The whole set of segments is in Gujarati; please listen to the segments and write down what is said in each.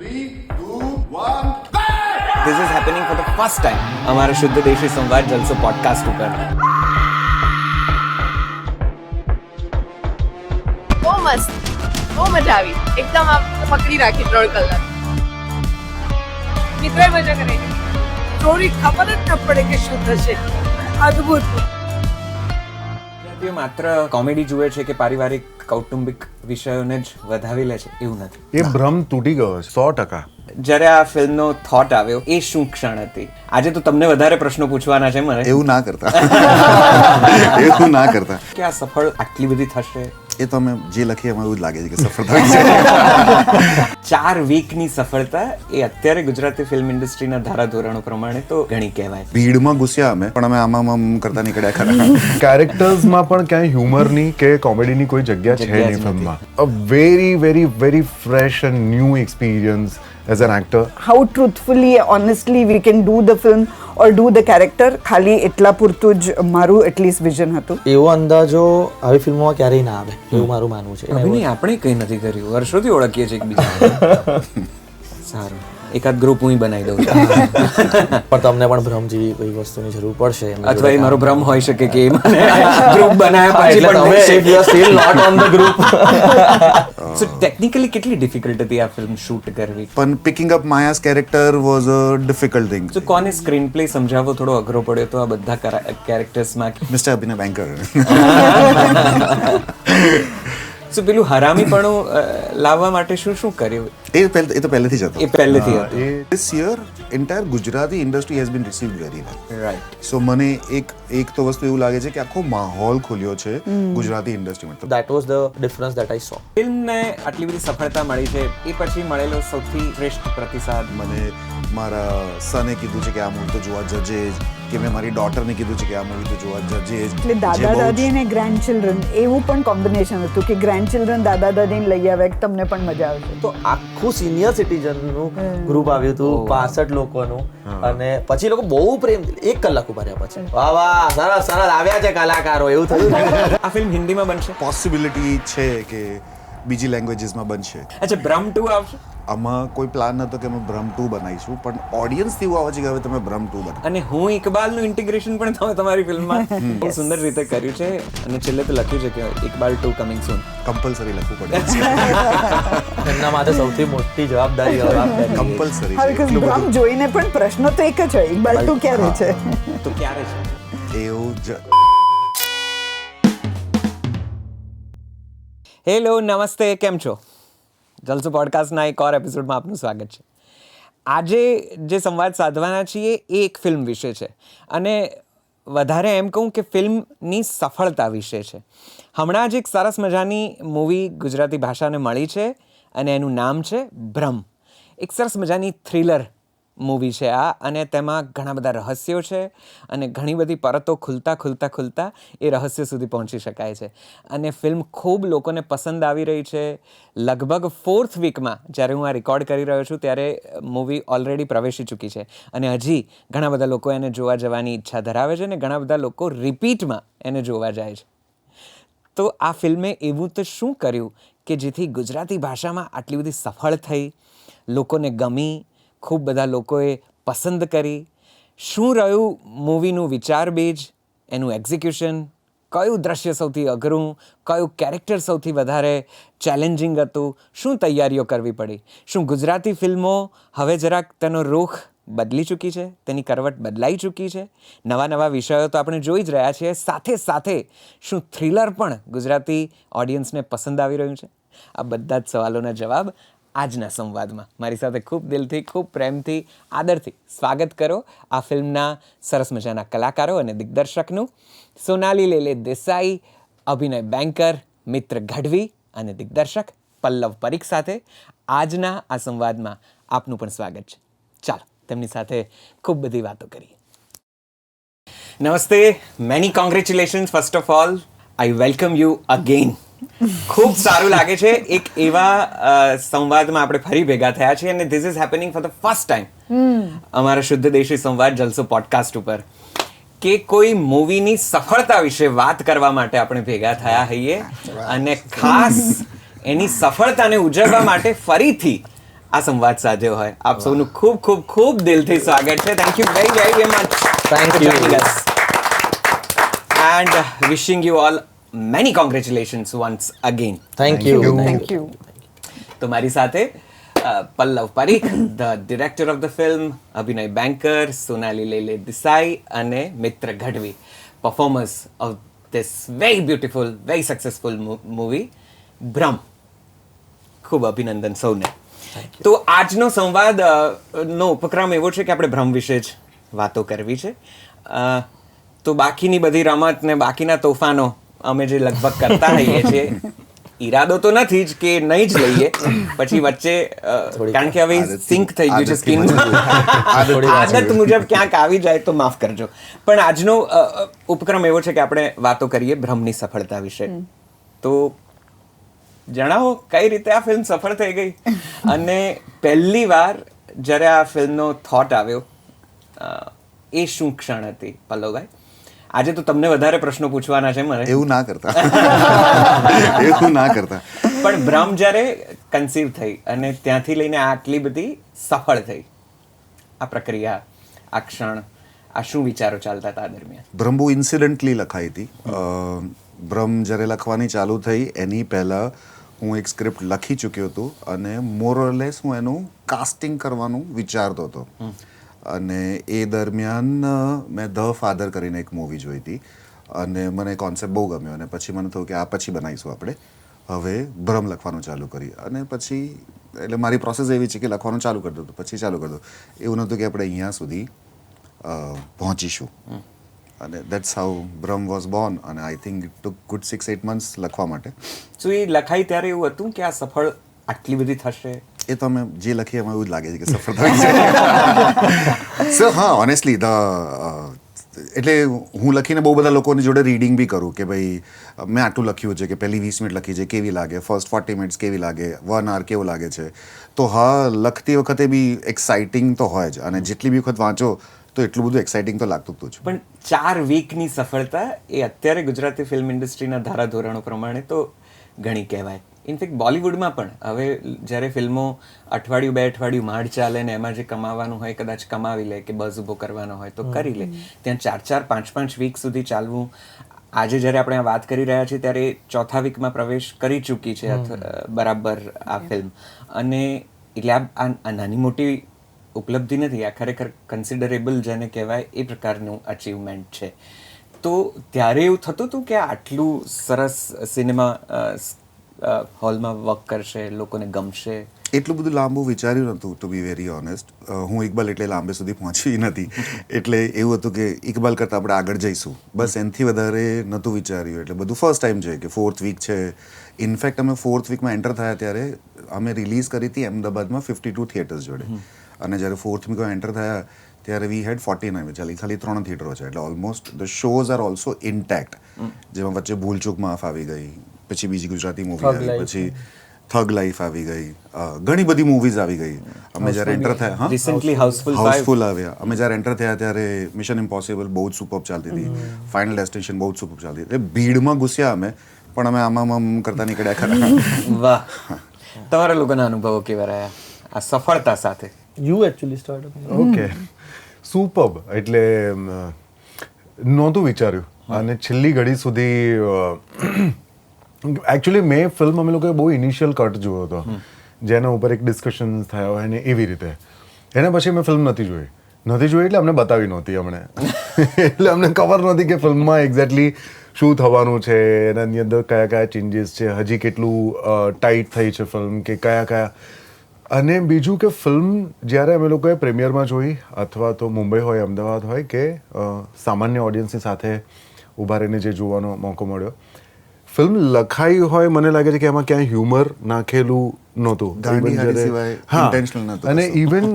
3, 2, 1. This is happening for the first time. हमारा शुद्ध देशी संवाद जलसो पॉडकास्ट ઉપર બહુ મસ્ત, બહુ મજા આવી. એકદમ આમ પકડી રાખી 3 કલાક. મિત્રોએ મજા કરી. સ્ટોરી ખબર જ ન પડે કે શું થશે. અદ્ભુત. તે માત્ર કોમેડી જુએ છે કે પારિવારિક કૌટુંબિક વિષયોને જ વધાવી લે છે એવું નથી. એ ભ્રમ તૂટી ગયો છે 100%. જ્યારે આ ફિલ્મનો થોટ આવ્યો એ શું ક્ષણ હતી? આજે તો તમને વધારે પ્રશ્નો પૂછવાના છે મને. એવું ના કરતા. એવું ના કરતા. કે આ સફળ આટલી બધી થશે? એ તો અમે જે લખીએ એમાં એવું જ લાગે છે કે સફળતા છે. 4 વીકની સફળતા એ અત્યારે ગુજરાતી ફિલ્મ ઇન્ડસ્ટ્રીના ધારાધોરણો પ્રમાણે તો ઘણી કહેવાય. ભીડમાં ઘૂસ્યા અમે, પણ અમે આમ કરતા નીકળ્યા ખરા. કેરેક્ટર્સમાં પણ ક્યાંય હ્યુમરની કે કોમેડીની કોઈ જગ્યા છે જગ્યા જ નહીં ફિલ્મમાં. A very fresh and new experience as an actor. how truthfully, honestly we can do the film or do the character. ખાલી એટલા પૂરતું જ મારું એટલીસ્ટ વિઝન હતું. એવો અંદાજો આવી ફિલ્મોમાં ક્યારેય ના આવે એવું મારું માનવું છે. અભિનય આપણે કંઈ નથી કર્યું, વર્ષોથી ઓળખીએ છીએ એકબીજાને. સારું, એકાદ ગ્રુપ હું બનાવી દઉં છું. પણ તમને પણ ભ્રમ જેવી કોઈ વસ્તુની જરૂર પડશે અથવા એ મારો ભ્રમ હોઈ શકે કે એ મને ગ્રુપ બનાવ્યા પછી એટલે તમે if you are still not on the group. So technically કેટલી ડિફિકલ્ટ હતી આ ફિલ્મ શૂટ કરવી? પણ picking up Maya's character was a difficult thing. તો કોને સ્ક્રીન પ્લે સમજાવવો થોડો અઘરો પડ્યો તો આ બધા કેરેક્ટર્સમાં? મિસ્ટર અભિનય બેંકર. સો પેલું હરામીપણું લાવવા માટે શું શું કર્યું? એ તો પહેલેથી જ એ હતો. પહેલેથી હતું. This year entire Gujarati industry has been received very well. Right. So મને એક તો વસ્તુ એવું લાગે છે કે આખો માહોલ ખુલ્યો છે ગુજરાતી ઇન્ડસ્ટ્રીમાં. That was the difference that I saw. ફિલ્મને આટલી બધી સફળતા મળી છે એ પછી મળેલો સૌથી શ્રેષ્ઠ પ્રતિસાદ? મને મારા સને કીધું છે કે આ મૂવી તો જોવા જજે જ, કે મેં મારી ડોટરને કીધું છે કે આ મૂવી તો જોવા જજે જ. એટલે દાદા દાદી અને ગ્રેન્ડ ચિલ્ડ્રન એવું પણ કોમ્બિનેશન હતું કે ગ્રેન્ડ ચિલ્ડ્રન દાદા દાદીને લઈ આવે તમને પણ મજા આવશે. તો આખું સિનિયર સિટીઝનનું ગ્રુપ આવ્યું હતું 65 લોકોનું, અને પછી લોકો બહુ પ્રેમ 1 કલાક ઉભા રહ્યા પછી વાહ વાહ સરસ સરસ આવ્યા છે કલાકારો એવું થયું. આ ફિલ્મ હિન્દીમાં બનશે? પોસિબિલિટી છે કે બીજી લેંગ્વેજીસમાં બનશે. અચ્છા, ભ્રમ 2 આવશે? આમાં કોઈ પ્લાન નતો કે અમે ભ્રમ 2 બનાવીશું, પણ ઓડિયન્સથી એવું આવે છે કે હવે તમે ભ્રમ 2 બનાવો. અને હું ઇકબાલનું ઇન્ટિગ્રેશન પણ તમે તમારી ફિલ્મમાં બહુ સુંદર રીતે કર્યું છે. અને છેલ્લે તો લખ્યું છે કે ઇકબાલ 2 કમિંગ સૂન. કમ્પલસરી લખવું પડે. એમના માટે સૌથી મોટી જવાબદારી હવે કમ્પલસરી હા, because ભ્રમ જોઈને પણ પ્રશ્નો તો એક જ હોય, ઇકબાલ તું ક્યારે છે? તો ક્યારે છે? એવું જ. હેલો, નમસ્તે, કેમ છો? જલસો પોડકાસ્ટના એક ઓર એપિસોડમાં આપનું સ્વાગત છે. આજે જે સંવાદ સાધવાના છીએ એ એક ફિલ્મ વિશે છે, અને વધારે એમ કહું કે ફિલ્મની સફળતા વિશે છે. હમણાં જ એક સરસ મજાની મૂવી ગુજરાતી ભાષાને મળી છે અને એનું નામ છે ભ્રમ. એક સરસ મજાની થ્રિલર મૂવી છે આ, અને તેમાં ઘણા બધા રહસ્યો છે અને ઘણી બધી પરતો ખુલતા એ રહસ્ય સુધી પહોંચી શકાય છે. અને ફિલ્મ ખૂબ લોકોને પસંદ આવી રહી છે. લગભગ 4th વીકમાં જ્યારે હું આ રેકોર્ડ કરી રહ્યો છું ત્યારે મૂવી ઓલરેડી પ્રવેશી ચૂકી છે, અને હજી ઘણા બધા લોકો એને જોવા જવાની ઈચ્છા ધરાવે છે અને ઘણા બધા લોકો રિપીટમાં એને જોવા જાય છે. તો આ ફિલ્મે એવું તો શું કર્યું કે જેથી ગુજરાતી ભાષામાં આટલી બધી સફળ થઈ, લોકોને ગમી, ખૂબ બધા લોકોએ પસંદ કરી? શું રહ્યું મૂવીનું વિચાર બીજ, એનું એક્ઝિક્યુશન? કયું દ્રશ્ય સૌથી અઘરું, કયું કેરેક્ટર સૌથી વધારે ચેલેન્જિંગ હતું? શું તૈયારીઓ કરવી પડી? શું ગુજરાતી ફિલ્મો હવે જરાક તેનો રૂખ બદલી ચૂકી છે, તેની કરવટ બદલાઈ ચૂકી છે? નવા વિષયો તો આપણે જોઈ જ રહ્યા છીએ, સાથે શું થ્રિલર પણ ગુજરાતી ઓડિયન્સને પસંદ આવી રહ્યું છે? આ બધા જ સવાલોના જવાબ આજના સંવાદમાં મારી સાથે ખૂબ દિલથી, ખૂબ પ્રેમથી, આદરથી સ્વાગત કરો આ ફિલ્મના સરસ મજાના કલાકારો અને દિગ્દર્શકનું. સોનાલી લેલે દેસાઈ, અભિનય બેંકર, મિત્ર ગઢવી અને દિગ્દર્શક પલ્લવ પરીખ સાથે આજના આ સંવાદમાં આપનું પણ સ્વાગત છે. ચાલો તેમની સાથે ખૂબ બધી વાતો કરીએ. નમસ્તે, many congratulations first of all. I welcome you again. ખૂબ સારું લાગે છે એક એવા સંવાદમાં આપણે ફરી ભેગા થયા છીએ, અને this is happening for the first time અમારા શુદ્ધ દેશી સંવાદ જલસો પોડકાસ્ટ ઉપર, કે કોઈ મૂવીની સફળતા વિશે વાત કરવા માટે આપણે ભેગા થયા હોઈએ, અને ખાસ એની સફળતાને ઉજવવા માટે ફરીથી આ સંવાદ સાધ્યો હોય. આપ સૌનું ખૂબ ખૂબ ખૂબ દિલથી સ્વાગત છે. Thank you very very very much. Thank you. And wishing you all many congratulations once again. Thank you thank you. તો મારી સાથે Pallav Parikh, the director of the film, Abhinay Banker, Sonali Lele Desai અને Mitra Gadhvi, performers of this very beautiful, very successful movie Bhram. ખૂબ અભિનંદન સૌને. તો આજનો સંવાદ નો ઉપક્રમ એવો છે કે આપણે ભ્રમ વિશે જ વાતો કરવી છે. તો બાકીની બધી રમત ને બાકીના તોફાનો અમે જે લગભગ કરતા રહીએ છીએ, ઈરાદો તો નથી જ કે નહીં જ લઈએ, પછી વચ્ચે કારણ કે હવે સિંક થઈ ગયું છે સ્કિનમાં, આદત મુજબ ક્યાંક આવી જાય તો માફ કરજો. પણ આજનો ઉપક્રમ એવો છે કે આપણે વાતો કરીએ ભ્રમની સફળતા વિશે. તો જણાવો કઈ રીતે આ ફિલ્મ સફળ થઈ ગઈ, અને પહેલી વાર જ્યારે આ ફિલ્મનો થોટ આવ્યો એ શું ક્ષણ હતી પલ્લવભાઈ? આજે તો તમને વધારે પ્રશ્નો પૂછવાના છે મને. એવું ના કરતા એવું ના કરતા. પણ ભ્રમ જ્યારે કન્સીવ થઈ અને ત્યાંથી લઈને આટલી બધી સફળ થઈ, આ પ્રક્રિયા, આ ક્ષણ, આ શું વિચારો ચાલતા હતા આ દરમિયાન? ભ્રમ બહુ ઇન્સિડન્ટલી લખાઈ હતી. ભ્રમ જ્યારે લખવાની ચાલુ થઈ એની પહેલાં હું એક સ્ક્રિપ્ટ લખી ચૂક્યો હતો અને મોરલેસ હું એનું કાસ્ટિંગ કરવાનું વિચારતો હતો. અને એ દરમિયાન મેં ધ ફાધર કરીને એક મૂવી જોઈ હતી અને મને કોન્સેપ્ટ બહુ ગમ્યો અને પછી મને થયું કે આ પછી બનાવીશું આપણે. હવે ભ્રમ લખવાનું ચાલુ કરી અને પછી એટલે મારી પ્રોસેસ એવી છે કે લખવાનું ચાલુ કરી દઉં પછી ચાલુ કરી દઉં. એવું નહોતું કે આપણે અહીંયા સુધી પહોંચીશું. અને દેટ્સ હાઉ ભ્રમ વોઝ બોર્ન. અને I think it took good 6-8 months લખવા માટે. સો એ લખાઈ ત્યારે એવું હતું કે આ સફળ આટલી બધી થશે? એ તો અમે જે લખીએ એમાં એવું જ લાગે છે કે સફળતા. સો હા, ઓનેસ્ટલી એટલે હું લખીને બહુ બધા લોકોની જોડે રીડિંગ બી કરું કે ભાઈ મેં આટલું લખ્યું છે કે પહેલી 20 મિનિટ લખી છે કેવી લાગે, ફર્સ્ટ 40 minutes કેવી લાગે, 1 hour કેવું લાગે છે. તો હા, લખતી વખતે બી એક્સાઇટિંગ તો હોય જ અને જેટલી બી વખત વાંચો તો એટલું બધું એક્સાઇટિંગ તો લાગતું જ. પણ 4 વીકની સફળતા એ અત્યારે ગુજરાતી ફિલ્મ ઇન્ડસ્ટ્રીના ધારાધોરણો પ્રમાણે તો ઘણી કહેવાય. ઇનફેક્ટ બોલિવૂડમાં પણ હવે જ્યારે ફિલ્મો અઠવાડિયું 2 અઠવાડિયું માંડ ચાલે ને એમાં જે કમાવાનું હોય કદાચ કમાવી લે કે બઝ ઊભો કરવાનો હોય તો કરી લે, ત્યાં 4-4, 5-5 વીક સુધી ચાલવું. આજે જ્યારે આપણે આ વાત કરી રહ્યા છીએ ત્યારે 4થા વીકમાં પ્રવેશ કરી ચૂકી છે બરાબર આ ફિલ્મ. અને એટલે આ નાની મોટી ઉપલબ્ધિ નથી, આ ખરેખર કન્સિડરેબલ જેને કહેવાય એ પ્રકારનું અચીવમેન્ટ છે. તો ત્યારે એવું થતું હતું કે આટલું સરસ સિનેમા હોલમાં વર્ક કરશે, લોકોને ગમશે? એટલું બધું લાંબુ વિચાર્યું નહોતું, ટુ બી વેરી ઓનેસ્ટ. હું ઇકબાલ એટલે લાંબે સુધી પહોંચી નથી, એટલે એવું હતું કે ઇકબાલ કરતાં આપણે આગળ જઈશું, બસ એનાથી વધારે નહોતું વિચાર્યું. એટલે બધું ફર્સ્ટ ટાઈમ છે કે 4th વીક છે. ઇનફેક્ટ અમે 4th વીકમાં એન્ટર થયા ત્યારે અમે રિલીઝ કરી હતી અમદાવાદમાં 52 થિયેટર્સ જોડે, અને જ્યારે 4th વીકમાં એન્ટર થયા ત્યારે વી હેડ 49, ખાલી 3 થિયેટરો છે. એટલે almost the shows are also intact. જેમાં વચ્ચે ભૂલચૂક માફ આવી ગઈ, પછી બીજી ગુજરાતી મૂવી આવી, પછી થગ લાઈફ આવી ગઈ, ઘણી બધી મૂવીઝ આવી ગઈ. અમે જ્યારે એન્ટર થયા, રિસેન્ટલી હાઉસફુલ આવ્યા. અમે જ્યારે એન્ટર થયા ત્યારે મિશન ઇમ્પોસિબલ બહુ જ સુપર ચાલતી હતી, ફાઇનલ ડેસ્ટિનેશન બહુ જ સુપર ચાલતી હતી. ભીડમાં ઘૂસ્યા અમે, પણ અમે આમ કરતા નીકળ્યા ખરા. વાહ, તમારા લોકોના અનુભવો કેવા રહ્યા આ સફળતા સાથે? You actually start. Okay, superb. એટલે નહોતું વિચાર્યું અને છેલ્લી ઘડી સુધી એકચ્યુઅલી મેં ફિલ્મ અમે લોકોએ બહુ ઇનિશિયલ કટ જોયો હતો જેના ઉપર એક ડિસ્કશન થયા હોય ને એવી રીતે. એના પછી મેં ફિલ્મ નથી જોઈ એટલે અમને બતાવી નહોતી અમને એટલે અમને ખબર નહોતી કે ફિલ્મમાં એક્ઝેક્ટલી શું થવાનું છે, એનાની અંદર કયા કયા ચેન્જીસ છે, હજી કેટલું ટાઈટ થઈ છે ફિલ્મ કે કયા. અને બીજું કે ફિલ્મ જ્યારે અમે લોકોએ પ્રીમિયરમાં જોઈ અથવા તો મુંબઈ હોય, અમદાવાદ હોય કે સામાન્ય ઓડિયન્સની સાથે ઊભા રહીને જે જોવાનો મોકો મળ્યો, ફિલ્મ લખાઈ હોય મને લાગે છે કે એમાં ક્યાંય હ્યુમર નાખેલું નહોતું. અને ઇવન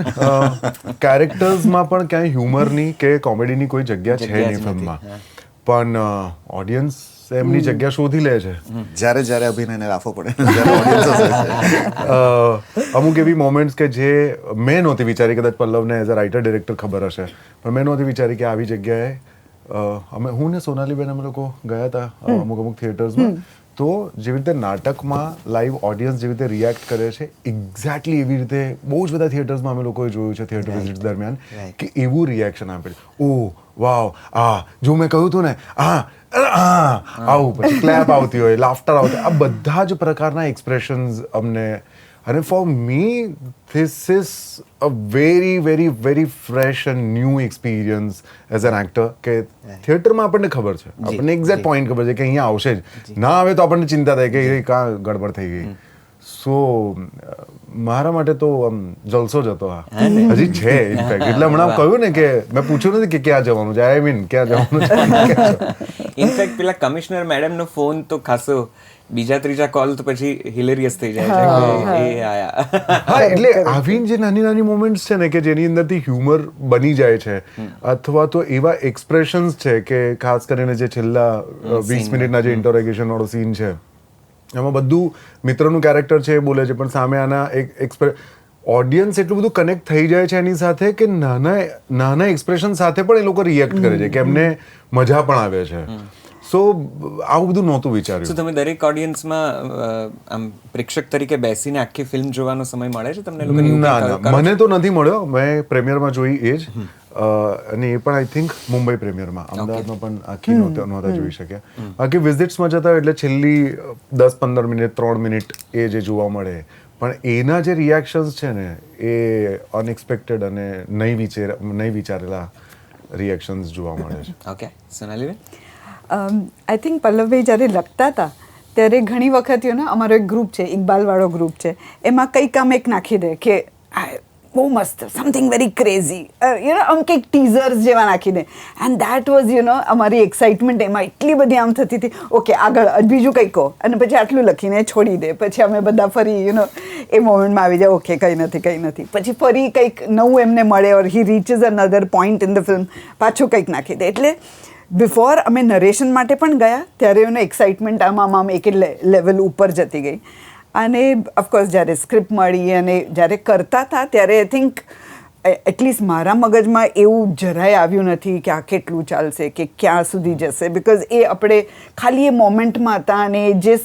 કેરેક્ટર્સમાં પણ ક્યાંય હ્યુમરની કે કોમેડીની કોઈ જગ્યા છે નહીં ફિલ્મમાં, પણ ઓડિયન્સ એમની જગ્યા શોધી લે છે. જ્યારે અભિનયને રાખવો પડે અમુક એવી મોમેન્ટ્સ કે જે મેં નહોતી વિચારી, કદાચ પલ્લવને એઝ અ રાઇટર ડિરેક્ટર ખબર હશે, પણ મેં નહોતી વિચારી કે આવી જગ્યાએ હું ને સોનાલીબેન અમે લોકો ગયા હતા અમુક થિયેટર્સમાં, તો જેવી રીતે નાટકમાં લાઈવ ઓડિયન્સ જેવી રીતે રિએક્ટ કરે છે એક્ઝેક્ટલી એવી રીતે બહુ જ બધા થિયેટર્સમાં અમે લોકોએ જોયું છે થિયેટર વિઝિટ દરમિયાન કે એવું રિએક્શન આપે છે ઓ વાવ જો મેં કહ્યું હતું ને આવું પછી ક્લેપ આવતી હોય લાફ્ટર આવતી આ બધા જ પ્રકારના એક્સપ્રેશન્સ અમને અને for me this is a very very very fresh and new experience as an actor કે થિયેટરમાં આપણને ખબર છે આપણને એક્ઝેક્ટ પોઈન્ટ ખબર છે કે અહીંયા આવશે જ ના આવે તો આપણને ચિંતા થાય કે એ કાં ગડબડ થઈ ગઈ સો મારા માટે તો આમ જલસો જ હતો હજી છે ઇનફેક્ટ એટલે હમણાં કહ્યું ને કે મેં પૂછ્યું નથી કે ક્યાં જવાનું છે આઈ મીન ક્યાં જવાનું છે ઇનફેક્ટ પેલા કમિશનર મેડમનો ફોન તો ખાસો બીજા ત્રીજા કોલ તો પછી હિલેરિયસ થઈ જાય છે કે એ આયા હા એટલે આવી જે નાની નાની મોમેન્ટ્સ છે ને કે જેની અંદરથી હ્યુમર બની જાય છે અથવા તો એવા એક્સપ્રેશન્સ છે કે ખાસ કરીને જે છેલ્લા 20 મિનિટના જે ઇન્ટરોગેશન વાળો સીન છે એમાં બધું મિત્રનું કેરેક્ટર છે એ બોલે છે પણ સામે આના એક ઓડિયન્સ એટલું બધું કનેક્ટ થઈ જાય છે એની સાથે કે નાના એક્સપ્રેશન સાથે પણ એ લોકો રિએક્ટ કરે છે કે એમને મજા પણ આવે છે સો આવું બધું નહોતું વિચાર્યું. તમે દરેક ઓડિયન્સમાં આમ પ્રેક્ષક તરીકે બેસીને આખી ફિલ્મ જોવાનો સમય મળે છે તમને લોકોને? ના મને તો નથી મળ્યો. મેં પ્રીમિયરમાં જોઈ એ જ અને એ પણ આઈ થિંક મુંબઈ પ્રીમિયરમાં. અમદાવાદમાં પણ આખી નહોતા જોઈ શક્યા. બાકી વિઝિટ્સમાં જતા એટલે છેલ્લી 10-15 મિનિટ 3 મિનિટ એ જે જોવા મળે પણ એના જે રિએક્શન્સ છે ને એ અનએક્સપેક્ટેડ અને નહીં વિચારેલા રિએક્શન્સ જોવા મળે છે. ઓકે સોનાલીબેન? આઈ થિંક પલ્લવભાઈ જ્યારે લખતા હતા ત્યારે ઘણી વખત અમારો એક ગ્રુપ છે, ઇકબાલવાળો ગ્રુપ છે, એમાં કંઈક આમ એક નાખી દે કે બહુ મસ્ત સમથિંગ વેરી ક્રેઝી આમ કંઈક ટીઝર્સ જેવા નાખી દે એન્ડ દેટ વોઝ અમારી એક્સાઇટમેન્ટ એમાં એટલી બધી આમ થતી હતી ઓકે આગળ બીજું કંઈક કહો અને પછી આટલું લખીને છોડી દે પછી અમે બધા ફરી એ મોમેન્ટમાં આવી જાય ઓકે કંઈ નથી પછી ફરી કંઈક નવું એમને મળે or he reaches another point in the film પાછું કંઈક નાખી દે. એટલે બિફોર અમે નરેશન માટે પણ ગયા ત્યારે એક્સાઇટમેન્ટ આમ એક લેવલ ઉપર જતી ગઈ અને ઓફકોર્સ જ્યારે સ્ક્રિપ્ટ મળી અને જ્યારે કરતા હતા ત્યારે આઈ થિંક એટલીસ્ટ મારા મગજમાં એવું જરાય આવ્યું નથી કે આ કેટલું ચાલશે કે ક્યાં સુધી જશે બિકોઝ એ આપણે ખાલી એ મોમેન્ટમાં હતા અને જે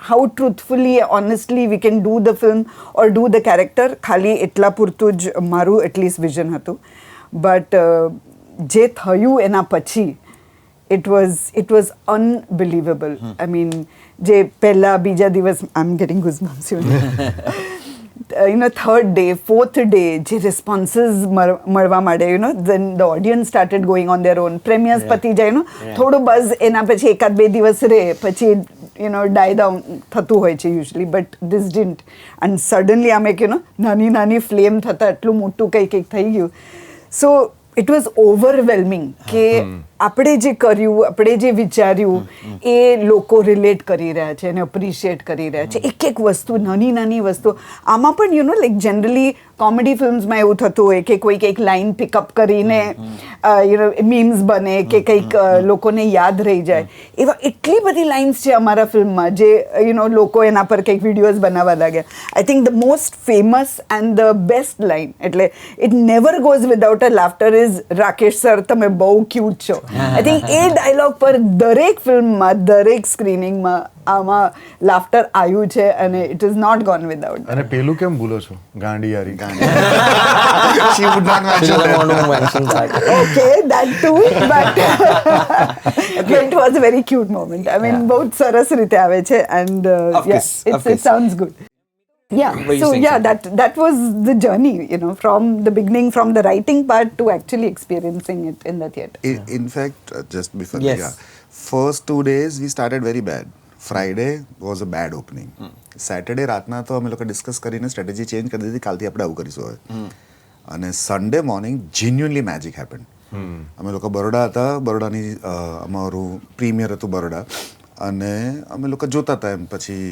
how truthfully honestly we can do the film or do the character ખાલી એટલા પૂરતું જ મારું એટલીસ્ટ વિઝન હતું. બટ જે થયું એના પછી it was unbelievable. I mean, જે પહેલા બીજા દિવસ I'm getting goosebumps. Third day, fourth day, જે responses મળવા માંડે, then the audience started going on their own. Premieres પતી જાય, થોડું બઝ એના પછી 1-2 દિવસ રહે પછી die down થતું હોય છે usually, but this didn't. And suddenly આમ એક નાની ફ્લેમ થતા એટલું મોટું કંઈક થઈ ગયું. So it was overwhelming કે આપણે જે કર્યું આપણે જે વિચાર્યું એ લોકો રિલેટ કરી રહ્યા છે અને અપ્રિશિએટ કરી રહ્યા છે એક વસ્તુ નાની વસ્તુ. આમાં પણ લાઈક જનરલી કોમેડી ફિલ્મ્સમાં એવું થતું હોય કે કોઈ કંઈક લાઈન પિકઅપ કરીને મીમ્સ બને કે કંઈક લોકોને યાદ રહી જાય. એવા એટલી બધી લાઇન્સ છે અમારા ફિલ્મમાં જે લોકો એના પર કંઈક વિડીયોઝ બનાવવા લાગ્યા. I think the most famous and the best line એટલે it never goes without a laughter is Rakesh sir તમે બહુ ક્યુટ છો. આઈ થિંક એ ડાયલોગ પર દરેક ફિલ્મમાં દરેક સ્ક્રીનિંગમાં આમાં લાફ્ટર આવ્યું છે અને it is not gone without. અને પેલું કેમ ભૂલો છો ગાંડીયારી? She would not mention that. Okay, that too, but it was a very cute moment. I mean, બહુ સરસ રીતે આવે છે and it sounds good. Yeah, so that was the journey, from the beginning, from the writing part to actually experiencing it in the theatre. In fact, just before Yes. first 2 days we started very bad. Friday was a bad opening. Saturday રાતના તો અમે લોકો ડિસ્કસ કરીને સ્ટ્રેટેજી ચેન્જ કરી દીધી કાલથી આપણે આવું કરીશું હવે. અને Sunday morning genuinely magic happen. અમે લોકો બરોડા હતા, બરોડાની અમારું પ્રીમિયર હતું બરોડા અને અમે લોકો જોતા હતા એમ પછી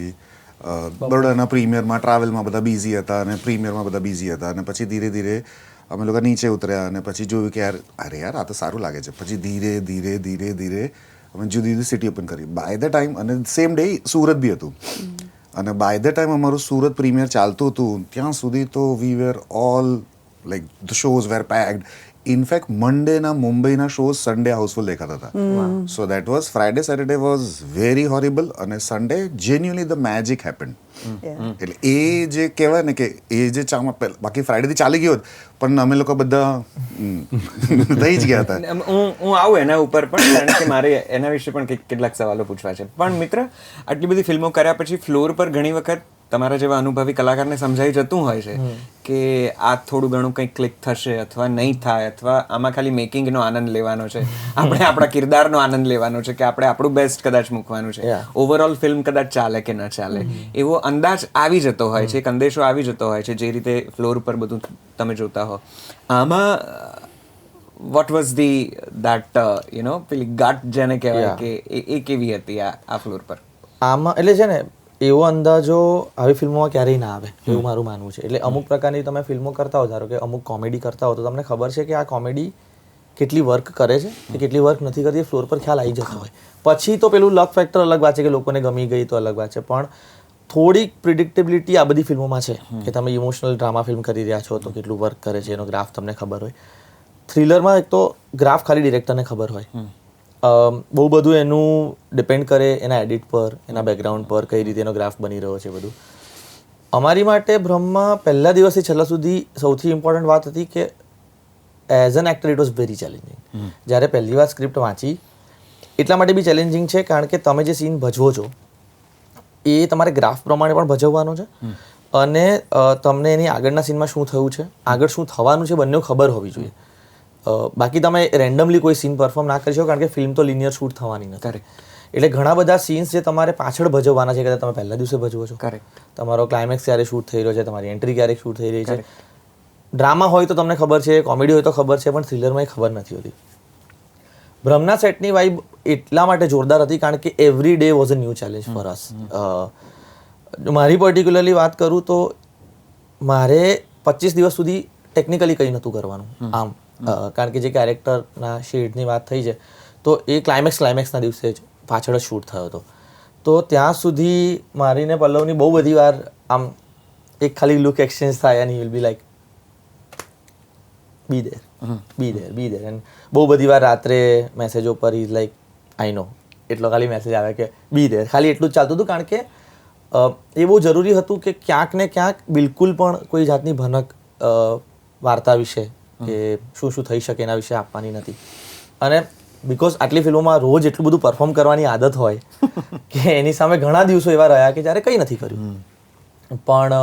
બરોડાના પ્રીમિયરમાં ટ્રાવેલમાં બધા બિઝી હતા અને પ્રીમિયરમાં બધા બિઝી હતા અને પછી ધીરે ધીરે અમે લોકો નીચે ઉતર્યા અને પછી જોયું કે યાર આ તો સારું લાગે છે. પછી ધીરે ધીરે અમે જુદી જુદી સિટી ઓપન કરી. બાય ધ ટાઈમ અને સેમ ડે સુરત બી હતું અને બાય ધ ટાઈમ અમારું સુરત પ્રીમિયર ચાલતું હતું ત્યાં સુધી તો we were all like the shows were packed. In fact મંડેના મુંબઈના શોઝ સન્ડે હાઉસફુલ દેખાતા હતા so that was Friday Saturday was very horrible અને Sunday genuinely the magic happened એટલે એ જે કહેવાય ને કે એ જે ચામાં બાકી ફ્રાઈડેથી ચાલી ગયો પણ અમે લોકો બધા થઈ જ ગયા હતા. હું આવું એના ઉપર પણ કારણ કે મારે એના વિશે પણ કેટલાક સવાલો પૂછવા છે. પણ મિત્ર, આટલી બધી ફિલ્મો કર્યા પછી ફ્લોર પર ઘણી વખત તમારા જેવા અનુભવી કલાકારને સમજાઈ જતું હોય છે કે આ થોડું ઘણું કંઈક ક્લિક થશે અથવા નહીં થાય અથવા આમાં ખાલી મેકિંગનો આનંદ લેવાનો છે, આપણે આપણા કિરદારનો આનંદ લેવાનો છે કે આપણે આપણું બેસ્ટ કદાચ મૂકવાનું છે, ઓવરઓલ ફિલ્મ કદાચ ચાલે કે ન ચાલે એવો અંદાજ આવી જતો હોય છે, એક અંદેશો આવી જતો હોય છે જે રીતે ફ્લોર ઉપર બધું તમે જોતા હો. આમાં વોટ વોઝ દેટ પેલી ગાટ જેને કહેવાય કે એ કેવી હતી આ ફ્લોર પર? આમાં એટલે છે ને એવો અંદાજો આવી ફિલ્મોમાં ક્યારેય ના આવે એવું મારું માનવું છે. એટલે અમુક પ્રકારની તમે ફિલ્મો કરતા હો, ધારો કે અમુક કોમેડી કરતા હો તો તમને ખબર છે કે આ કોમેડી કેટલી વર્ક કરે છે કે કેટલી વર્ક નથી કરતી, ફ્લોર પર ખ્યાલ આવી જતો હોય. પછી તો પેલું લક ફેક્ટર અલગ વાત છે કે લોકોને ગમી ગઈ તો અલગ વાત છે, પણ થોડીક પ્રિડિક્ટેબિલિટી આ બધી ફિલ્મોમાં છે કે તમે ઇમોશનલ ડ્રામા ફિલ્મ કરી રહ્યા છો તો કેટલું વર્ક કરે છે એનો ગ્રાફ તમને ખબર હોય. થ્રિલરમાં એક તો ગ્રાફ ખાલી ડિરેક્ટરને ખબર હોય, બહુ બધું એનું ડિપેન્ડ કરે એના એડિટ પર, એના બેકગ્રાઉન્ડ પર, કઈ રીતે એનો ગ્રાફ બની રહ્યો છે બધું. અમારી માટે બ્રહ્મમાં પહેલા દિવસથી છેલ્લા સુધી સૌથી ઇમ્પોર્ટન્ટ વાત હતી કે as an actor it was very challenging. જ્યારે પહેલી વાર સ્ક્રિપ્ટ વાંચી એટલા માટે બી ચેલેન્જિંગ છે કારણ કે તમે જે સીન ભજવો છો એ તમારે ગ્રાફ પ્રમાણે પણ ભજવવાનો છે અને તમને એની આગળના સીનમાં શું થયું છે, આગળ શું થવાનું છે બંને ખબર હોવી જોઈએ. બાકી તમે રેન્ડમલી કોઈ સીન પરફોર્મ ના કરી શકો કારણ કે ફિલ્મ તો લિનિયર શૂટ થવાની નથી. એટલે ઘણા બધા સીન્સ જે તમારે પાછળ ભજવવાના છે કે તમે પહેલા દિવસે ભજવો છો, તમારો ક્લાઇમેક્સ ક્યારે શૂટ થઈ રહ્યો છે, તમારી એન્ટ્રી ક્યારે શૂટ થઈ રહી છે. ડ્રામા હોય તો તમને ખબર છે, કોમેડી હોય તો ખબર છે, પણ થ્રિલરમાં એ ખબર નથી હોતી. બ્રહ્મના સેટની વાઇબ એટલા માટે જોરદાર હતી કારણ કે every day was a new challenge for us. મારી પર્ટિક્યુલરલી વાત કરું તો મારે 25 દિવસ સુધી ટેકનિકલી કંઈ નહોતું કરવાનું આમ, કારણ કે જે કેરેક્ટરના શેડની વાત થઈ છે તો એ ક્લાઇમેક્સના દિવસે જ પાછળ જ શૂટ થયો હતો. તો ત્યાં સુધી મારીને પલ્લવની બહુ બધી વાર આમ એક ખાલી લુક એક્સચેન્જ થાય અને you will be like be there and બહુ બધી વાર રાત્રે મેસેજો પર ઇઝ લાઈક આઈ નો એટલો ખાલી મેસેજ આવે કે બી ધેર, ખાલી એટલું જ ચાલતું હતું કારણ કે એ બહુ જરૂરી હતું કે ક્યાંક ને ક્યાંક બિલકુલ પણ કોઈ જાતની ભનક વાર્તા વિશે કે શું શું થઈ શકે એના વિશે આપવાની નથી. અને બિકોઝ આટલી ફિલ્મોમાં રોજ એટલું બધું પરફોર્મ કરવાની આદત હોય કે એની સામે ઘણા દિવસો એવા રહ્યા કે જ્યારે કંઈ નથી કર્યું, પણ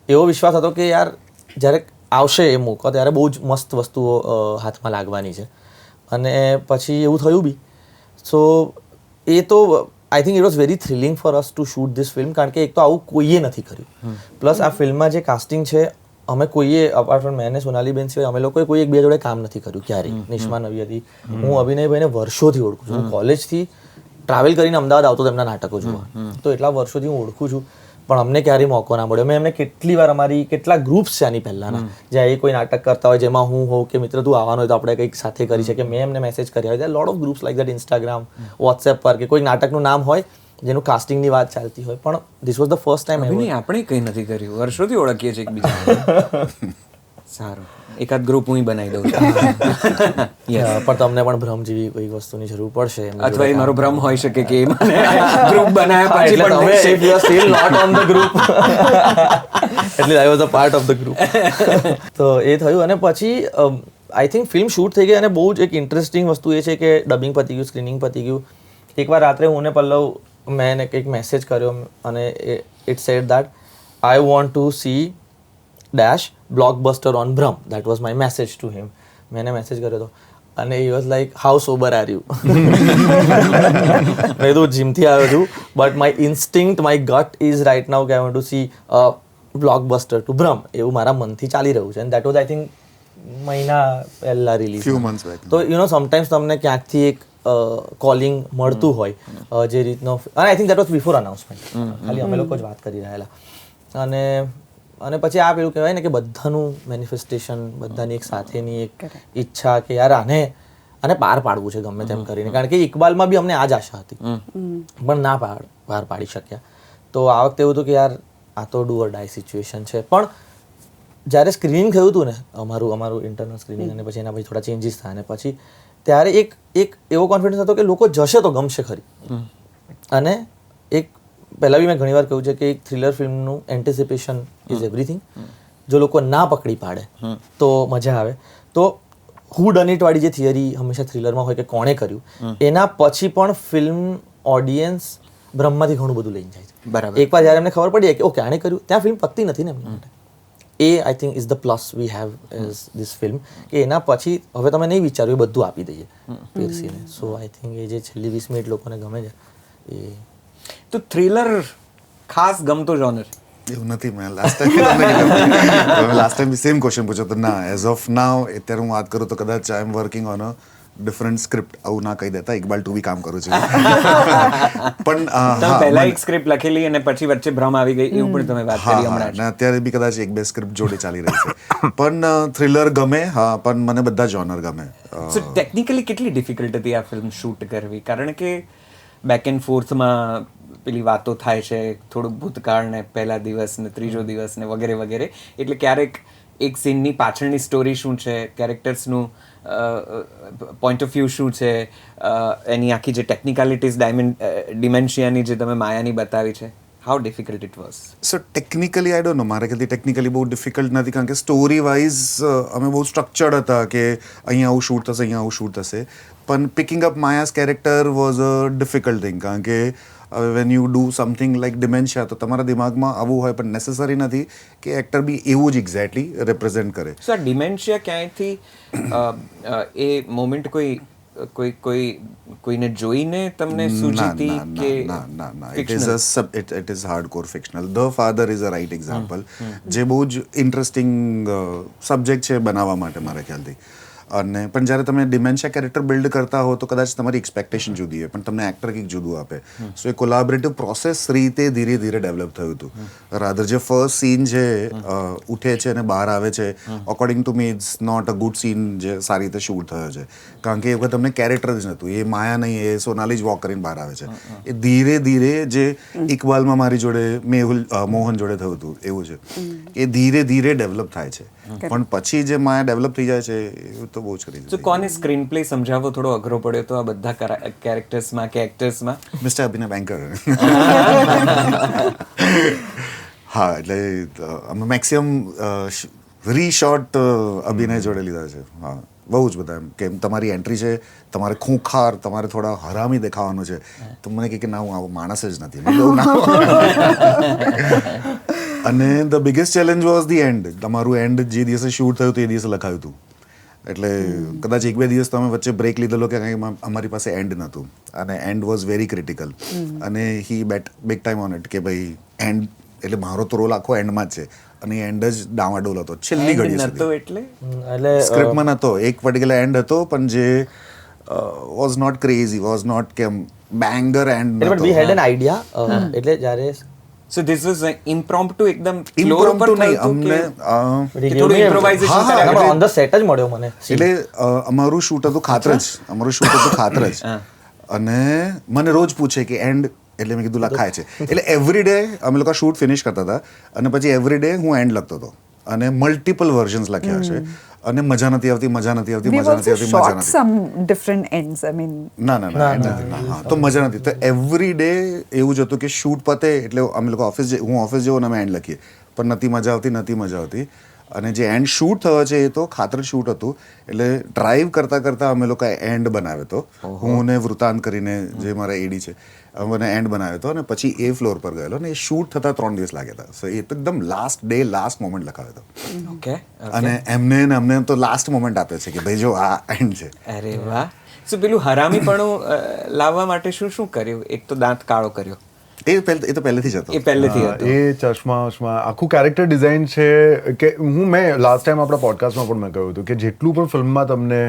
એવો વિશ્વાસ હતો કે યાર જ્યારે આવશે એ મોકો ત્યારે બહુ જ મસ્ત વસ્તુઓ હાથમાં લાગવાની છે. અને પછી એવું થયું બી. સો એ તો I think it was very thrilling for us to shoot this film કારણ કે એક તો આવું કોઈએ નથી કર્યું. પ્લસ આ ફિલ્મમાં જે કાસ્ટિંગ છે અમે કોઈએ અપાર્ટ ફ્રોમ મેં અને સોનાલીબેન સિવાય અમે લોકોએ કોઈ એકબીજા જોડે કામ નથી કર્યું ક્યારેય. નિષ્મા નવી હતી, હું અભિનયભાઈને વર્ષોથી ઓળખું છું, હું કોલેજથી ટ્રાવેલ કરીને અમદાવાદ આવતો હતો એમના નાટકો જોવા, તો એટલા વર્ષોથી હું ઓળખું છું, પણ અમને ક્યારેય મોકો ના મળ્યો. મેં એમને કેટલી વાર અમારી કેટલા ગ્રુપ્સ છે આની પહેલાંના જ્યાં એ કોઈ નાટક કરતા હોય જેમાં હું હોઉં કે મિત્ર તું આવવાનો હોય તો આપણે કંઈક સાથે કરી શકીએ, મેં એમને મેસેજ કર્યા હોય. Lot of groups like that, Instagram, WhatsApp પર કે કોઈ નાટકનું નામ હોય જેનું કાસ્ટિંગની વાત ચાલતી હોય, પણ this was the first time આપણે કંઈ નથી કર્યું, વર્ષોથી ઓળખીએ છીએ એકબીજાને. સારું, એકાદ ગ્રુપ હું બનાવી દઉં છું. પણ તમને પણ ભ્રમ જેવી કોઈ વસ્તુની જરૂર પડશે અથવા એ મારો ભ્રમ હોઈ શકે કે ગ્રુપ બનાવ્યા પછી પણ તમે if you are still not on the group એટલે I was a part of the group. તો એ થયું અને પછી આઈ થિંક ફિલ્મ શૂટ થઈ ગઈ અને બહુ જ એક ઇન્ટરેસ્ટિંગ વસ્તુ એ છે કે ડબિંગ પતી ગયું, સ્ક્રીનિંગ પતી ગયું. એકવાર રાત્રે હું ને પલ્લવ મેં કંઈક મેસેજ કર્યો અને it said that I want to see dash blockbuster on Bhram. That was my message to him. મેં એને મેસેજ કર્યો હતો અને he was like how sober are you. મેં તો જીમથી આવ્યો છું but my instinct, my gut is right now કે I want to see blockbuster to Bhram. એવું મારા મનથી ચાલી રહ્યું છે. And that was I think મહિના પહેલા રિલીઝ. તો યુ નો સમટાઈમ્સ તમને ક્યાંકથી એક કોલિંગ મળતું હોય જે રીતનો. અને I think that was before announcement, ખાલી અમે લોકો જ વાત કરી રહેલા. અને પછી આ પેલું કહેવાય ને કે બધાનું મેનિફેસ્ટેશન, બધાની એક સાથેની એક ઈચ્છા કે યાર આને પાર પાડવું છે ગમે તેમ કરીને. કારણ કે ઇકબાલમાં બી અમને આ જ આશા હતી પણ ના પાર પાડી શક્યા. તો આ વખતે એવું હતું કે યાર આ તો ડુ ઓર ડાય સિચ્યુએશન છે. પણ જ્યારે સ્ક્રીનિંગ થયું હતું ને અમારું ઇન્ટરનલ સ્ક્રીનિંગ અને પછી એના પછી થોડા ચેન્જીસ થયા અને પછી ત્યારે એક એવો કોન્ફિડન્સ હતો કે લોકો જશે તો ગમશે ખરી. અને એક પહેલાં બી મેં ઘણીવાર કહ્યું છે કે એક થ્રિલર ફિલ્મનું એન્ટિસિપેશન ઇઝ એવરીથિંગ. જો લોકો ના પકડી પાડે તો મજા આવે. તો હુ ડન ઇટ વાળી જે થિયરી હંમેશા થ્રિલરમાં હોય કે કોણે કર્યું, એના પછી પણ ફિલ્મ ઓડિયન્સ બ્રહ્મમાંથી ઘણું બધું લઈને જાય છે. બરાબર. એકવાર જ્યારે એમને ખબર પડી કે ઓકે આણે કર્યું, ત્યાં ફિલ્મ પતતી નથી ને એમની માટે. એ I think is the plus we have as this film, કે એના પછી હવે તમે નહીં વિચાર્યું એ બધું આપી દઈએ પીરસીને. સો આઈ થિંક એ જે છેલ્લી 20 મિનિટ લોકોને ગમે છે એ. તો થ્રિલર ખાસ ગમતો જોનર? એવું નથી. મેં લાસ્ટ ટાઈમ સેમ ક્વેશ્ચન પૂછ્યો તો ના, એઝ ઓફ નાવ અત્યારે હું વાત કરું તો કદાચ I am working on a different script. આવું ના કહી દેતા, ઇકબાલ 2 બી કામ કરું છું. પણ તમે પહેલા એક સ્ક્રિપ્ટ લખેલી અને પછી વચ્ચે ભ્રમ આવી ગઈ એવું પણ તમે વાત કરી હમણાં જ. અત્યારે બી કદાચ 1-2 સ્ક્રિપ્ટ જોડે ચાલી રહી છે. પણ થ્રિલર ગમે, હા, પણ મને બધા જોનર ગમે. સો ટેકનિકલી કેટલી ડિફિકલ્ટ હતી આ ફિલ્મ શૂટ કરવી? કારણ કે બેક એન્ડ ફોર્થમાં પેલી વાતો થાય છે, થોડુંક ભૂતકાળ ને પહેલા દિવસ ને ત્રીજો દિવસ ને વગેરે વગેરે. એટલે ક્યારેક એક સીનની પાછળની સ્ટોરી શું છે, કેરેક્ટર્સનું પોઈન્ટ ઓફ વ્યૂ શું છે, એની આખી જે ટેકનિકાલિટીઝ ડિમેન્શિયાની જે તમે માયાની બતાવી છે, how difficult it was? So technically I don't નો, મારા ખ્યાલથી ટેકનિકલી બહુ ડિફિકલ્ટ નથી, કારણ કે સ્ટોરી વાઇઝ અમે બહુ સ્ટ્રક્ચર્ડ હતા કે અહીંયા આવું શૂટ થશે, અહીંયા આવું શૂટ થશે. પણ picking up Maya's character was a difficult thing, કારણ કે when you do something like dementia તો તમારા દિમાગમાં આવું હોય, પણ નેસેસરી નથી કે એક્ટર બી એવું જ એક્ઝેક્ટલી રિપ્રેઝેન્ટ કરે. સો આ ડિમેન્શિયા ક્યાંયથી એ મોમેન્ટ કોઈને જોઈને તમને સૂચિતી કે it is hardcore fictional. The father is a right example, જે બહુ જ ઇન્ટરેસ્ટિંગ સબ્જેક્ટ છે બનાવવા માટે મારા ખ્યાલથી. અને પણ જ્યારે તમે ડિમેન્શિયા કેરેક્ટર બિલ્ડ કરતા હો તો કદાચ તમારી એક્સપેક્ટેશન જુદી હોય, પણ તમને એક્ટર કંઈક જુદું આપે. સો એ કોલાબરેટિવ પ્રોસેસ રીતે ધીરે ધીરે ડેવલપ થયું હતું. રાધર જે ફર્સ્ટ સીન છે ઉઠે છે અને બહાર આવે છે, according to me it's not a good scene જે સારી રીતે શૂટ થયો છે, કારણ કે એ વખત તમને કેરેક્ટર જ નહોતું. એ માયા નહીં, એ સોનાલી જ વોક કરીને બહાર આવે છે. એ ધીરે ધીરે જે ઇકબાલમાં મારી જોડે મોહન જોડે થયું હતું એવું છે, એ ધીરે ધીરે ડેવલપ થાય છે. પણ પછી જે માયા ડેવલપ થઈ જાય છે એ તો બહુ જ કરી. તો કોને સ્ક્રીન પ્લે સમજાવવો થોડો અઘરો પડ્યો તો આ બધા કેરેક્ટર્સમાં કે એક્ટર્સમાં? મિસ્ટર અભિનય બેન્કર. હા, એટલે અમે મેક્સિમમ રીશોટ અભિનય જોડે લીધા છે. હા, બહુ જ બધા. એમ કે તમારી એન્ટ્રી છે, તમારે ખૂંખાર, તમારે થોડા હરામી દેખાવાનું છે, તો મને કે ના, હું આવો માણસ જ નથી. અને the biggest challenge was the end. તમારું એન્ડ જે દિવસે શૂટ થયું હતું એ દિવસે લખાયું હતું, એટલે કદાચ 1-2 દિવસ તમે વચ્ચે બ્રેક લીધેલો કે કંઈ અમારી પાસે એન્ડ નહોતું, અને એન્ડ વોઝ વેરી ક્રિટિકલ. અને હી બેટ બિગ ટાઈમ ઓન ઇટ કે ભાઈ એન્ડ એટલે મારો તો રોલ આખો એન્ડમાં જ છે, અને એન્ડ જ ડામાડોલ હતો છેલ્લી ઘડી સુધી. એટલે સ્ક્રિપ્ટમાં નહોતો એક પર્ટિક્યુલર એન્ડ હતો, પણ જે was not crazy, was not કે banger end. But we had an idea. એટલે જ્યારે સો ધીસ વોઝ ઇમ્પ્રોમ્પ્ટુ, એકદમ Impromptu નહીં, અમને થોડું ઇમ્પ્રોવાઇઝેશન કર્યા? ઓન ધ સેટ જ મળ્યો મને. એટલે અમારું શૂટ હતું ખાતરજ, અને મને રોજ પૂછે કે એન્ડ, એટલે મેં કીધું લખાય છે. એટલે એવરી ડે અમે લોકો શૂટ ફિનિશ કરતા હતા, અને પછી એવરી ડે હું એન્ડ લખતો હતો, અને મલ્ટિપલ વર્ઝન્સ લખ્યા છે, અને મજા નથી આવતી. different ends, I mean. ના, તો મજા નથી. તો એવરી ડે એવું જ હતું કે શૂટ પતે એટલે અમે લોકો હું ઓફિસ જેવો ને અમે એન્ડ લખીએ, પણ નથી મજા આવતી. અને જે એન્ડ શૂટ થયો છે એ તો ખાતર શૂટ હતું, એટલે ડ્રાઈવ કરતા અમે લોકો એન્ડ બનાવ્યો હતો. હું ને વૃતાંત કરીને જે મારા એડી છે, મને એન્ડ બનાવ્યો હતો, અને પછી એ ફ્લોર પર ગયેલો, અને એ શૂટ થતા 3 દિવસ લાગ્યા હતા. સો એ તો એકદમ લાસ્ટ ડે લાસ્ટ મોમેન્ટ લખાવ્યો હતો. ઓકે. અને અમને તો લાસ્ટ મોમેન્ટ આપ્યો છે કે ભાઈ જો આ એન્ડ છે. અરે વાહ. સો પેલું હરામીપણું લાવવા માટે શું કર્યું? એક તો દાંત કાળો કર્યો, એ તો પહેલેથી જ હતો. એ પહેલેથી હતો. એ ચશ્મા આખું કેરેક્ટર ડિઝાઇન છે કે મેં લાસ્ટ ટાઈમ આપણા પોડકાસ્ટમાં પણ મેં કહ્યું હતું કે જેટલું પણ ફિલ્મમાં તમને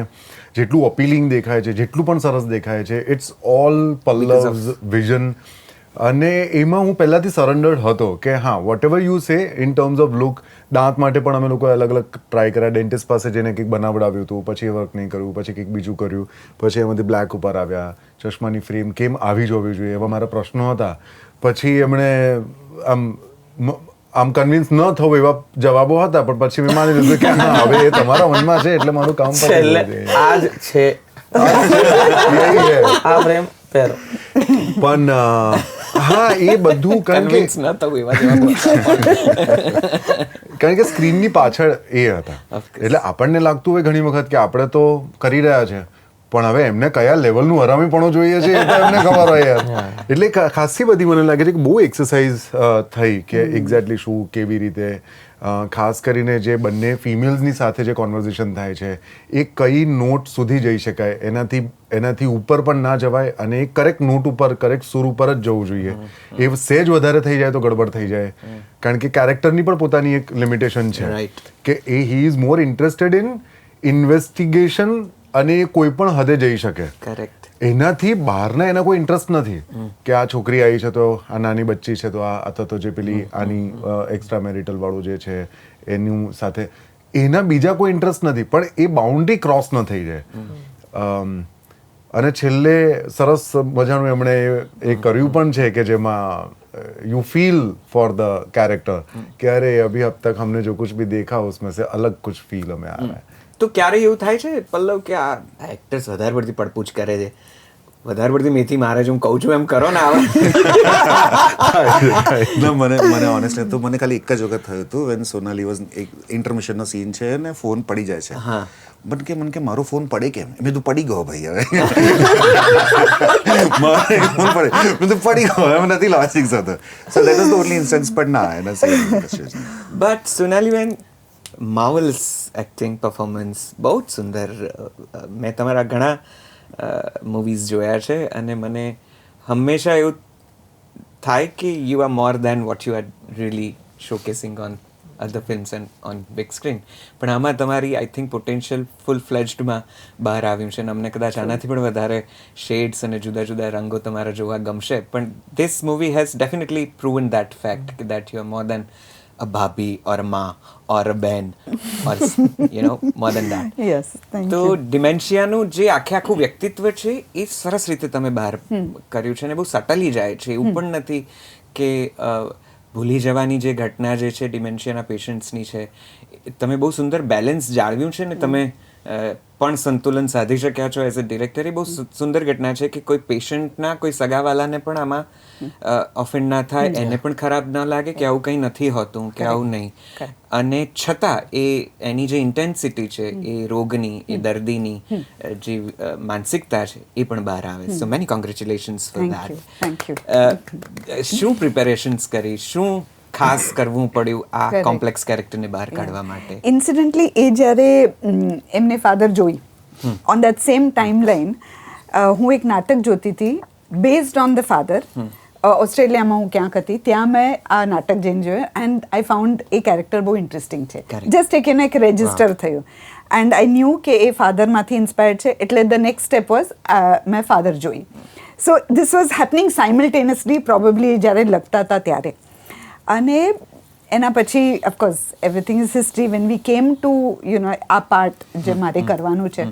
જેટલું અપીલિંગ દેખાય છે, જેટલું પણ સરસ દેખાય છે, ઇટ્સ ઓલ પલ્લવ્સ વિઝન. અને એમાં હું પહેલાંથી સરેન્ડર્ડ હતો કે હા, whatever you say in terms of look. દાંત માટે પણ અમે લોકોએ અલગ અલગ ટ્રાય કર્યા. ડેન્ટિસ્ટ પાસે જઈને કંઈક બનાવડાવ્યું હતું, પછી એ વર્ક નહીં કર્યું, પછી કંઈક બીજું કર્યું, પછી એમાંથી બ્લેક ઉપર આવ્યા. ચશ્માની ફ્રેમ કેમ આવી જ હોવી જોઈએ, એવા મારા પ્રશ્નો હતા. પછી એમણે આમ આમ કન્વિન્સ ન થવું એવા જવાબો હતા, પણ પછી મેં માની લીધું કે હા હવે એ તમારા મનમાં છે એટલે મારું કામ પતી છેલ્લે ગયું. આ જ છે યહી હે. આ ફ્રેમ પહેરો. પણ હા એ બધું કારણ કે કન્વિન્સ ન થવું એવા જવાબ. કારણ કે સ્ક્રીનની પાછળ એ હતા એટલે આપણને લાગતું હોય ઘણી વખત કે આપણે તો કરી રહ્યા છે, પણ હવે એમને કયા લેવલનું હરામીપણું જોઈએ છે એ તો એમને ખબર હોય યાર. એટલે ખાસી બધી મને લાગે છે કે બહુ એક્સરસાઇઝ થઈ કે એક્ઝેક્ટલી શું કેવી રીતે, ખાસ કરીને જે બંને ફિમેલ્સની સાથે જે કોન્વર્ઝેશન થાય છે એ કઈ નોટ સુધી જઈ શકાય, એનાથી ઉપર પણ ના જવાય અને એ કરેક્ટ નોટ ઉપર કરેક્ટ સુર ઉપર જ જવું જોઈએ. એ સહેજ વધારે થઈ જાય તો ગડબડ થઈ જાય, કારણ કે કેરેક્ટરની પણ પોતાની એક લિમિટેશન છે Right. કે he is more interested in investigation અને એ કોઈ પણ હદે જઈ શકે. કરેક્ટ. એનાથી બહારના એના કોઈ ઇન્ટરેસ્ટ નથી કે આ છોકરી આવી છે તો આ નાની બચ્ચી છે તો આ અથવા તો જે પેલી આની એક્સ્ટ્રા મેરિટલ વાળું જે છે એનું સાથે એના બીજા કોઈ ઇન્ટરેસ્ટ નથી, પણ એ બાઉન્ડ્રી ક્રોસ ન થઈ જાય. અને છેલ્લે સરસ મજાનું એમણે એ કર્યું પણ છે કે જેમાં you feel for the character કે અરે અભી અબ તક हमने जो कुछ भी देखा उसमें से अलग कुछ फील हमें आ रहा है. તો ક્યારે એવું થાય છે પલ્લવ કે આ એક્ટર્સ વધારે પડતી પડપૂછ કરે છે, વધારે પડતી મેથી મારે છે, હું કહું છું એમ કરો ને આવે. ના મને ઓનેસ્ટલી તો મને ખાલી એક જ વખત થયું હતું વેન સોનાલી વોઝ એક ઇન્ટરમિશનનો સીન છે ને ફોન પડી જાય છે. હા. મને કે મારો ફોન પડે કેમ? મેં તું પડી ગયો ભાઈ હવે. મારો ફોન પડે મેં તું પડી ગયો હવે નથી લોજિક સાથે. સો that was the only instance, but ના એના સીન બટ સોનાલી બેન માર્વલ્સ એક્ટિંગ પરફોર્મન્સ બહુ જ સુંદર. મેં તમારા ઘણા મૂવીઝ જોયા છે અને મને હંમેશા એવું થાય કે you are more than what you are really showcasing on other films and on big screen. પણ આમાં તમારી આઈ થિંક પોટેન્શિયલ ફૂલ ફ્લેજ્ડમાં બહાર આવ્યું છે અને અમને કદાચ આનાથી પણ વધારે શેડ્સ અને જુદા જુદા રંગો તમારા જોવા ગમશે. પણ this movie has definitely proven that fact કે that you are more than a bhabhi or a ma or a ben or more than that. Yes, thank તો you. ડિમેન્શિયાનું જે આખું વ્યક્તિત્વ છે એ સરસ રીતે તમે બહાર કર્યું છે અને બહુ સટલી જાય છે. એવું પણ નથી કે ભૂલી જવાની જે ઘટના જે છે ડિમેન્શિયાના પેશન્ટ્સની છે તમે બહુ સુંદર બેલેન્સ જાળવ્યું છે ને તમે પણ સંતુલન સાધી શક્યા છો એઝ અ ડિરેક્ટર. એ બહુ સુંદર ઘટના છે કે કોઈ પેશન્ટના કોઈ સગાવાલાને પણ આમાં ઓફેન્ડ ના થાય, એને પણ ખરાબ ન લાગે કે આવું કંઈ નથી હોતું કે આવું નહીં, અને છતાં એની જે ઇન્ટેન્સિટી છે એ રોગની એ દર્દીની જે માનસિકતા છે એ પણ બહાર આવે. So many congratulations for Thank you. That. શું પ્રિપેરેશન્સ કરી, શું ખાસ કરવું પડ્યું આ કોમ્પ્લેક્સ કેરેક્ટરને બહાર કાઢવા માટે? ઇન્સિડન્ટલી એ જ્યારે એમને ફાધર જોઈ on that same timeline હું એક નાટક જોતી હતી બેઝડ ઓન ધ ફાધર. ઓસ્ટ્રેલિયામાં હું ક્યાંક હતી, ત્યાં મેં આ નાટક જઈને જોયું and I found A character બહુ ઇન્ટરેસ્ટિંગ છે. જસ્ટ એનો એક રજિસ્ટર થયું એન્ડ આઈ ન્યૂ કે એ ફાધરમાંથી ઇન્સ્પાયર્ડ છે. એટલે ધ નેક્સ્ટ સ્ટેપ વોઝ મેં ફાધર જોઈ. So this was happening simultaneously probably જ્યારે લખતા હતા ત્યારે. અને એના પછી of course everything is history. When we came to આ પાર્ટ જે મારે કરવાનું છે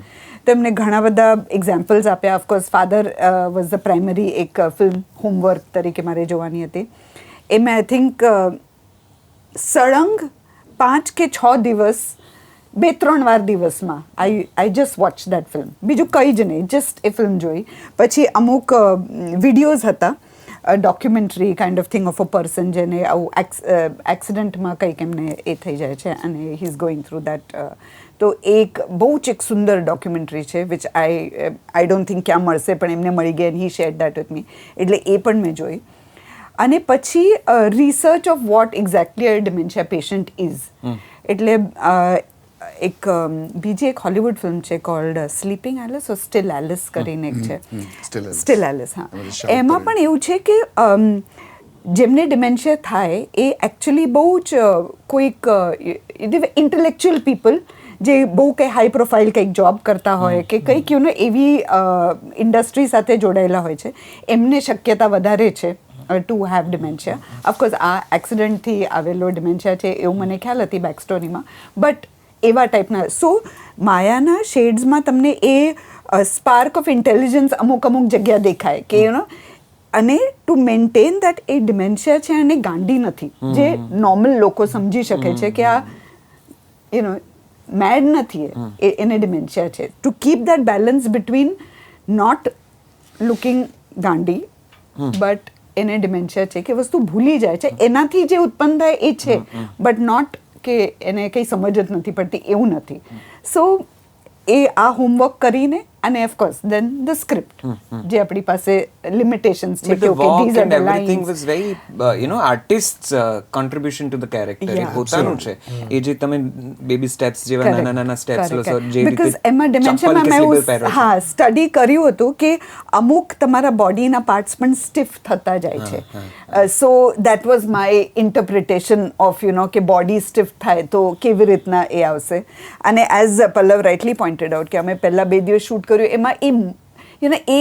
તો એમને ઘણા બધા એક્ઝામ્પલ્સ આપ્યા. Of course father was the primary એક ફિલ્મ હોમવર્ક તરીકે મારે જોવાની હતી. એ મેં આઈ થિંક સળંગ 5 કે 6 દિવસ 2-3 વાર દિવસમાં I just watch that film. બીજું કંઈ જ નહીં, જસ્ટ એ ફિલ્મ જોઈ. પછી અમુક વિડીયોઝ હતા documentary kind of thing of a person જેને આવું એક્સિડન્ટમાં કંઈક એમને એ થઈ જાય છે અને he is going through that. તો એક બહુ જ એક સુંદર ડોક્યુમેન્ટરી છે વિચ આઈ ડોન્ટ થિંક ક્યાં મળશે, પણ એમને મળી ગઈ and he share that with me. એટલે એ પણ મેં જોઈ. અને પછી research of what exactly a dementia patient is. એટલે એક બીજી એક હોલિવૂડ ફિલ્મ છે called Sleeping Alice or Still Alice કરીને એક છે. Still Alice. હા, એમાં પણ એવું છે કે જેમને ડિમેન્શિયા થાય એ એકચ્યુઅલી બહુ જ કોઈક ઇન્ટેલેક્ચ્યુઅલ પીપલ જે બહુ કંઈ હાઈ પ્રોફાઇલ કંઈક જોબ કરતા હોય કે કંઈક એવી ઇન્ડસ્ટ્રી સાથે જોડાયેલા હોય છે, એમને શક્યતા વધારે છે ટુ હેવ ડિમેન્શિયા. ઓફકોર્સ આ એક્સિડન્ટથી આવેલો ડિમેન્શિયા છે એવું મને ખ્યાલ હતી બેક સ્ટોરીમાં, બટ એવા ટાઈપના. સો માયાના શેડ્સમાં તમને એ સ્પાર્ક ઓફ ઇન્ટેલિજન્સ અમુક જગ્યા દેખાય કે અને to maintain that A dementia છે અને ગાંડી નથી, જે નોર્મલ લોકો સમજી શકે છે કે આ મેડ નથી, એને ડિમેન્શિયા છે. To keep that balance between not looking ગાંડી બટ એને ડિમેન્શિયા છે, કે વસ્તુ ભૂલી જાય છે, એનાથી જે ઉત્પન્ન થાય એ છે, બટ નોટ કે એને કંઈ સમજ જ નથી પડતી એવું નથી. સો એ આ હોમવર્ક કરીને અને ઓફકોર્સ દેન ધ સ્ક્રિપ્ટ, જે આપણી પાસે લિમિટેશન્સ છે But the કે walk these are and the everything lines. was very, artist's contribution to the character. A Yeah, પોતાનું છે. એ જે તમે બેબી સ્ટેપ્સ જેવા Correct, નાના નાના સ્ટેપ્સ લો correct, છો, correct. જે Because રીતે એમાં ચપ્પલ ડિમેન્શનમાં કે મેં સ્લીપર એવું પહેરો છો. હા સ્ટડી કર્યું હતું કે અમુક તમારા બોડીના પાર્ટ્સ પણ સ્ટીફ થતા જાય છે. So that was my interpretation of કે બોડી સ્ટીફ થાય તો કેવી રીતના એ આવશે. અને એઝ પલ્લવ રાઇટલી પોઇન્ટેડ આઉટ કે અમે પહેલા 2 દિવસ શૂટ કર્યું, એમાં એ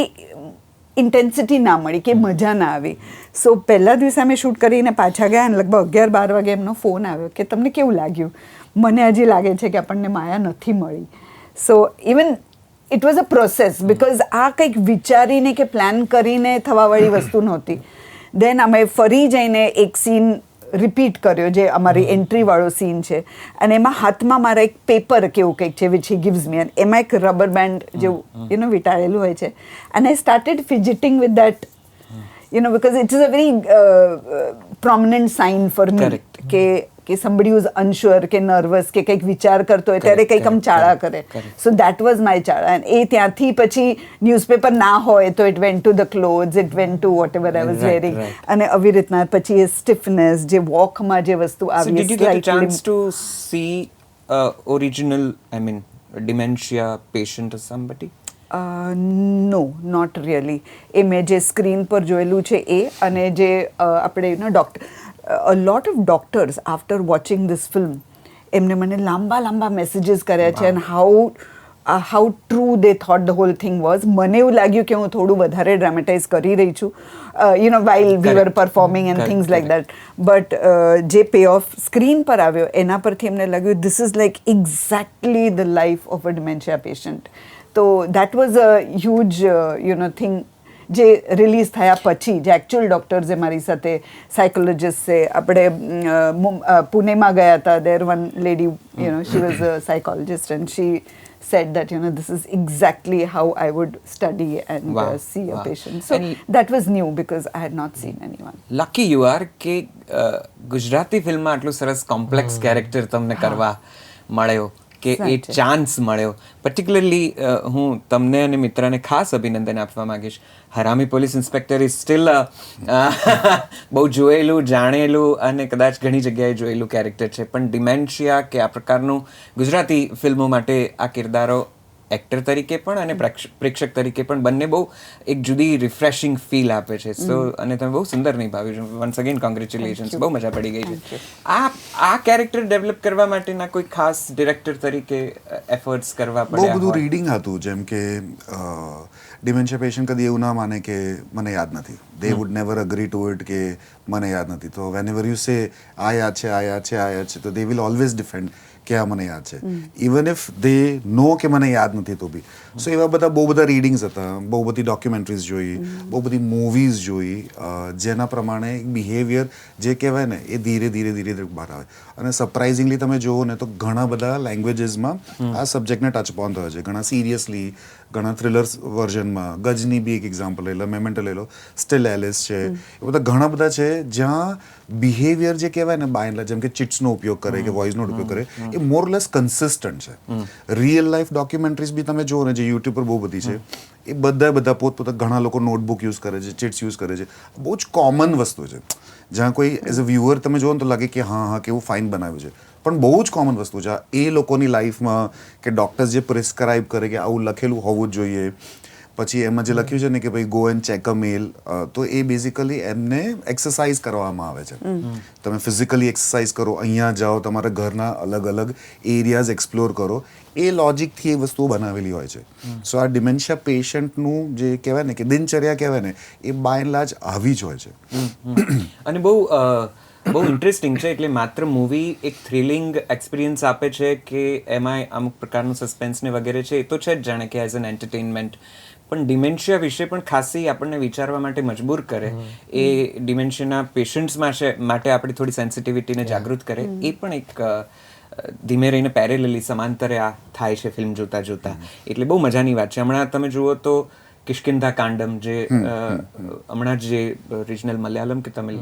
ઇન્ટેન્સિટી ના મળી, કે મજા ના આવી. સો પહેલા દિવસે અમે શૂટ કરીને પાછા ગયા અને લગભગ 11-12 વાગે એમનો ફોન આવ્યો કે તમને કેવું લાગ્યું. મને હજી લાગે છે કે આપણને માયા નથી મળી. સો even it was a process, because આ કંઈક વિચારીને કે પ્લાન કરીને થવાવાળી વસ્તુ નહોતી. દેન અમે ફરી જઈને એક સીન રિપીટ કર્યો, જે અમારી એન્ટ્રીવાળો સીન છે, અને એમાં હાથમાં મારા એક પેપર કેવું કંઈક છે વિચ હી ગિવ્સ મી, એમાં એક રબર બેન્ડ જેવું વીંટાળેલું હોય છે, અને I started fidgeting with that, because it is a very prominent sign for me. Correct. કે somebody who's unsure કે નર્વસ કે કંઈક વિચાર કરતો હોય ત્યારે કંઈક આમ ચાળા કરે. સો દેટ વોઝ માય ચાળા. અને એ ત્યાંથી પછી ન્યૂઝપેપર ના હોય તો it went to the clothes, it went to whatever I was Right, wearing, right. અને આવી રીતના પછી એ સ્ટીફનેસ, જે વોકમાં જે વસ્તુ So આવી, did you get a chance to see original, I mean, dementia patient or somebody? No not really. એ મેં જે સ્ક્રીન પર જોયેલું છે એ, અને જે આપણે a lot of doctors after watching this film, એમને મને લાંબા મેસેજીસ કર્યા છે, and how true they thought the whole thing was. મને એવું લાગ્યું કે હું થોડું વધારે ડ્રામેટાઇઝ કરી રહી છું, while we were performing and things like that. But જે પે ઓફ સ્ક્રીન પર આવ્યો એના પરથી એમને લાગ્યું this is like exactly the life of a dementia patient. તો that was a huge thing જે રિલીઝ થયા પછી, જે એકચ્યુઅલ ડૉક્ટર્સે મારી સાથે, સાયકોલોજિસ્ટ છે, આપણે પુણેમાં ગયા હતા, there one lady she was a psychologist, and she said that this is exactly how I would study and Wow, see a wow. patient. So And that was new because I had not seen anyone. Lucky you are કે ગુજરાતી ફિલ્મમાં આટલું સરસ કોમ્પ્લેક્સ કેરેક્ટર તમને કરવા મળ્યો, કે એ સાચે. ચાન્સ મળ્યો. પર્ટિક્યુલરલી હું તમને અને મિત્રને ખાસ અભિનંદન આપવા માંગીશ. હરામી પોલીસ ઇન્સ્પેક્ટર ઇઝ સ્ટીલ બહુ જોયેલું, જાણેલું અને કદાચ ઘણી જગ્યાએ જોયેલું કેરેક્ટર છે, પણ ડિમેન્શિયા કે આ પ્રકારનું ગુજરાતી ફિલ્મો માટે આ કિરદારો એક્ટર તરીકે પણ અને પ્રેક્ષક તરીકે પણ બંને બહુ એક જુદી રિફ્રેશિંગ ફીલ આપે છે. સો અને તમે બહુ સુંદર નિભાવ્યું છે. વન્સ અગેન કોંગ્રેચ્યુલેશન્સ, બહુ મજા પડી ગઈ છે. આ કેરેક્ટર ડેવલપ કરવા માટેના કોઈ ખાસ ડિરેક્ટર તરીકે એફર્ટ્સ કરવા બહુ પડ્યા બધું હોય? રીડિંગ હતું. જેમ કે ડિમેન્શિયા પેશન્ટ કદી એવું ના માને કે મને યાદ નથી. દે wood never agree two it કે મને યાદ નથી. તો વેન એવર યુ સે આ યાદ છે, આ યાદ છે, આ યાદ છે, તો દે વિલ ઓલવેઝ ડિફેન્ડ કે આ મને યાદ છે, ઇવન ઇફ દે નો કે મને યાદ નથી તો બી. સો એવા બહુ બધા રીડિંગ્સ હતા, બહુ બધી ડોક્યુમેન્ટરીઝ જોઈ, બહુ બધી મૂવીઝ જોઈ, જેના પ્રમાણે બિહેવિયર જે કહેવાય ને એ ધીરે ધીરે બહાર આવે. અને સરપ્રાઇઝિંગલી તમે જુઓ ને તો ઘણા બધા લેંગ્વેજીસમાં આ સબ્જેક્ટને ટચ અપોન થયો છે. ઘણા સિરિયસલી, ઘણા થ્રિલર્સ વર્ઝનમાં. ગજની બી એક એક્ઝામ્પલ લઈ લો, મેમેન્ટો લઈ લો, સ્ટીલ એલિસ છે, એ બધા ઘણા બધા છે જ્યાં બિહેવિયર જે કહેવાય ને બાય એન્ડ લાર્જ, જેમ કે ચિટ્સનો ઉપયોગ કરે કે વોઇસનો ઉપયોગ કરે, એ મોરલેસ કન્સિસ્ટન્ટ છે. રિયલ લાઈફ ડોક્યુમેન્ટરીઝ બી તમે જુઓ ને, જે યુટ્યુબ પર બહુ બધી છે, એ બધા પોતપોતા, ઘણા લોકો નોટબુક યુઝ કરે છે, ચિટ્સ યુઝ કરે છે. બહુ જ કોમન વસ્તુ છે, જ્યાં કોઈ એઝ અ વ્યુઅર તમે જુઓ ને તો લાગે કે હા કેવું ફાઇન બનાવ્યું છે, પણ બહુ જ કોમન વસ્તુ છે. એ લોકોની લાઈફમાં કે ડૉક્ટર્સ જે પ્રિસ્ક્રાઇબ કરે કે આવું લખેલું હોવું જ જોઈએ, પછી એમાં જે લખ્યું છે ને કે ભાઈ ગો એન્ડ ચેક અ મેલ, તો એ બેઝિકલી એમને એક્સરસાઇઝ કરવામાં આવે છે. તમે ફિઝિકલી એક્સરસાઇઝ કરો, અહીંયા જાઓ, તમારા ઘરના અલગ અલગ એરિયાઝ એક્સપ્લોર કરો, એ લોજિકથી એ વસ્તુઓ બનાવેલી હોય છે. સો આ ડિમેન્શિયા પેશન્ટનું જે કહેવાય ને કે દિનચર્યા કહેવાય ને, એ બાય એન્ડ લાર્જ આવી જ હોય છે. અને બહુ ઇન્ટરેસ્ટિંગ છે. એટલે માત્ર મૂવી એક થ્રિલિંગ એક્સપિરિયન્સ આપે છે કે એમાં અમુક પ્રકારનું સસ્પેન્સ ને વગેરે છે, એ તો છે જ જાણે કે એઝ એન એન્ટરટેનમેન્ટ, પણ ડિમેન્શિયા વિશે પણ ખાસી આપણને વિચારવા માટે મજબૂર કરે, એ ડિમેન્શિયાના પેશન્ટ્સમાં માટે આપણી થોડી સેન્સિટિવિટીને જાગૃત કરે, એ પણ એક ધીમે રહીને પેરેલલી સમાંતરે આ થાય છે ફિલ્મ જોતા જોતા. એટલે બહુ મજાની વાત છે. હમણાં તમે જુઓ તો કિષ્કિંધા કાંડમ, જે હમણાં જ જે રિજનલ મલયાલમ કે તમિલ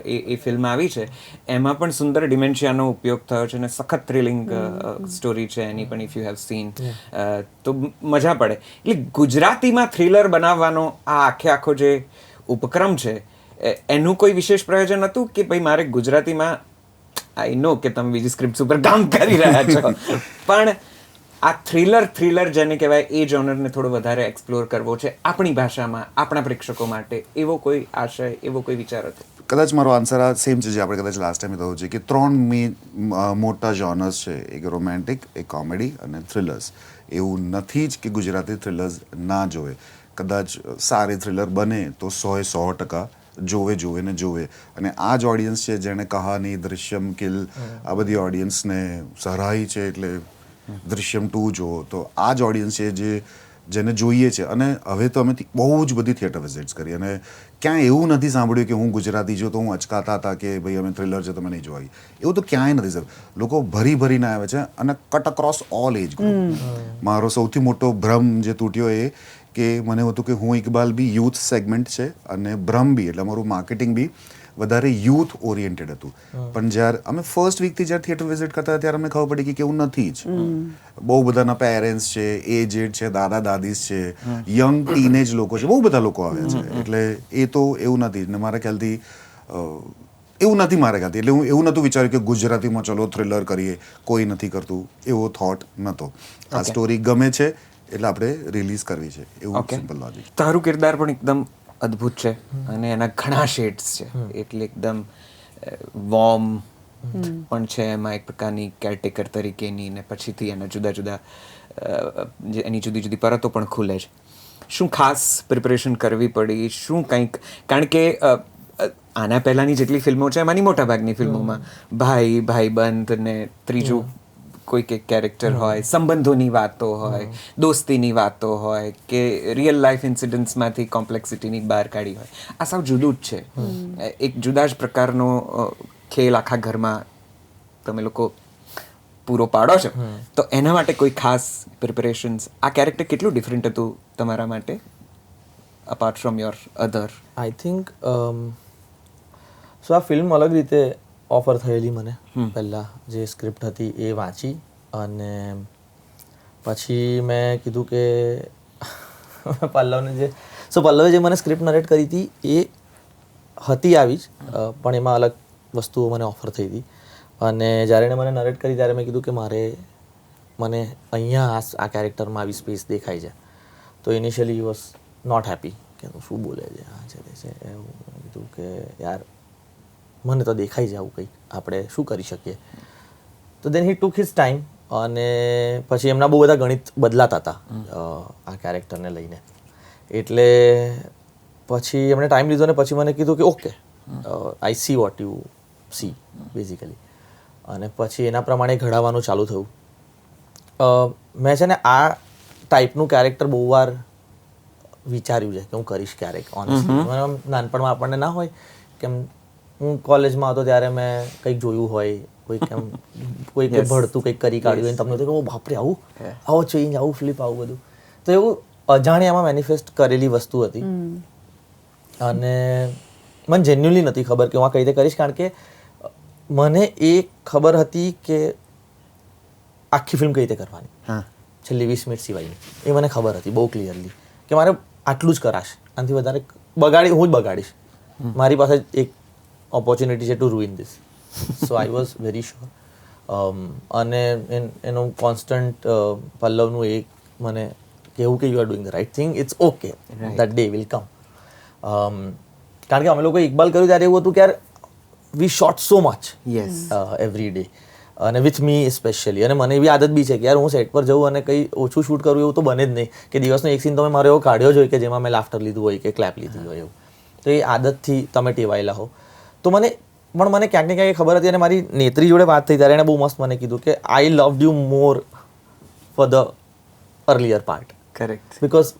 એ ફિલ્મ આવી છે, એમાં પણ સુંદર ડિમેન્શિયાનો ઉપયોગ થયો છે અને સખત થ્રિલિંગ સ્ટોરી છે એની પણ, ઇફ યુ હેવ સીન, તો મજા પડે. એટલે ગુજરાતીમાં થ્રિલર બનાવવાનો આ આખો જે ઉપક્રમ છે, એનું કોઈ વિશેષ પ્રયોજન હતું કે ભાઈ મારે ગુજરાતીમાં, આઈ નો કે તમે બીજી સ્ક્રિપ્ટ ઉપર કામ કરી રહ્યા છો, પણ આ થ્રિલર જેને કહેવાય એ જોનરને થોડો વધારે એક્સપ્લોર કરવો છે આપણી ભાષામાં, આપણા પ્રેક્ષકો માટે, એવો કોઈ આશય, એવો કોઈ વિચાર હતો? કદાચ મારો આન્સર આ સેમ છે જે આપણે કદાચ લાસ્ટ ટાઈમે કહ્યું છે કે 3 મોટા જોનર્સ છે, એક રોમેન્ટિક, એક કોમેડી અને થ્રિલર્સ. એવું નથી જ કે ગુજરાતી થ્રિલર્સ ના જોવે. કદાચ સારી થ્રિલર બને તો 100% જોવે. અને આ જ ઓડિયન્સ છે જેણે કહાની, દૃશ્યમ, કિલ, આ બધી ઓડિયન્સને સરાહી છે, એટલે દૃશ્યમ 2 જુઓ. તો આ જ ઓડિયન્સ છે જેને જોઈએ છે. અને હવે તો અમે બહુ જ બધી થિયેટર વિઝિટ્સ કરી અને ક્યાંય એવું નથી સાંભળ્યું કે હું ગુજરાતી છું તો હું અચકાતા હતા કે ભાઈ અમે થ્રિલર છે તમે નહીં જોઈ. એવું તો ક્યાંય નથી સર. લોકો ભરીને આવે છે અને cut across all age group. મારો સૌથી મોટો ભ્રમ જે તૂટ્યો એ કે મને એવું હતું કે હું ઇકબાલ બી યુથ સેગમેન્ટ છે અને ભ્રમ બી, એટલે અમારું માર્કેટિંગ બી વધારે યુથ ઓરિએન્ટેડ હતું. પણ જ્યારે અમે ફર્સ્ટ વીકથી જ્યારે થિયેટર વિઝિટ કરતા ત્યારે અમને ખબર પડી કે એવું નથી જ. બહુ બધાના પેરેન્ટ્સ છે, એજેડ છે, દાદા દાદીસ છે, યંગ ટીનેજ લોકો છે, બહુ બધા લોકો આવ્યા છે. એટલે એ તો એવું નથી. ને મારા ખ્યાલથી એટલે હું એવું નહોતું વિચાર્યું કે ગુજરાતીમાં ચલો થ્રિલર કરીએ, કોઈ નથી કરતું, એવો થોટ નહોતો. આ સ્ટોરી ગમે છે એટલે આપણે રિલીઝ કરવી છે, એવું સિમ્પલ લોજિક. તારું કિરદાર પણ એકદમ અદ્ભુત છે અને એના ઘણા શેડ્સ છે. એટલે એકદમ વોર્મ પણ છે એમાં, એક પ્રકારની કેરટેકર તરીકેની, ને પછીથી એના જુદા એની જુદી જુદી પરતો પણ ખુલે છે. શું ખાસ પ્રિપરેશન કરવી પડી? શું કંઈક, કારણ કે આના પહેલાંની જેટલી ફિલ્મો છે એમાંની મોટાભાગની ફિલ્મોમાં ભાઈબંધ ને ત્રીજું કોઈક એક કેરેક્ટર હોય, સંબંધોની વાતો હોય, દોસ્તીની વાતો હોય, કે રિયલ લાઈફ ઇન્સિડન્ટ્સમાંથી કોમ્પ્લેક્સિટીની બહાર કાઢી હોય. આ સાવ જુદું જ છે. એક જુદા જ પ્રકારનો ખેલ આખા ઘરમાં તમે લોકો પૂરો પાડો છો. તો એના માટે કોઈ ખાસ પ્રિપરેશન્સ? આ કેરેક્ટર કેટલું ડિફરન્ટ હતું તમારા માટે apart from your other? I think so આ ફિલ્મ અલગ રીતે ઓફર થયેલી મને. પહેલાં જે સ્ક્રિપ્ટ હતી એ વાંચી અને પછી મેં કીધું કે પલ્લવે જે મને સ્ક્રિપ્ટ નરેટ કરી હતી એ હતી આવી જ, પણ એમાં અલગ વસ્તુઓ મને ઓફર થઈ હતી. અને જ્યારે એને મને નરેટ કરી ત્યારે મેં કીધું કે મને અહીંયા આ કેરેક્ટરમાં આવી સ્પેસ દેખાય છે. તો initially he was not happy કે શું બોલે છે, આ છે તે છે. એવું કીધું કે યાર મને તો દેખાય છે આવું કંઈક, આપણે શું કરી શકીએ. તો દેન હી ટુક હિઝ ટાઈમ અને પછી એમના બહુ બધા ગણિત બદલાતા હતા આ કેરેક્ટરને લઈને. એટલે પછી એમણે ટાઈમ લીધો ને પછી મને કીધું કે okay, I see what you C basically. અને પછી એના પ્રમાણે ઘડાવવાનું ચાલુ થયું. મેં છે ને આ ટાઈપનું કેરેક્ટર બહુ વાર વિચાર્યું છે કે હું કરીશ ક્યારેક. ઓનેસ્ટલી નાનપણમાં આપણને ના હોય કેમ, હું કોલેજમાં હતો ત્યારે મેં કંઈક જોયું હોય, કોઈક ભળતું કંઈક કરી કાઢ્યું હોય, તમને તો બાપરે આવો ચેન્જ, આવું ફ્લિપ, આવું બધું. તો એવું અજાણ્યામાં મેનિફેસ્ટ કરેલી વસ્તુ હતી અને મને જેન્યુઅલી નથી ખબર કે હું આ કઈ રીતે કરીશ. કારણ કે મને એ ખબર હતી કે આખી ફિલ્મ કઈ રીતે કરવાની, છેલ્લી 20 મિનિટ સિવાયની, એ મને ખબર હતી બહુ ક્લિયરલી કે મારે આટલું જ કરાશ, આનાથી વધારે હું જ બગાડીશ. મારી પાસે એક ઓપોર્ચ્યુનિટી છે to ruin this. So I was very sure. અને એનું કોન્સ્ટન્ટ પલ્લવનું એક મને કહેવું કે you are doing the right thing, it's okay, that day will come. કારણ કે અમે લોકોએ ઇકબાલ કર્યું ત્યારે એવું હતું કે યાર we shot so much every day, and with me specially. અને મને એવી આદત બી છે કે યાર હું સેટ પર જઉં અને કંઈ ઓછું શૂટ કરું એવું તો બને જ નહીં કે દિવસનો એક સીન તમે મારો એવો કાઢ્યો જ હોય કે જેમાં મેં લાફ્ટર લીધું હોય કે ક્લેપ લીધી હોય એવું. તો એ આદતથી તમે ટેવાયેલા હો. તો મને ક્યાંક ને ક્યાંક ખબર હતી. અને મારી નેત્રી જોડે વાત થઈ ત્યારે એણે બહુ મસ્ત મને કીધું કે I loved you more for the earlier part. Correct. Because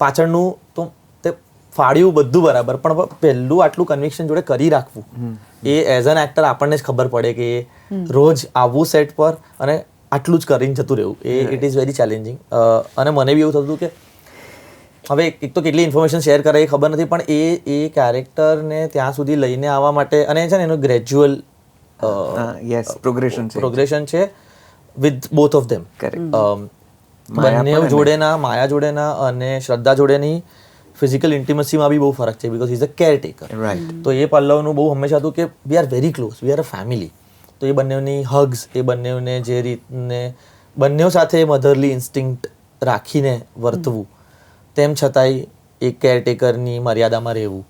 પાછળનું તો તે ફાડ્યું બધું બરાબર, પણ પહેલું આટલું કન્વિક્શન જોડે કરી રાખવું એ એઝ એન એક્ટર આપણને જ ખબર પડે કે રોજ આવવું સેટ પર અને આટલું જ કરીને જતું રહેવું એ ઇટ ઇઝ વેરી ચેલેન્જિંગ. અને મને બી એવું થતું હતું કે હવે એક તો કેટલી ઇન્ફોર્મેશન શેર કરે એ ખબર નથી, પણ એ કેરેક્ટરને ત્યાં સુધી લઈને આવવા માટે, અને છે ને એનું ગ્રેજ્યુઅલ પ્રોગ્રેશન છે વિથ બોથ ઓફ ધેમ. બંને જોડેના, માયા જોડેના અને શ્રદ્ધા જોડેની ફિઝિકલ ઇન્ટિમસીમાં બી બહુ ફરક છે, બિકોઝ ઇઝ અ કેરટેકર. તો એ પલ્લવનું બહુ હંમેશા હતું કે we are very close, we are a family. તો એ બંનેની હગ્સ, એ બંનેને જે રીતને બંને સાથે મધરલી ઇન્સ્ટિંક્ટ રાખીને વર્તવું, તેમ છતાંય એક કેરટેકરની મર્યાદામાં રહેવું,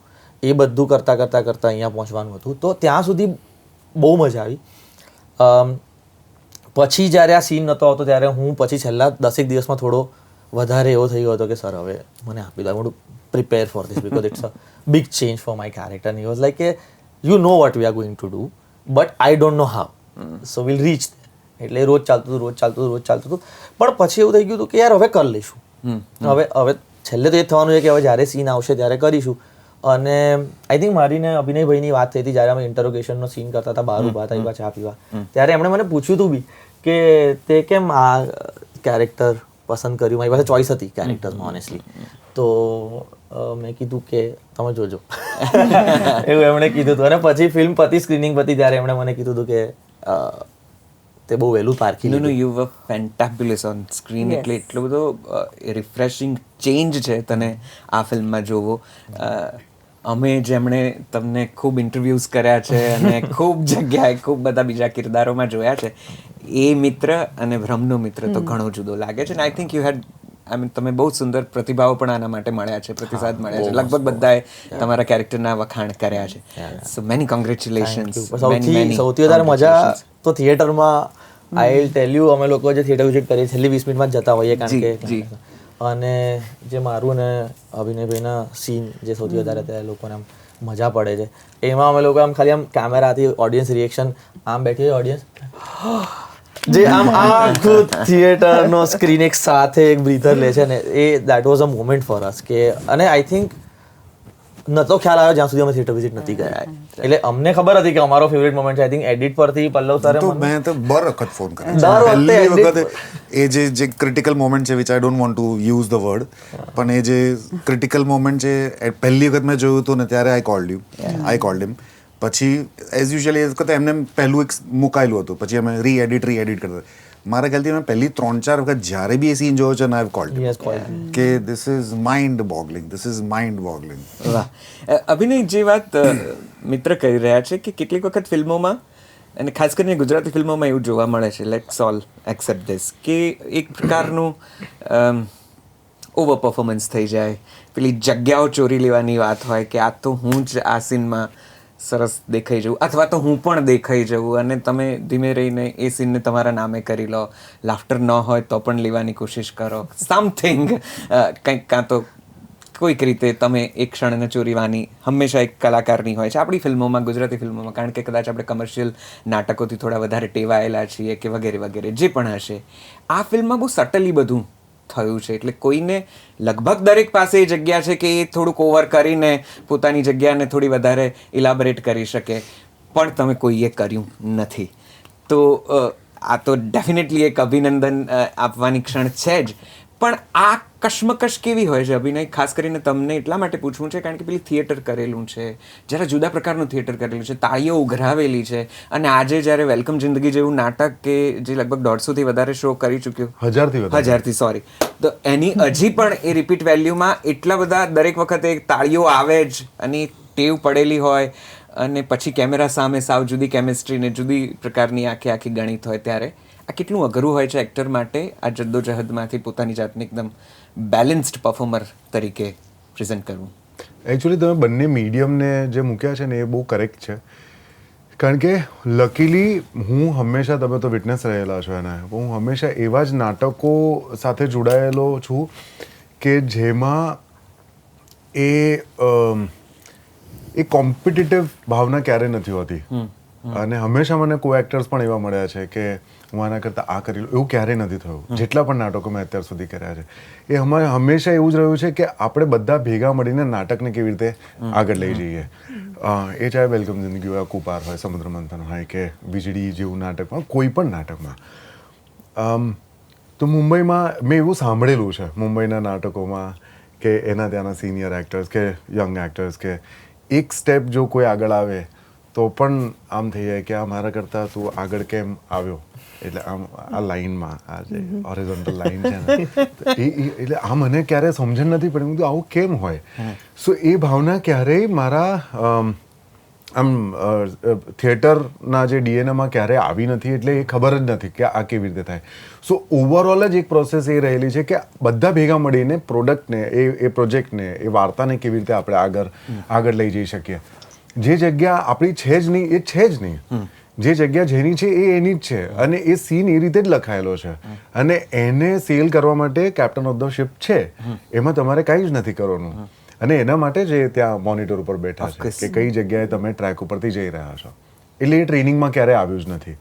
એ બધું કરતાં અહીંયા પહોંચવાનું હતું. તો ત્યાં સુધી બહુ મજા આવી. પછી જ્યારે આ સીન નહોતો આવતો ત્યારે હું પછી છેલ્લા 10 દિવસમાં થોડો વધારે એવો થઈ ગયો હતો કે સર હવે મને આપી દો, I prepare for this because it's a big change for my character. And he was like કે you know what we are going to do but I don't know how, so will reach. એટલે રોજ ચાલતું હતું. પણ પછી એવું થઈ ગયું હતું કે યાર હવે કરી લઈશું, હવે છેલ્લે તો એ થવાનું છે કે હવે જ્યારે સીન આવશે ત્યારે કરીશું. અને આઈ થિંક મારીને અભિનયભાઈની વાત થઈ હતી જ્યારે અમે ઇન્ટરોગેશનનો સીન કરતા હતા, બહાર ઊભા હતા ચા પીવા, ત્યારે એમણે મને પૂછ્યું હતું બી કે તે કેમ આ કેરેક્ટર પસંદ કર્યું. મારી પાસે ચોઈસ હતી કેરેક્ટરમાં ઓનેસ્ટલી. તો મેં કીધું કે તમે જોજો એવું એમણે કીધું હતું. અને પછી ફિલ્મ પતી, સ્ક્રીનિંગ પતી, ત્યારે એમણે મને કીધું હતું કે તે બહુ વહેલું પારખી લીધું. You were fantabulous on screen. એટલે એટલો બધો રિફ્રેશિંગ ચેન્જ છે તને આ ફિલ્મમાં જોવો. અમે જેમણે તમને ખૂબ ઇન્ટરવ્યૂઝ કર્યા છે અને ખૂબ જગ્યાએ ખૂબ બધા બીજા કિરદારોમાં જોયા છે, એ મિત્ર અને ભ્રમનો મિત્ર તો ઘણો જુદો લાગે છે. અને આઈ થિંક યુ હેડ તમે બહુ સુંદર પ્રતિભાવો પણ આના માટે મળ્યા છે, પ્રતિસાદ મળ્યા છે. લગભગ બધાએ તમારા કેરેક્ટરના વખાણ કર્યા છે. સો મેની કોંગ્રેચ્યુલેશન્સ. સૌથી વધારે મજા તો થિયેટરમાં, આઈ વિલ ટેલ યુ, અમે લોકો જે થિયેટર વિઝિટ કરીએ છેલ્લી 20 મિનિટમાં જતા હોઈએ, કારણ કે અને જે મારું ને અભિનયભાઈના સીન જે સૌથી વધારે ત્યાં લોકોને આમ મજા પડે છે, એમાં અમે લોકો આમ ખાલી આમ કેમેરાથી ઓડિયન્સ રિએક્શન, આમ બેઠી હોય ઓડિયન્સ, જે આમ આખું થિયેટરનો સ્ક્રીન એક સાથે એક બ્રીથર લે છે ને, એ that was a moment for us. કે અને આઈ થિંક નતો ખ્યાલ આવ્યો જ્યાં સુધી અમે થિયેટર વિઝિટ નથી ગયા. એટલે અમને ખબર હતી કે અમારો ફેવરેટ મોમેન્ટ છે. આઈ થિંક એડિટ પરથી પલ્લવ સરે મેં તો બર વખત ફોન કર્યો પહેલી વખતે. એ જે ક્રિટિકલ મોમેન્ટ છે, which I don't want to use the word, પણ એ જે ક્રિટિકલ મોમેન્ટ છે, પહેલી વખત મેં જોયું હતું ને ત્યારે આઈ કોલ્ડ હિમ. પછી એઝ યુઝ્યુઅલી એ વખતે એમને પહેલું એક મુકાયેલું હતું, પછી અમે રીએડિટ કરતા. મારા ખ્યાલથી મેં પહેલી 3-4 વખત જ્યારે બી એ સીન જોયો છે ને, આઈ કોલ્ડ કે ધીસ ઇઝ માઇન્ડ બોગલિંગ. વાહ. અભિનય, જે વાત મિત્ર કહી રહ્યા છે કે કેટલીક વખત ફિલ્મોમાં, અને ખાસ કરીને ગુજરાતી ફિલ્મોમાં એવું જોવા મળે છે, લેટ્સ ઓલ એક્સેપ્ટ ધીસ, કે એક પ્રકારનું ઓવર પરફોર્મન્સ થઈ જાય. પેલી જગ્યાઓ ચોરી લેવાની વાત હોય કે આ તો હું જ આ સીનમાં સરસ દેખાઈ જવું, અથવા તો હું પણ દેખાઈ જવું, અને તમે ધીમે રહીને એ સીનને તમારા નામે કરી લો. લાફ્ટર ન હોય તો પણ લેવાની કોશિશ કરો, સમથિંગ કંઈક, કાં તો કોઈક રીતે તમે એક ક્ષણને ચોરીવાની હંમેશા એક કલાકારની હોય છે આપણી ફિલ્મોમાં, ગુજરાતી ફિલ્મોમાં. કારણ કે કદાચ આપણે કમર્શિયલ નાટકોથી થોડા વધારે ટેવાયેલા છીએ કે વગેરે વગેરે, જે પણ હશે. આ ફિલ્મમાં બહુ સટલી બધું થયું છે. એટલે કોઈને લગભગ દરેક પાસે એ જગ્યા છે કે એ થોડુંક ઓવર કરીને પોતાની જગ્યાને થોડી વધારે ઇલાબરેટ કરી શકે, પણ તમે કોઈએ કર્યું નથી. તો આ તો ડેફિનેટલી એક અભિનંદન આપવાની ક્ષણ છે જ. પણ આ કશ્મકશ કેવી હોય છે અભિનય? ખાસ કરીને તમને એટલા માટે પૂછવું છે કારણ કે પેલી થિયેટર કરેલું છે, જરા જુદા પ્રકારનું થિયેટર કરેલું છે, તાળીઓ ઉઘરાવેલી છે, અને આજે જ્યારે વેલકમ જિંદગી જેવું નાટક કે જે લગભગ 150થી વધારે શો કરી ચૂક્યું, 1000થી સોરી, તો એની હજી પણ એ રિપીટ વેલ્યુમાં એટલા બધા દરેક વખતે તાળીઓ આવે જ, અને ટેવ પડેલી હોય, અને પછી કેમેરા સામે સાવ જુદી કેમિસ્ટ્રી ને જુદી પ્રકારની આખી ગણિત હોય, ત્યારે આ કેટલું અઘરું હોય છે એક્ટર માટે આ જદ્દોજહદમાંથી પોતાની જાતને એકદમ બેલેન્સ્ડ પરફોર્મર તરીકે પ્રેઝન્ટ કરવું? એકચ્યુઅલી તમે બંને મીડિયમને જે મૂક્યા છે ને એ બહુ કરેક્ટ છે. કારણ કે લકીલી હું હંમેશા, તમે તો વિટનેસ રહેલા છો એના, હું હંમેશા એવા જ નાટકો સાથે જોડાયેલો છું કે જેમાં એ કોમ્પિટિટિવ ભાવના ક્યારેય નથી હોતી. અને હંમેશા મને કો એક્ટર્સ પણ એવા મળ્યા છે કે હું આના કરતાં આ કરી લઉં, એવું ક્યારેય નથી થયું. જેટલા પણ નાટકો મેં અત્યાર સુધી કર્યા છે એ હંમેશા એવું જ રહ્યું છે કે આપણે બધા ભેગા મળીને નાટકને કેવી રીતે આગળ લઈ જઈએ. એ ચાહે વેલકમ જિંદગી હોય, કુપાર હોય, સમુદ્ર મંથન હોય કે વીજળી જેવું નાટકમાં, કોઈ પણ નાટકમાં. તો મુંબઈમાં મેં એવું સાંભળેલું છે મુંબઈના નાટકોમાં કે એના ત્યાંના સિનિયર એક્ટર્સ કે યંગ એક્ટર્સ કે એક સ્ટેપ જો કોઈ આગળ આવે તો પણ આમ થઈ જાય કે આ મારા કરતાં તું આગળ કેમ આવ્યો, એટલે આમ આ લાઈનમાં આ જે હોરિઝોન્ટલ લાઈન છે ને એટલે આ મને ક્યારેય સમજણ નથી પડી. હું આવું કેમ હોય? સો એ ભાવના ક્યારેય મારા આમ થિયેટરના જે ડીએનએમાં ક્યારેય આવી નથી, એટલે એ ખબર જ નથી કે આ કેવી રીતે થાય. સો ઓવરઓલ જ એક પ્રોસેસ એ રહેલી છે કે બધા ભેગા મળીને પ્રોડક્ટને એ પ્રોજેક્ટને એ વાર્તાને કેવી રીતે આપણે આગળ લઈ જઈ શકીએ. જે જગ્યા આપણી છે જ નહીં એ છે જ નહીં, જે જગ્યા જેની છે એ એની જ છે, અને એ સીન એ રીતે જ લખાયેલો છે, અને એને સેલ કરવા માટે કેપ્ટન ઓફ ધ શિપ છે, એમાં તમારે કાંઈ જ નથી કરવાનું. અને એના માટે જ એ ત્યાં મોનિટર ઉપર બેઠા છે કે કઈ જગ્યાએ તમે ટ્રેક ઉપરથી જઈ રહ્યા છો. એટલે એ ટ્રેનિંગમાં ક્યારેય આવ્યું જ નથી.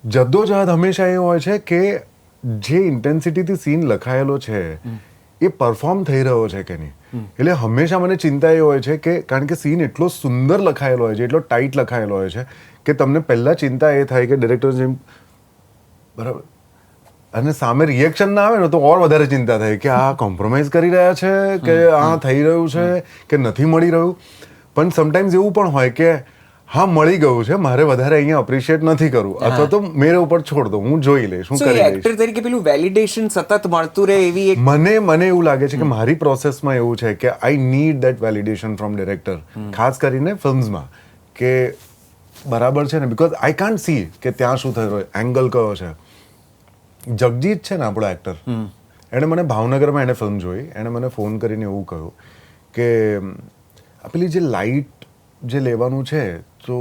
જદ્દોજહદ હંમેશા એ હોય છે કે જે ઇન્ટેન્સિટીથી સીન લખાયેલો છે એ પરફોર્મ થઈ રહ્યો છે કે નહીં. એટલે હંમેશા મને ચિંતા એ હોય છે કે કારણ કે સીન એટલો સુંદર લખાયેલો હોય છે, એટલો ટાઈટ લખાયેલો હોય છે કે તમને પહેલાં ચિંતા એ થાય કે ડિરેક્ટર જેમ બરાબર, અને સામે રિએક્શન ના આવે ને તો ઓર વધારે ચિંતા થાય કે આ કોમ્પ્રોમાઇઝ કરી રહ્યા છે કે આ થઈ રહ્યું છે કે નથી મળી રહ્યું. પણ સમટાઈમ્સ એવું પણ હોય કે હા મળી ગયું છે, મારે વધારે અહીંયા અપ્રિશિએટ નથી કરવું, અથવા તો મેરે ઉપર છોડ દો, હું જોઈ લઈશ, હું કરી લઈશ. એક્ટર તરીકે પેલું વેલિડેશન સતત મળતું રહે એવી એક મને એવું લાગે છે કે મારી પ્રોસેસમાં એવું છે કે I need that validation from director, ખાસ કરીને ફિલ્મ્સમાં, કે બરાબર છે ને, બીકોઝ આઈ કાન્ટ સી કે ત્યાં શું થઈ રહ્યું, એંગલ કયો છે. જગજીત છે ને આપણો એક્ટર, એણે મને ભાવનગરમાં એને ફિલ્મ જોઈ, એણે મને ફોન કરીને એવું કહ્યું કે આ પેલી જે લાઇટ જે લેવાનું છે તો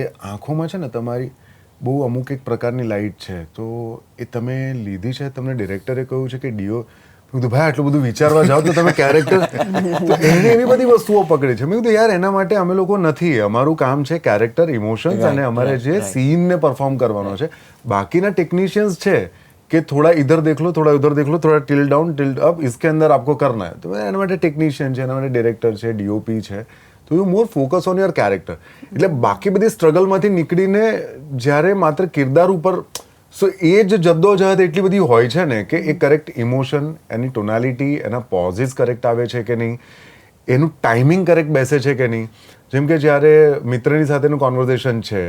એ આંખોમાં છે ને તમારી બહુ અમુક એક પ્રકારની લાઇટ છે, તો એ તમે લીધી છે, તમને ડિરેક્ટરે કહ્યું છે કે ડીઓ. મેં કીધું ભાઈ આટલું બધું વિચારવા જાઓ તો તમે કેરેક્ટર, તો એણે એવી બધી વસ્તુઓ પકડી છે. મેં કીધું યાર એના માટે અમે લોકો નથી, અમારું કામ છે કેરેક્ટર, ઇમોશન્સ, અને અમારે જે સીનને પરફોર્મ કરવાનો છે. બાકીના ટેકનિશિયન્સ છે कि थोड़ा इधर देख लो, थोड़ा उधर देख लो, थोड़ा टिल्ट डाउन टिल्ट अप, इसके अंदर आपको करना है. तो एना માટે ટેકનિશિયન છે, એના માટે ડિરેક્ટર છે, ડીઓપી છે, તો you more focus on your character. એટલે બાકી બધી સ્ટ્રગલમાંથી નીકળીને જ્યારે માત્ર કિરદાર ઉપર, સો એ જ જદ્દોજહદ એટલી બધી હોય છે ને કે એ કરેક્ટ ઇમોશન, એની ટોનાલિટી, એના પોઝિસ કરેક્ટ આવે છે કે નહીં, એનું ટાઈમિંગ કરેક્ટ બેસે છે કે નહીં. જેમ કે જ્યારે મિત્રની સાથેનું કોન્વર્ઝેશન છે,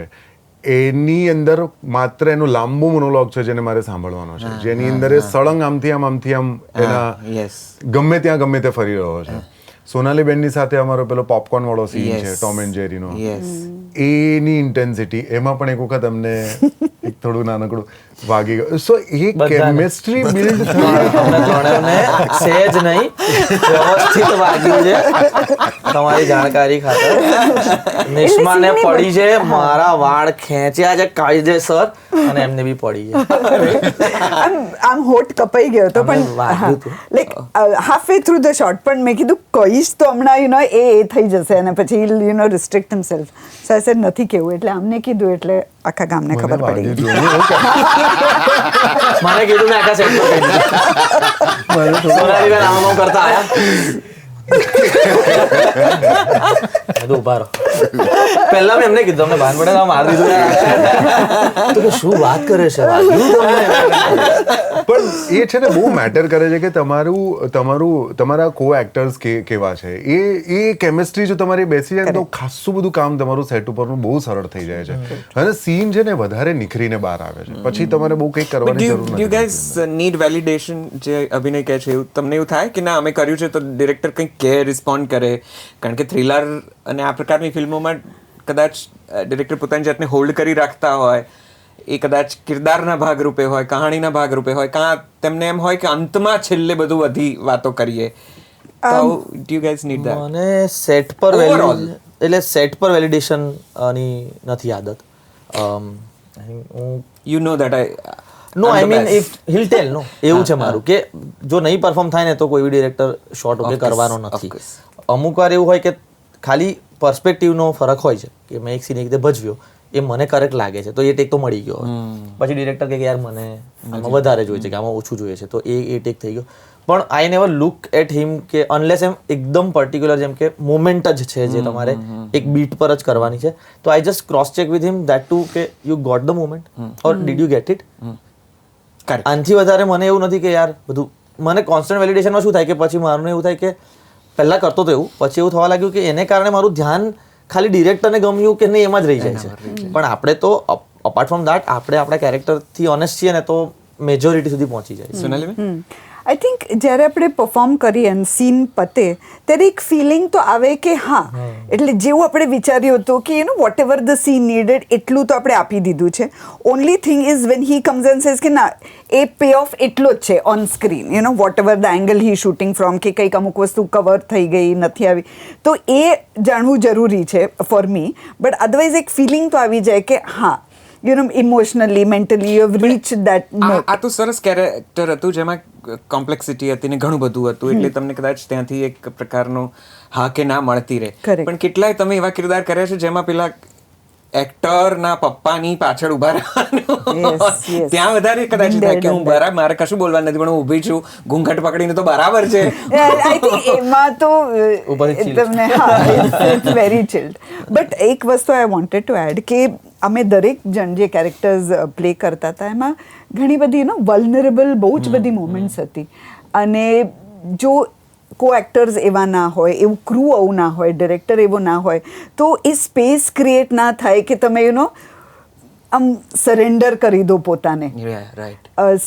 એની અંદર માત્ર એનો લાંબો મોનોલોગ છે જેને મારે સાંભળવાનો છે, જેની અંદર એ સળંગ આમથી આમ એના ગમે ત્યાં ગમે તે ફરી રહ્યો છે. સોનાલી બેનની સાથે અમારો પેલો પોપકોર્ન વાળો સીન છે ટોમ એન્ડ જેરીનો, એની ઇન્ટેન્સિટી, એમાં પણ એક વખત અમને એક થોડું નાનકડું વાગી ગયું. સો એ કેમિસ્ટ્રી બિલ્ડ સહેજ નહીં વ્યવસ્થિત વાગ્યું છે. તમારી જાણકારી ખાતર નિષ્માને પડી છે, મારા વાળ ખેંચ્યા છે કાયદેસર, અને એમને બી પડી છે. આમ હોઠ કપાઈ ગયો હતો, પણ like half way through the shot પણ મેં કીધું કહીશ તો હમણાં એ થઈ જશે, અને પછી restrict himself. So I said નથી કેવું, એટલે અમને કીધું એટલે આખા ગામને ખબર પડી ગઈ. મને કીધું મેં આખા સેટ પર કહી દીધું. સોનાલી બેન આમ કરતા આયા, ઉભા રહો. પહેલા મેં એમને કીધું, અમને ભાન પડે મારી દીધું, તો શું વાત કરે છે. પણ એ છે ને બહુ મેટર કરે છે કે તમારા કો એક્ટર્સ કેવા છે. એ કેમિસ્ટ્રી જો તમારી બેસી જાય તો ખાસું બધું કામ તમારું સેટ ઉપરનું બહુ સરળ થઈ જાય છે, અને સીન છે ને વધારે નિખરીને બહાર આવે છે. પછી તમારે બહુ કંઈક કરવાની જરૂર નથી. યુ ગાઈઝ નીડ વેલિડેશન, જે અભિનય કહે છે એવું તમને એવું થાય કે ના અમે કર્યું છે તો ડિરેક્ટર કંઈક કે રિસ્પોન્ડ કરે? કારણ કે થ્રિલર અને આ પ્રકારની ફિલ્મોમાં કદાચ ડિરેક્ટર પોતાની જાતને હોલ્ડ કરી રાખતા હોય, એ કદાચ કિરદારના ભાગરૂપે હોય, કહાણીના ભાગરૂપે હોય, કાં તેમને એમ હોય કે અંતમાં છેલ્લે બધું બધી વાતો કરીએ. તો do you guys need that? મને સેટ પર એટલે સેટ પર વેલિડેશન ની નથી આદત. You know that no I mean if he'll tell no એવું છે મારું કે જો નહીં પરફોર્મ થાય ને તો કોઈ બી ડિરેક્ટર શોર્ટ ઓકે કરવાનો નથી. અમુક વાર એવું હોય કે ખાલી પર્સપેક્ટિવનો ફરક હોય છે કે મેં એક સીન એક રીતે ભજવ્યો એ મને કરેક્ટ લાગે છે તો એ ટેક તો મળી ગયો પછી ડિરેક્ટર કે યાર મને આમાં વધારે જોઈએ છે કે આમાં ઓછું જોઈએ છે તો એ ટેક થઈ ગયો પણ I never look at him કે અનલેસ એમ એકદમ પર્ટિક્યુલર જેમ કે મોમેન્ટ જ છે જે તમારે એક બીટ પર જ કરવાની છે તો I just cross check with him that too કે you got the moment or did you get it આનાથી વધારે મને એવું નથી કે યાર બધું મને કોન્સ્ટન્ટ વેલિડેશનમાં શું થાય કે પછી મારું એવું થાય કે પહેલાં કરતો તો એવું પછી એવું થવા લાગ્યું કે એને કારણે મારું ધ્યાન ખાલી ડિરેક્ટરને ગમ્યું કે નહીં એમાં જ રહી જાય છે પણ આપણે તો અપાર્ટ ફ્રોમ દેટ આપણે આપણા કેરેક્ટરથી ઓનેસ્ટ છીએ ને તો મેજોરિટી સુધી પહોંચી જાય સોનાલી આઈ થિંક જ્યારે આપણે પરફોર્મ કરીએ અને સીન પતે ત્યારે એક ફિલિંગ તો આવે કે હા એટલે જેવું આપણે વિચાર્યું હતું કે whatever the scene needed એટલું તો આપણે આપી દીધું છે only thing is when he comes and says કે ના એ પે ઓફ એટલો જ છે on screen whatever the angle he shooting from કે કંઈક અમુક વસ્તુ કવર થઈ ગઈ નથી આવી તો એ જાણવું જરૂરી છે ફોર મી બટ અદરવાઇઝ એક ફિલિંગ તો આવી જાય કે હા emotionally mentally you have reach that આ તો સરસ કેરેક્ટર હતું જેમાં કોમ્પ્લેક્સિટી હતી ને ઘણું બધું હતું એટલે તમને કદાચ ત્યાંથી એક પ્રકારનો હા કે ના મળતી રહે પણ કેટલાય તમે એવા કિરદાર કર્યા છે જેમાં પેલા એક્ટરના પપ્પાની પાછળ ઉભા રહેવાનું ત્યાં વધારે કદાચ થાય કે હું બરાબર મારે કશું બોલવાનું નથી પણ હું ઊભી છું ઘૂંઘટ પકડીને તો બરાબર છે આઈ થિંક એમાં તો તમને હા ઇટ્સ વેરી ચિલ્ડ બટ એક વસ્તુ આઈ વોન્ટેડ ટુ એડ કે અમે દરેક જણ જે કેરેક્ટર્સ પ્લે કરતા હતા એમાં ઘણી બધી વલ્નરેબલ બહુ જ બધી મોમેન્ટ્સ હતી અને જો કો એક્ટર્સ એવા ના હોય એવું ક્રૂ આવું ના હોય ડિરેક્ટર એવો ના હોય તો એ સ્પેસ ક્રિએટ ના થાય કે તમે આમ સરેન્ડર કરી દો પોતાને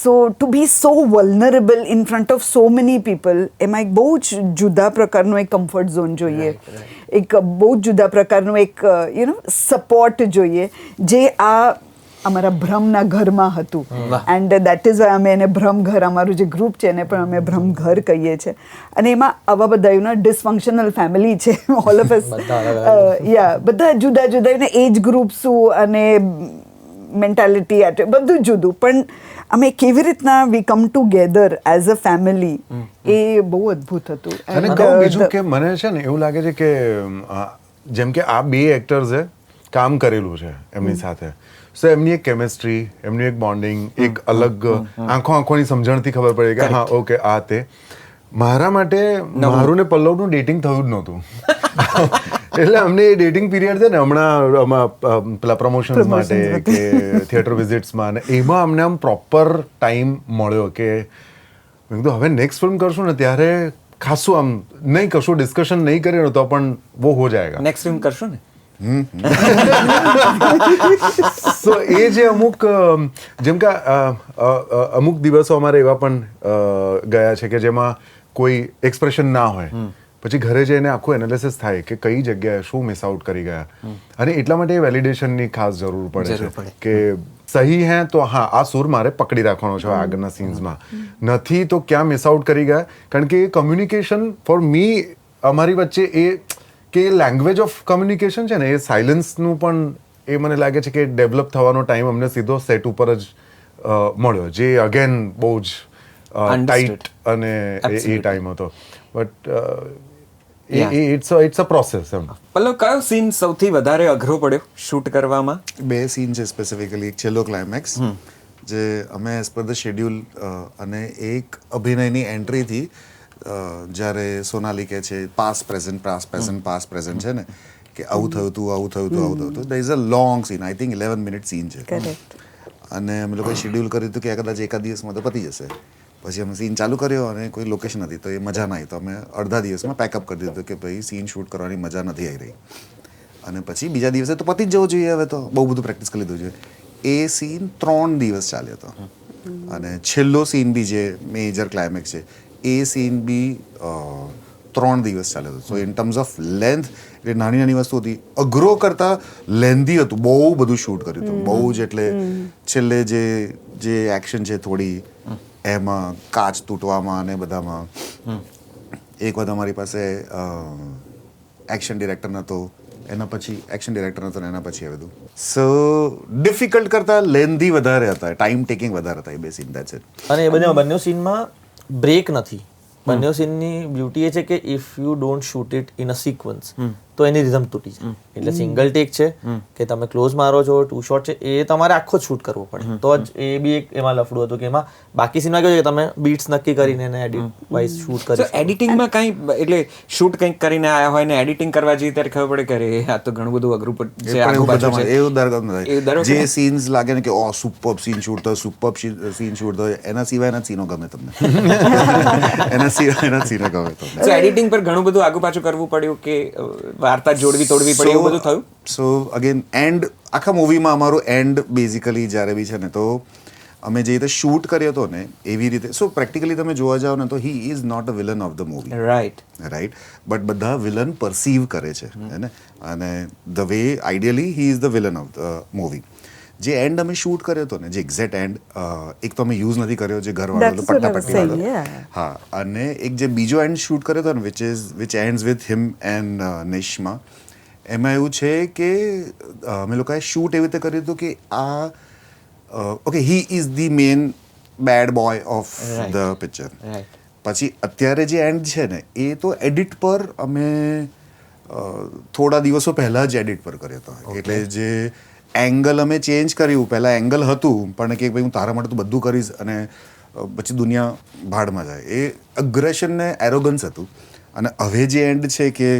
so to be so vulnerable in front of so many people એમાં એક બહુ જ જુદા પ્રકારનો એક કમ્ફર્ટ ઝોન જોઈએ એક બહુ જ જુદા પ્રકારનું એક સપોર્ટ જોઈએ જે આ અમારા ભ્રમના ઘરમાં હતું એન્ડ દેટ ઇઝ વાય અમે એને ભ્રમ ઘર અમારું જે ગ્રુપ છે એને પણ અમે ભ્રમ ઘર કહીએ છીએ અને એમાં આવા બધા ડિસફંક્શનલ ફેમિલી છે ઓલ ઓફ અસ બધા જુદા જુદા એજ ગ્રુપ્સું અને મેન્ટાલિટી બધું જુદું પણ અમે કેવી રીતના વી કમ ટુગેધર એઝ અ ફેમિલી એ બહુ અદ્ભુત હતું અને કહું બીજું કે મને છે ને એવું લાગે છે કે જેમ કે આ બે એક્ટર્સે કામ કરેલું છે એમની સાથે સો એમની એક કેમેસ્ટ્રી એમની એક બોન્ડિંગ એક અલગ આંખોની સમજણથી ખબર પડે કે હા ઓકે આ તે મારા માટે મારું ને પલ્લવનું ડેટિંગ થયું જ નહોતું એટલે અમને એ ડેટિંગ પીરિયડ છે ને હમણાં પેલા પ્રમોશન્સ માટે કે થિયેટર વિઝિટ્સમાં ને એમાં અમને આમ પ્રોપર ટાઈમ મળ્યો કે મેં કીધું હવે નેક્સ્ટ ફિલ્મ કરશું ને ત્યારે ખાસું આમ નહીં કશું ડિસ્કશન નહીં કરીએ તો પણ વો હો જાયગા નેક્સ્ટ ફિલ્મ કરશું ને સો એ જે અમુક જેમ કે અમુક દિવસો અમારે એવા પણ ગયા છે કે જેમાં કોઈ એક્સપ્રેશન ના હોય પછી ઘરે જઈને આખું એનાલિસિસ થાય કે કઈ જગ્યાએ શું મિસ આઉટ કરી ગયા અને એટલા માટે વેલિડેશનની ખાસ જરૂર પડે છે કે સહી હે તો હા આ સુર મારે પકડી રાખવાનો છે આગળના સીન્સમાં નથી તો ક્યાં મિસ આઉટ કરી ગયા કારણ કે કમ્યુનિકેશન ફોર મી અમારી વચ્ચે એ કે લેંગ્વેજ ઓફ કમ્યુનિકેશન છે ને એ સાયલન્સનું પણ એ મને લાગે છે કે ડેવલપ થવાનો ટાઈમ અમને સીધો સેટ ઉપર જ મળ્યો જે અગેન બહુ જ ટાઈટ અને એ ટાઈમ હતો બટ ઇટ્સ અ પ્રોસેસ એમ પલ્લવ કયો સીન સૌથી વધારે અઘરો પડ્યો શૂટ કરવામાં બે સીન છે સ્પેસિફિકલી એક છેલ્લો ક્લાઇમેક્સ જે અમે એઝ પર ધ શેડ્યુલ અને એક અભિનયની એન્ટ્રીથી જ્યારે સોનાલી કહે છે પાસ્ટ પ્રેઝન્ટ છે ને કે આવું થયું હતું there is a long scene I think 11 minute scene છે અને અમે લોકોએ શેડ્યુલ કર્યું હતું કે કદાચ એકાદ દિવસમાં તો પતી જશે પછી અમે સીન ચાલુ કર્યો અને કોઈ લોકેશન હતી તો એ મજા ના આવી તો અમે અડધા દિવસમાં પેકઅપ કરી દીધું કે ભાઈ સીન શૂટ કરવાની મજા નથી આવી રહી અને પછી બીજા દિવસે તો પતી જ જવું જોઈએ હવે તો બહુ બધું પ્રેક્ટિસ કરી લીધું છે એ સીન 3 દિવસ ચાલ્યો હતો અને છેલ્લો સીન બી જે મેજર ક્લાઇમેક્સ છે એ સીન બી 3 દિવસ ચાલ્યો હતો સો ઇન ટર્મ્સ ઓફ લેન્થ એટલે નાની વસ્તુ હતી અઘરો કરતાં લેન્ધી હતું બહુ બધું શૂટ કર્યું હતું બહુ જ એટલે છેલ્લે જે એક્શન છે થોડી એમાં કાચ તૂટવામાં અને બધામાં એક વખત અમારી પાસે એક્શન ડિરેક્ટર નહોતો એના પછી બધું સો ડિફિકલ્ટ કરતાં લેન્ધી વધારે હતા ટાઈમ ટેકિંગ વધારે હતા એ બે સીન દેટ્સ ઇટ અને એ બંને સીનમાં બ્રેક નથી બંને સીનની બ્યુટી એ છે કે if you don't shoot it in a sequence તો એની રિધમ તૂટી જાય. એટલે સિંગલ ટેક છે કે તમે ક્લોઝ મારો છો, 2 શોટ છે, એ તમારે આખો જ શૂટ કરવો પડે. તો જ એ બી એક એમાં લફડું હતું કે એમાં બાકી સીનમાં કેવું છે કે તમે બીટ્સ નક્કી કરીને એને એડિટ વાઇઝ શૂટ કરી તો એડિટિંગમાં કંઈ એટલે શૂટ કંઈક કરીને આવ્યા હોય ને એડિટિંગ કરવા જઈએ ત્યારે ખબર પડે કે અરે આ તો ઘણું બધું અઘરું છે, પણ આખું એવું પાછું બધામાં છે. એવું દર એવું દર થાય વખતે? જે સીન્સ લાગે ને કે ઓ સુપર સીન શૂટ થયો, સુપર સીન શૂટ થયો, એના સિવાયના સીનો ગમે તમને એના સિવાયના સીનો ગમે તમને. So એડિટિંગ પર ઘણું બધું આગુ પાછું કરવું પડ્યું કે વાર્તા જોડવી તોડવી પડી, એવું બધું થયું? સો અગેન એન્ડ આખા મૂવીમાં અમારું એન્ડ બેઝિકલી જ્યારે બી છે ને તો અમે જે રીતે શૂટ કર્યો હતો ને એવી રીતે, સો પ્રેક્ટિકલી તમે જોવા જાઓ ને તો he is not a villain of the movie, right. But બધા વિલન પરસીવ કરે છે ને, અને the way ideally he is the villain of the movie. જે એન્ડ અમે શૂટ કર્યો હતો ને, જે એક્ઝેક્ટ એન્ડ, એક તો અમે યુઝ નથી કર્યો જે ઘરવાળો That's what I was પટ્ટાપટ્ટી વાળો, saying, yeah. હા, અને એક જે બીજો એન્ડ શૂટ કર્યો હતો ને which ends with him and Nishma, એમાં એવું છે કે અમે લોકોએ શૂટ એવી રીતે કર્યું હતું કે આ okay he is the main bad boy of Right. The picture. Right. પછી અત્યારે જે એન્ડ છે ને એ તો એડિટ પર અમે થોડા દિવસો પહેલાં જ એડિટ પર કર્યો હતો. એટલે જે એંગલ અમે ચેન્જ કર્યું, પહેલાં એંગલ હતું પણ કે ભાઈ હું તારા માટે તો બધું કરીશ અને પછી દુનિયા ભાડમાં જાય, એ અગ્રેશન ને એરોગન્સ હતું. અને હવે જે એન્ડ છે કે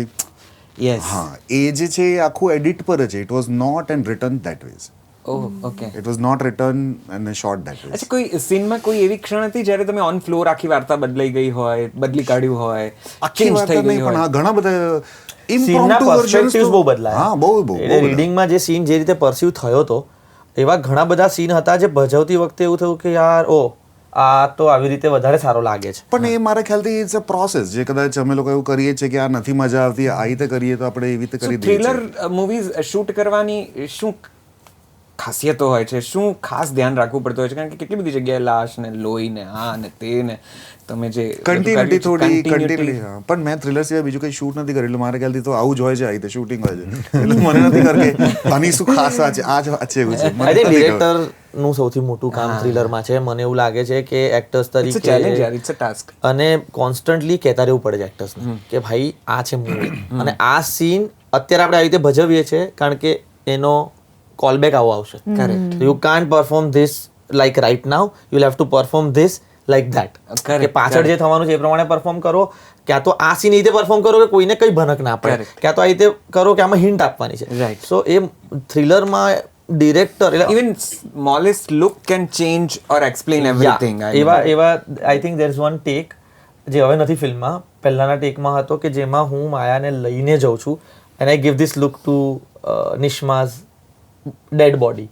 યસ. હા, એ જે છે એ આખું એડિટ પર જ છે. It was not and written that ways. Oh, okay. It was not written and shot that ways. અચ્છા, કોઈ સીનમાં કોઈ એવી ક્ષણ હતી જ્યારે તમે ઓન ફ્લોર આખી વાર્તા બદલાઈ ગઈ હોય, બદલી કાઢ્યું હોય, આખી ચેન્જ વાર્તા થઈ ગઈ નહીં, પણ હોય? હા ઘણા બધા સીનના impromptu versions પર્સપેક્ટિવ્સ તો- બહુ બદલાયા. હા, બહુ એટલે રીડિંગમાં જે સીન જે રીતે પરસીવ થયો હતો એવા ઘણા બધા સીન હતા જે ભજવતી વખતે એવું થયું કે યાર ઓ આ તો આવી રીતે વધારે સારો લાગે છે. પણ એ મારા ખ્યાલથી ઇટ્સ અ પ્રોસેસ, જે કદાચ અમે લોકો એવું કરીએ છીએ કે આ નથી મજા આવતી, આ રીતે કરીએ તો આપણે એવી રીતે કરી દઈએ થ્રિલર છીએ. મૂવીઝ શૂટ કરવાની શું ખાસિયતો હોય છે, શું ખાસ ધ્યાન રાખવું પડતું હોય છે? કારણ કે કેટલી બધી જગ્યાએ લાશ ને લોહી ને આ ને તે ને તમે જે કન્ટિન્યુટી થોડી continuity. કન્ટિન્યુટી, હા. પણ મેં થ્રિલર સિવાય બીજું કંઈ શૂટ નથી કર્યું, એટલે મારા ખ્યાલથી તો આવું જ હોય છે, આ રીતે શૂટિંગ હોય છે. એટલે મને નથી ખબર કે આની શું ખાસ આ છે, આ જ વાત છે, એવું છે. મને આઈ થિંક નથી ખબર. ડિરેક્ટરનું સૌથી મોટું કામ થ્રિલરમાં છે. મને એવું લાગે છે કે એક્ટર્સ It's a challenge યાર, તરીકે it's a task. અને કોન્સ્ટન્ટલી કહેતા રહેવું પડે છે એક્ટર્સને કે ભાઈ આ છે મૂવી અને આ સીન અત્યારે આપણે આવી રીતે ભજવીએ છીએ કારણ કે એનો કોલબેક આવો આવશે. Correct. You can't perform this like right now, you will have to perform this like that. Correct, કે પાછળ જે થવાનું છે એ પ્રમાણે પરફોર્મ કરો, ક્યાં તો આ સીન એ રીતે પરફોર્મ કરો કે કોઈને કઈ ભનક ના પડે, Correct. ક્યાં તો આ રીતે કરો કે આમાં હિન્ટ આપવાની છે. Right. સો એ થ્રિલરમાં ડિરેક્ટર એટલે Even smallest look can change or explain everything. I એવા mean. એવા I think there is one take જે હવે નથી ફિલ્મમાં, પહેલાના ટેકમાં હતો કે જેમાં હું માયાને લઈને જઉં છું and I give this look to Nishma's dead body.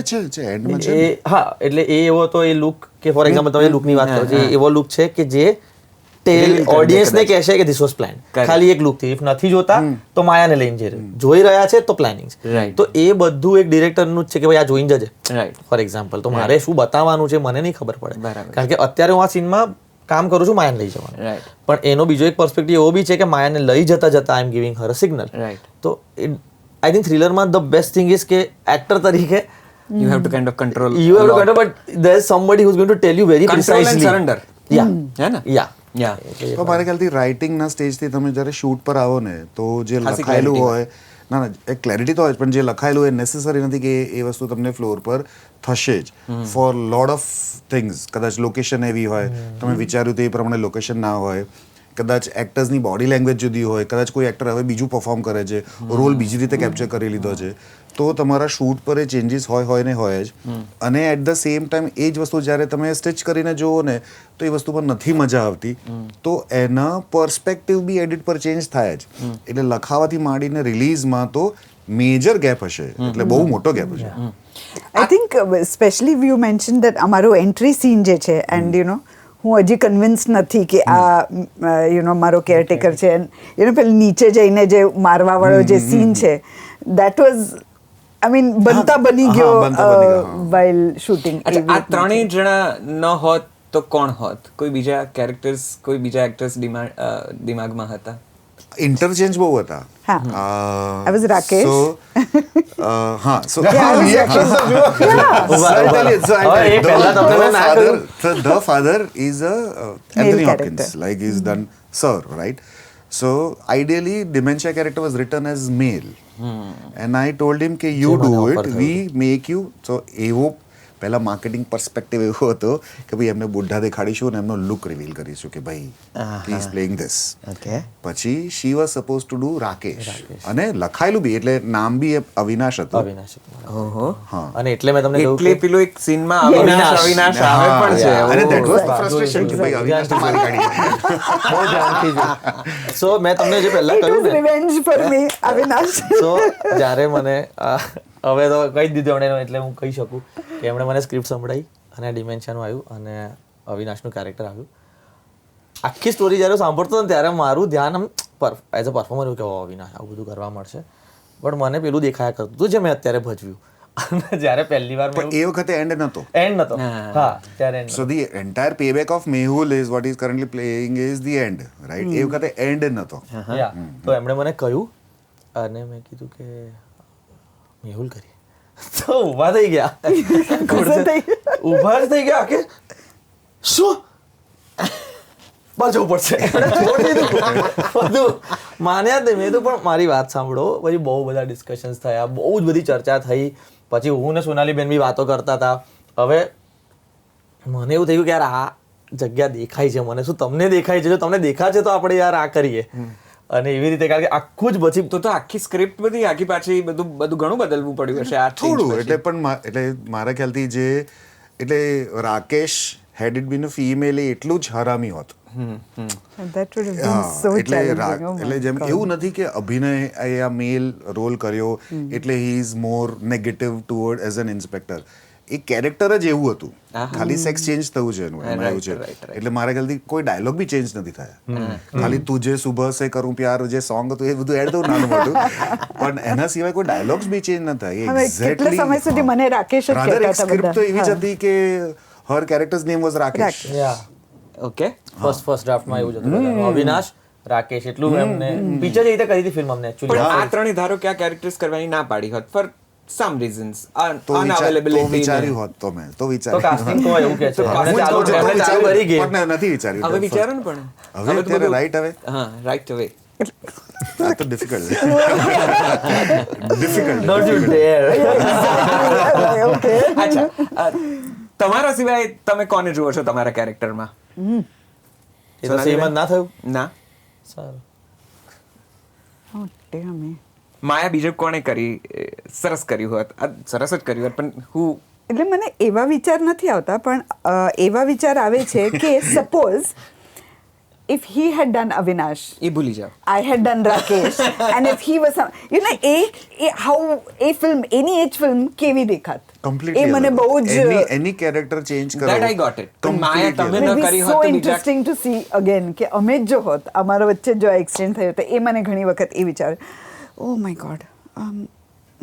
છે એન્ડમાં છે. એ હા, એટલે એ એવો તો એ લુક કે ફોર એક્ઝામ્પલ તમે લુકની વાત કરો છો, એ એવો લુક છે કે જે ટેલ Reveal કરી દે ઓડિયન્સને કદાચ. કહેશે કે ધીસ વોઝ પ્લાન. Correct. ખાલી એક લુક થી ઇફ નથી જોતા તો માયાને લઈને જઈ રહ્યો, જોઈ રહ્યા છે તો પ્લાનિંગ છે. Right. તો એ બધું એક ડિરેક્ટરનું જ છે કે ભાઈ આ જોઈને જજે. Right. ફોર એક્ઝામ્પલ તો મારે શું બતાવવાનું છે મને નહીં ખબર પડે, બરાબર. કારણ કે અત્યારે હું આ સીનમાં કામ કરું છું માયાને લઈ જવાનું. Right. પણ એનો બીજો એક પર્સપેક્ટિવ એવો બી છે કે માયાને લઈ જતા જતા I am giving her a signal. Right. તો આઈ થિંક થ્રિલરમાં ધ બેસ્ટ થિંગ ઇઝ કે એક્ટર તરીકે You have to kind of control. you have a to lot. control, but there is somebody who's going to tell you very Control and precisely. surrender. Yeah. હે ને? Yeah. Yeah. તો મારા ખ્યાલથી રાઇટિંગના સ્ટેજથી તમે જ્યારે શૂટ પર આવો ને તો જે ખાસી લખાયેલું clarity હોય, ના એક ક્લેરિટી તો હોય જ, પણ જે લખાયેલું એ નેસેસરી નથી કે એ વસ્તુ તમને ફ્લોર પર થશે જ. ફોર લોટ ઓફ થિંગ્સ, કદાચ લોકેશન એવી હોય, તમે વિચાર્યું તો એ પ્રમાણે લોકેશન ના હોય, કદાચ એક્ટર્સની બોડી લેંગ્વેજ જુદી હોય, કદાચ કોઈ એક્ટર હવે બીજું પરફોર્મ કરે છે, રોલ બીજી રીતે કેપ્ચર કરી લીધો છે, તો તમારા શૂટ પર એ ચેન્જીસ હોય ને હોય જ. અને એટ ધ સેમ ટાઈમ એ જ વસ્તુ જ્યારે તમે સ્ટિચ કરીને જુઓ ને તો એ વસ્તુ પર નથી મજા આવતી, તો એના પર્સપેક્ટિવ બી એડિટ પર ચેન્જ થાય જ. એટલે લખાવાથી માંડીને રિલીઝમાં તો મેજર ગેપ હશે, એટલે બહુ મોટો ગેપ હશે. I think specially you mention that અમારો એન્ટ્રી સીન જે છે એન્ડ યુ નો હું હજી કન્વિન્સ નથી કે આ યુ નો મારો કેરટેકર છે, યુ નો પેલું નીચે જઈને જે મારવા વાળો જે સીન છે દેટ વોઝ આઈ મીન બનતા બની હા, ગયો બનતા બની ગયો, હા. While shooting. અચ્છા, આ ત્રણેય જણા ન હોત તો કોણ હોત? કોઈ બીજા કેરેક્ટર્સ, કોઈ બીજા એક્ટર્સ દિમાગમાં હતા? ઇન્ટરચેન્જ બહુ હતા. હા. I was Rakesh. હા, so Yeah, I was Rakesh. હવે એ પહેલા તમને મેં ના કહ્યું. the father is a Anthony Male Hopkins, character. like he's done Sir, right? So ideally, dementia character was written as male, and I told him કે you do it, we make you. So એવો પહેલા માર્કેટિંગ પર્સપેક્ટિવ એવો હતો કે ભાઈ એમને બુઢા દેખાડીશું અને એમનો લુક રિવીલ કરીશું કે ભાઈ he is playing this. Okay. પછી she was suppose to do Rakesh, અને લખાયેલું બી એટલે નામ બી અવિનાશ હતું. અવિનાશ ઓહો. અને એટલે મેં તમને કહ્યું એટલે પેલું એક સીનમાં અવિનાશ આવે પણ છે. અને that was હા, frustration કે ભાઈ અવિનાશ તો મારી કાઢી. બહુ ધ્યાનથી સો મેં તમને જે પહેલા It કહ્યું was ને revenge for me, Avinash. સો જ્યારે મને હવે તો કહી જ દીધું એમણે, એટલે હું કહી શકું કે એમણે મને સ્ક્રિપ્ટ સંભળાઈ અને ડિમેન્શિયાનું આવ્યું અને અવિનાશનું કેરેક્ટર આવ્યું. આખી સ્ટોરી જ્યારે સાંભળતો ને ત્યારે મારું ધ્યાન આમ એઝ અ પરફોર્મર એવું કે અવિનાશ આવું બધું કરવા મળશે, બટ મને પેલું દેખાયા કરતું હતું જે મેં અત્યારે ભજવ્યું. અને જ્યારે પહેલી વાર પણ એ વખતે એન્ડ નહોતો. એન્ડ નતો, હા ત્યારે end So the entire payback of Mehul is what he's currently playing is the end, right? એ વખતે એન્ડ નહોતો. યા તો એમણે મને કહ્યું અને મેં કીધું કે મેહુલ કરી તો ઊભા થઈ ગયા ઊભા જ થઈ ગયા કે શું બહાર જવું પડશે છોડી દીધું બધું માન્યા જ નહીં. મેં તો પણ મારી વાત સાંભળો, પછી બહુ બધા ડિસ્કશન્સ થયા, બહુ જ બધી ચર્ચા થઈ. પછી હું ને સોનાલીબેન બી વાતો કરતા હતા. હવે મને એવું થયું કે યાર આ જગ્યા દેખાય છે મને, શું તમને દેખાય છે? જો તમને દેખાય છે તો આપણે યાર આ કરીએ. અને એવી રીતે કારણ કે આખું જ પછી તો આખી સ્ક્રિપ્ટ બધી આખી પાછી બધું ઘણું બદલવું પડ્યું હશે આ થોડું એટલે પણ એટલે મારા ખ્યાલથી જે એટલે Rakesh had it been a female એટલું જ હરામી હોત. That would have been so એટલે challenging. Oh my એટલે જેમ God. એવું નથી કે અભિનય આ મેલ રોલ કર્યો એટલે he is more negative toward as an inspector. A character જ એવું હતું, ખાલી સેક્સ ચેન્જ થયું છે એનું, એમાં એવું છે. એટલે મારા ખ્યાલથી કોઈ ડાયલોગ બી ચેન્જ નથી થયા. ખાલી તુજે સુબહ સે કરું પ્યાર જે સોંગ હતું એ બધું એડ થયું નાનું મોટું, પણ એના સિવાય કોઈ ડાયલોગ્સ બી ચેન્જ ન થયા. હવે કેટલા સમય સુધી મને રાકેશ જ રાધર કહેતા એક હતા સ્ક્રિપ્ટ તો બધા. એવી જ હતી કે her characters name was Rakesh. Okay. First ડ્રાફ્ટમાં એવું જ હતું બધાનું. અવિનાશ, રાકેશ, એટલું એમને પિક્ચર જે રીતે કરી હતી ફિલ્મ અમને પણ actually. આ ત્રણેય ધારો કે આ કેરેક્ટર્સ કરવાની ના પાડી હોત ફોર સમ રીઝન્સ, તો અનઅવેલેબિલિટી, વિચાર્યું હોત તો મેં તો તો વિચાર્યું. કાસ્ટિંગ તો એવું કે છે તો એમણે casting ચાલુ તો એમણે ચાલુ કરી ગઈ. પણ નથી વિચાર્યું. હવે વિચારો ને પણ હવે અત્યારે રાઈટ હવે હા રાઈટ હવે આ તો difficult difficult Don't you dare. Okay. અચ્છા તમારા સિવાય તમે કોને જુઓ છો તમારા કેરેક્ટરમાં? એ તો સેમ જ ના થયું. ના, સારું. Oh, dear me. માયા બીજું કોણે કરી સરસ કર્યું હોત? સરસ જ કર્યું હોત, પણ હું એટલે મને એવા વિચાર નથી આવતા, પણ એવા વિચાર આવે છે કે suppose if he had done Avinash, એ ભૂલી જાઓ. I had done Rakesh, and if he was how a film, any age film કેવી દેખાત? કમ્પ્લીટલી એ મને બહુ જ એની કેરેક્ટર ચેન્જ કરો. That I got it. પણ માયા તમે ન It would કરી be હોત so તો બીજા interesting to see again કે અમે જ જો હોત, અમારા વચ્ચે જો એક્સચેન્જ થયો તો એ મને ઘણી વખત એ વિચાર, oh my god,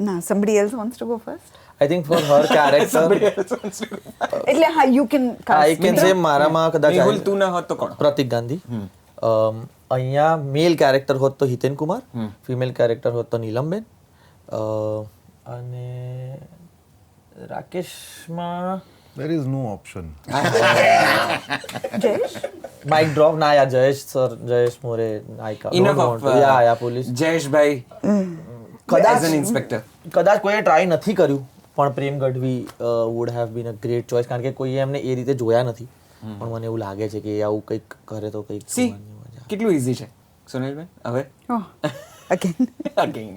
ના, somebody else wants to go first? I think for her character એટલે હા, you can I can say મારામાં કદાચ મેહુલ તું ના હોત તો કોણ? પ્રતિક ગાંધી. અહીંયા મેલ કેરેક્ટર હોત તો હિતેન કુમાર, ફિમેલ કેરેક્ટર હોત તો નીલમબેન, અને રાકેશમાં There is no option. Jayesh? Mic drop ના યાર, જયેશ સર, જયેશ મોરે, નાયકા. Enough Don't of want to. Yeah, police. Jayeshbhai કદાચ એઝ એન ઇન્સ્પેક્ટર. કદાચ કોઈએ ટ્રાય નથી કર્યું, પણ Prem Gadhvi would have been a great choice, કારણ કે કોઈએ એમને એ રીતે જોયા નથી. પણ મને એવું લાગે છે કે આવું કંઈક કરે તો કંઈક સી જોવાની મજા. કેટલું ઈઝી છે સુનિલભાઈ હવે Oh, again. Again.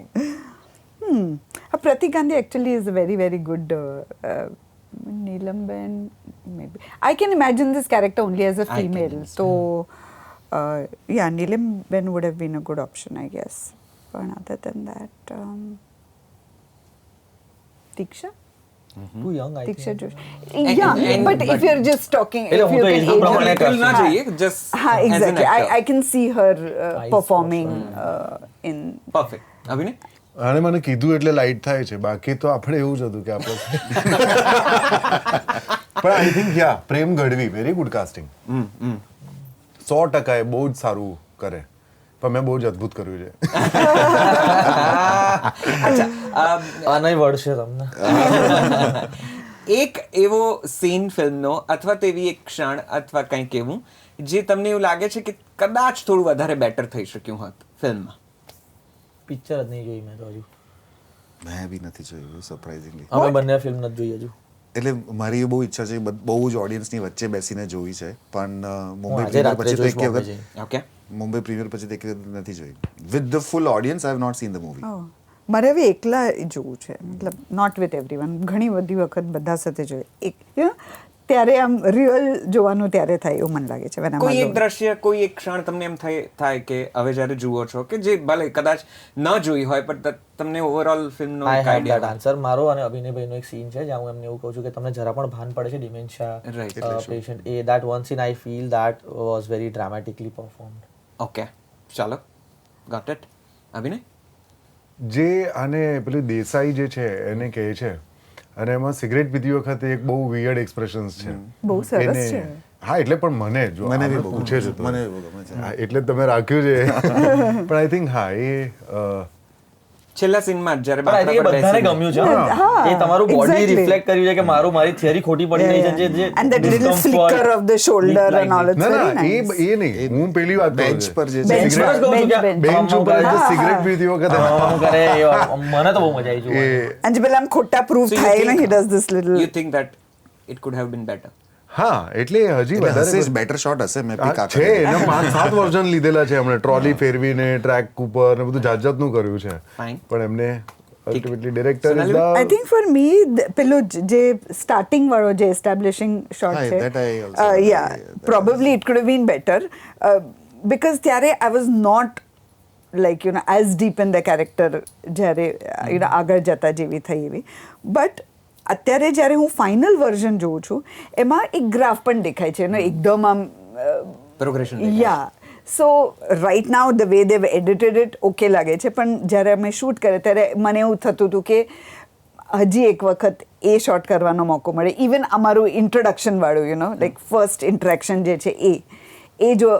Pratik Gandhi actually is a very, very good Neelamben, maybe. I can imagine this character only as a female. So, yeah, Neelamben would have been a good option, I guess. But other than that, Diksha? Too young, I Diksha think. Joshi. Yeah, but if you're just talking, એટલે if હું you તો can age group age પ્રમાણે her- બિલકુલ ના હા. જોઈએ just હા, as an exactly. actor. I can see her Eyes performing in. Perfect. અભિનય આને મને કીધું એટલે લાઇટ થાય છે, બાકી તો આપણે એવું જ હતું કે આપણે પણ I think yeah Prem Gadhvi very good casting. 100% એ બહુ જ સારું કરે, પણ મેં બહુ જ અદ્ભુત કર્યું છે. આનાય વળશે તમને. એક એવો સીન ફિલ્મનો અથવા તો એવી એક ક્ષણ અથવા કંઈક એવું જે તમને એવું લાગે છે કે કદાચ થોડું વધારે બેટર થઈ શક્યું હોત ફિલ્મમાં. પિક્ચર જ નહીં જોઈ મેં તો હજુ. મેં બી નથી જોયું સરપ્રાઇઝિંગલી. અમે બંને ફિલ્મ નથી જોઈ હજુ. એટલે મારી એ બહુ ઈચ્છા છે બહુ જ ઓડિયન્સની વચ્ચે બેસીને જોવી છે પણ મુંબઈ આજે પ્રીમિયર રાત્રે પછી તો જોઈશ એક બોમ્બે વખત ઓકે, મુંબઈ પ્રીમિયર પછી તો એક વખત નથી જોઈ with the full audience I have not seen the movie. મારે હવે એકલા જોવું છે, મતલબ નોટ વિથ એવરીવન. ઘણી બધી વખત બધા સાથે જોઈએ એક ત્યારે આમ રિયલ જોવાનું ત્યારે થાય એવું મને લાગે છે. when I'm કોઈ એક alone. દ્રશ્ય કોઈ એક ક્ષણ તમને એમ થાય કે હવે જ્યારે જુઓ છો કે જે ભલે કદાચ ન જોઈ હોય પણ તમને ઓવરઓલ ફિલ્મનો આઈ એક હેવ દેટ આઈડિયા. આન્સર. મારો અને અભિનયભાઈનો એક સીન છે જ્યાં હું એમને એવું કહું છું કે તમને જરા પણ ભાન પડે છે Right. Dementia patient A that one scene I feel that was very dramatically performed. Okay, ચાલો, ગોટ ઇટ. અભિનય? જે આને પેલું દેસાઈ જે છે એને કહે છે અને એમાં સિગરેટ પીતી વખતે એક બહુ વિયર્ડ એક્સપ્રેશન્સ છે. બહુ સરસ એને- છે. હા એટલે પણ મને જો મને બી આમને બહુ પૂછે છે તો મને બી બહુ ગમે છે. હા, એટલે જ તમે રાખ્યું છે પણ આઈ થિંક હા એ છેલ્લા સીનમાં જ્યારે પણ આઈ બાકડા થિંક પર બધાને બેસીને- ગમ્યું છે. હા, એ તમારું બોડી exactly. રિફ્લેક્ટ કર્યું છે કે મારી થિયરી ખોટી પડી રહી છે જે And that little discomfort, flicker of the shoulder like and all, it's ના very ના nice. એ નહીં હું પેલી વાત કરું બેન્ચ છું. પર જે Bench છે પર. જ કહું છું કે Bench. બેન્ચ ઉપર જે સિગરેટ પીતી વખતે આમ કરે એ મને તો બહુ મજા આવી જોવાની. અને જે પેલા આમ ખોટા પ્રૂફ So you થાય ને think- he does this little You think that it could have been better? હા એટલે હજી એટલે હશે જ વધારે બેટર શોટ હશે મેં હા, પીક છે એના 5-7 વર્ઝન લીધેલા છે એમણે ટ્રોલી ફેરવીને ટ્રેક ઉપર ને બધું જાત જાતનું કર્યું છે Fine. પણ એમને ultimately director Sonali? I think for me પેલું જે સ્ટાર્ટિંગ વાળો જે એસ્ટાબ્લિશિંગ શોટ હા, છે that I also yeah agree. Probably it could have been better because ત્યારે I was not like as deep in the character જ્યારે આગળ જતા જેવી થઈ એવી બટ અત્યારે જ્યારે હું ફાઇનલ વર્ઝન જોઉં છું એમાં એક ગ્રાફ પણ દેખાય છે એકદમ આમ Progression દેખાય છે. Yeah so right now the way Dev edited it okay લાગે છે પણ જ્યારે અમે શૂટ કરે ત્યારે મને એવું થતું હતું કે હજી એક વખત એ શોટ કરવાનો મોકો મળે ઇવન અમારું ઇન્ટ્રોડક્શન વાળું લાઈક ફર્સ્ટ ઇન્ટરેક્શન જે છે એ જો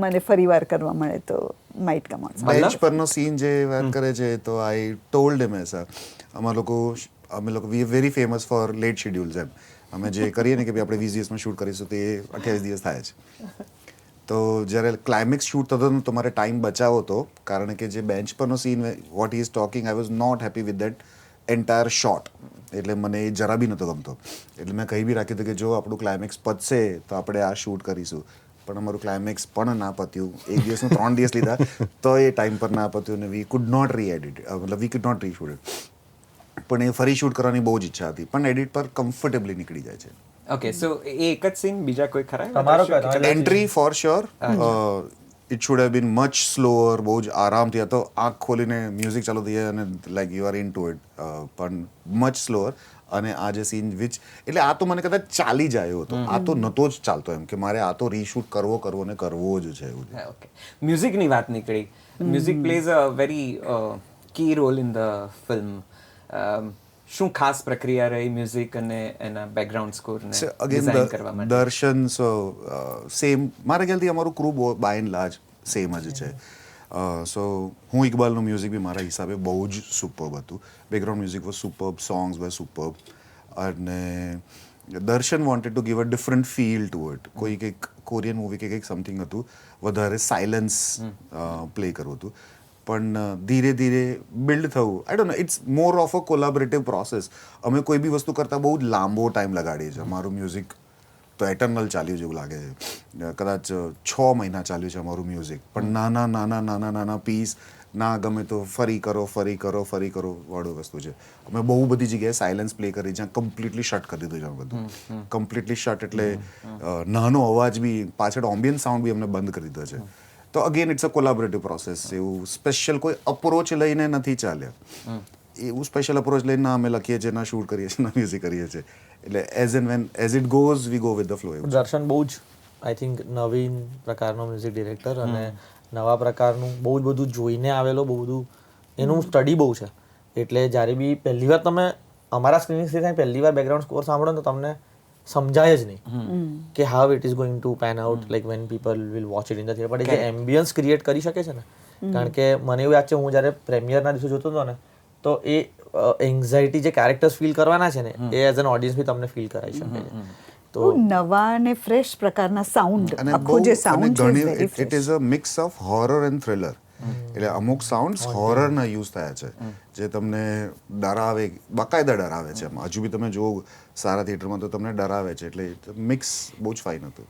મને ફરી વાર કરવા મળે તો માઇટ કમ ઓન બેન્ચ પરનો સીન જે વાત કરે છે તો આઈ ટોલ્ડ હિમ એસા અમે લોકો we very famous for late schedules એમ અમે જે કરીએ ને કે ભાઈ આપણે 20 દિવસમાં શૂટ કરીશું તો એ 28 દિવસ થાય છે તો જ્યારે ક્લાઇમેક્સ શૂટ થતો હતો ને તો મારે ટાઈમ બચાવો હતો કારણ કે જે બેન્ચ પરનો scene what is talking I was not happy with that entire shot એટલે મને એ જરા બી નહોતો ગમતો એટલે મેં કહી બી રાખ્યું હતું કે જો આપણું ક્લાઇમેક્સ પતશે તો આપણે આ શૂટ કરીશું પણ અમારું ક્લાઇમેક્સ પણ ના પત્યું એક દિવસનું 3 દિવસ લીધા તો એ ટાઈમ પર ના પત્યું ને વી કુડ નોટ રીએડિટ મતલબ વી કુડ નોટ રીશૂટ ઇટ પણ એ ફરી શૂટ કરવાની બહુ જ ઈચ્છા હતી પણ એડિટ પર કમ્ફર્ટેબલી નીકળી જાય છે ઓકે, સો એ એક જ સીન બીજા કોઈ ખરા તમારો દ્રશ્યો કે કયો? Entry for sure it should have been much slower બહુ જ આરામથી હતો આંખ ખોલીને મ્યુઝિક ચાલુ થઈ જાય અને like you are into it પણ મચ સ્લોઅર અને આ જે સીન વિચ એટલે આ તો મને કદાચ ચાલી જાય એવો હતો આ તો નહોતો જ ચાલતો એમ કે મારે આ તો રીશૂટ કરવો ને કરવો જ છે એવું છે. ઓકે, મ્યુઝિકની વાત નીકળી. Music plays a very key role in the film. શું ખાસ પ્રક્રિયા રહી મ્યુઝિક અને એના બેકગ્રાઉન્ડ સ્કોરને અગેન ડિઝાઇન કરવા માટે? દર્શન સેમ મારા ખ્યાલથી અમારું crew by and large same જ છે સો હું ઇકબાલનું મ્યુઝિક બી મારા હિસાબે બહુ જ સુપર્બ હતું background music was superb songs were superb અને Darshan wanted to give a different feel to it કોઈ કંઈક કોરિયન મૂવી કે કંઈક સમથિંગ હતું વધારે સાયલન્સ પ્લે કરવું હતું પણ ધીરે ધીરે બિલ્ડ થવું I don't know it's more of a collaborative process અમે કોઈ બી વસ્તુ કરતાં બહુ જ લાંબો ટાઈમ લગાડીએ છીએ અમારું મ્યુઝિક તો એટર્નલ ચાલ્યું જેવું લાગે છે કદાચ 6 મહિના ચાલ્યું છે અમારું મ્યુઝિક પણ નાના પીસ ના ગમે તો ફરી કરો વાળું વસ્તુ છે અમે બહુ બધી જગ્યાએ સાયલન્સ પ્લે કરી જ્યાં કમ્પ્લીટલી શટ કરી દીધું છે બધું કમ્પ્લીટલી શટ એટલે નાનો અવાજ બી પાછળ ઓમ્બિયન્સ સાઉન્ડ બી અમને બંધ કરી દીધો છે તો again it's a collaborative process એવું સ્પેશિયલ કોઈ અપ્રોચ લઈને નથી ચાલ્યા એવું સ્પેશિયલ અપ્રોચ લઈને ના અમે લખીએ છીએ ના શૂટ કરીએ છીએ ના મ્યુઝિક કરીએ છીએ એટલે as and when as it goes we go with the flow. દર્શન બહુ જ આઈ થિંક નવીન પ્રકારનો મ્યુઝિક ડિરેક્ટર અને નવા પ્રકારનું બહુ જ બધું જોઈને આવેલો બહુ બધું એનું સ્ટડી બહુ છે એટલે જ્યારે બી પહેલી વાર તમે અમારા સ્ક્રીનિંગ પહેલી વાર બેકગ્રાઉન્ડ સ્કોર સાંભળો તો તમને સમજાય જ નહીં કે how it is going to pan out like when people will watch it in the theatre પણ એ જે એમ્બિયન્સ ક્રિએટ કરી શકે છે ને કારણ કે મને એવું યાદ છે હું જ્યારે પ્રેમિયરના દિવસે જોતો હતો ને તો એ એન્ઝાઇટી જે કેરેક્ટર્સ ફીલ કરવાના છે ને એ એઝ એન ઓડિયન્સ બી તમને ફીલ કરાવી શકે છે. બહુ નવા અને ફ્રેશ પ્રકારના સાઉન્ડ આખો જે સાઉન્ડ છે very it is a mix of horror and thriller. એટલે અમુક સાઉન્ડ્સ હોરરના યુઝ થયા છે જે તમને ડરાવે, બાકાયદા ડરાવે છે. એમાં હજુ બી તમે જો સારા થિયેટરમાં તો તમને ડરાવે છે. એટલે મિક્સ બહુ જ ફાઇન હતું.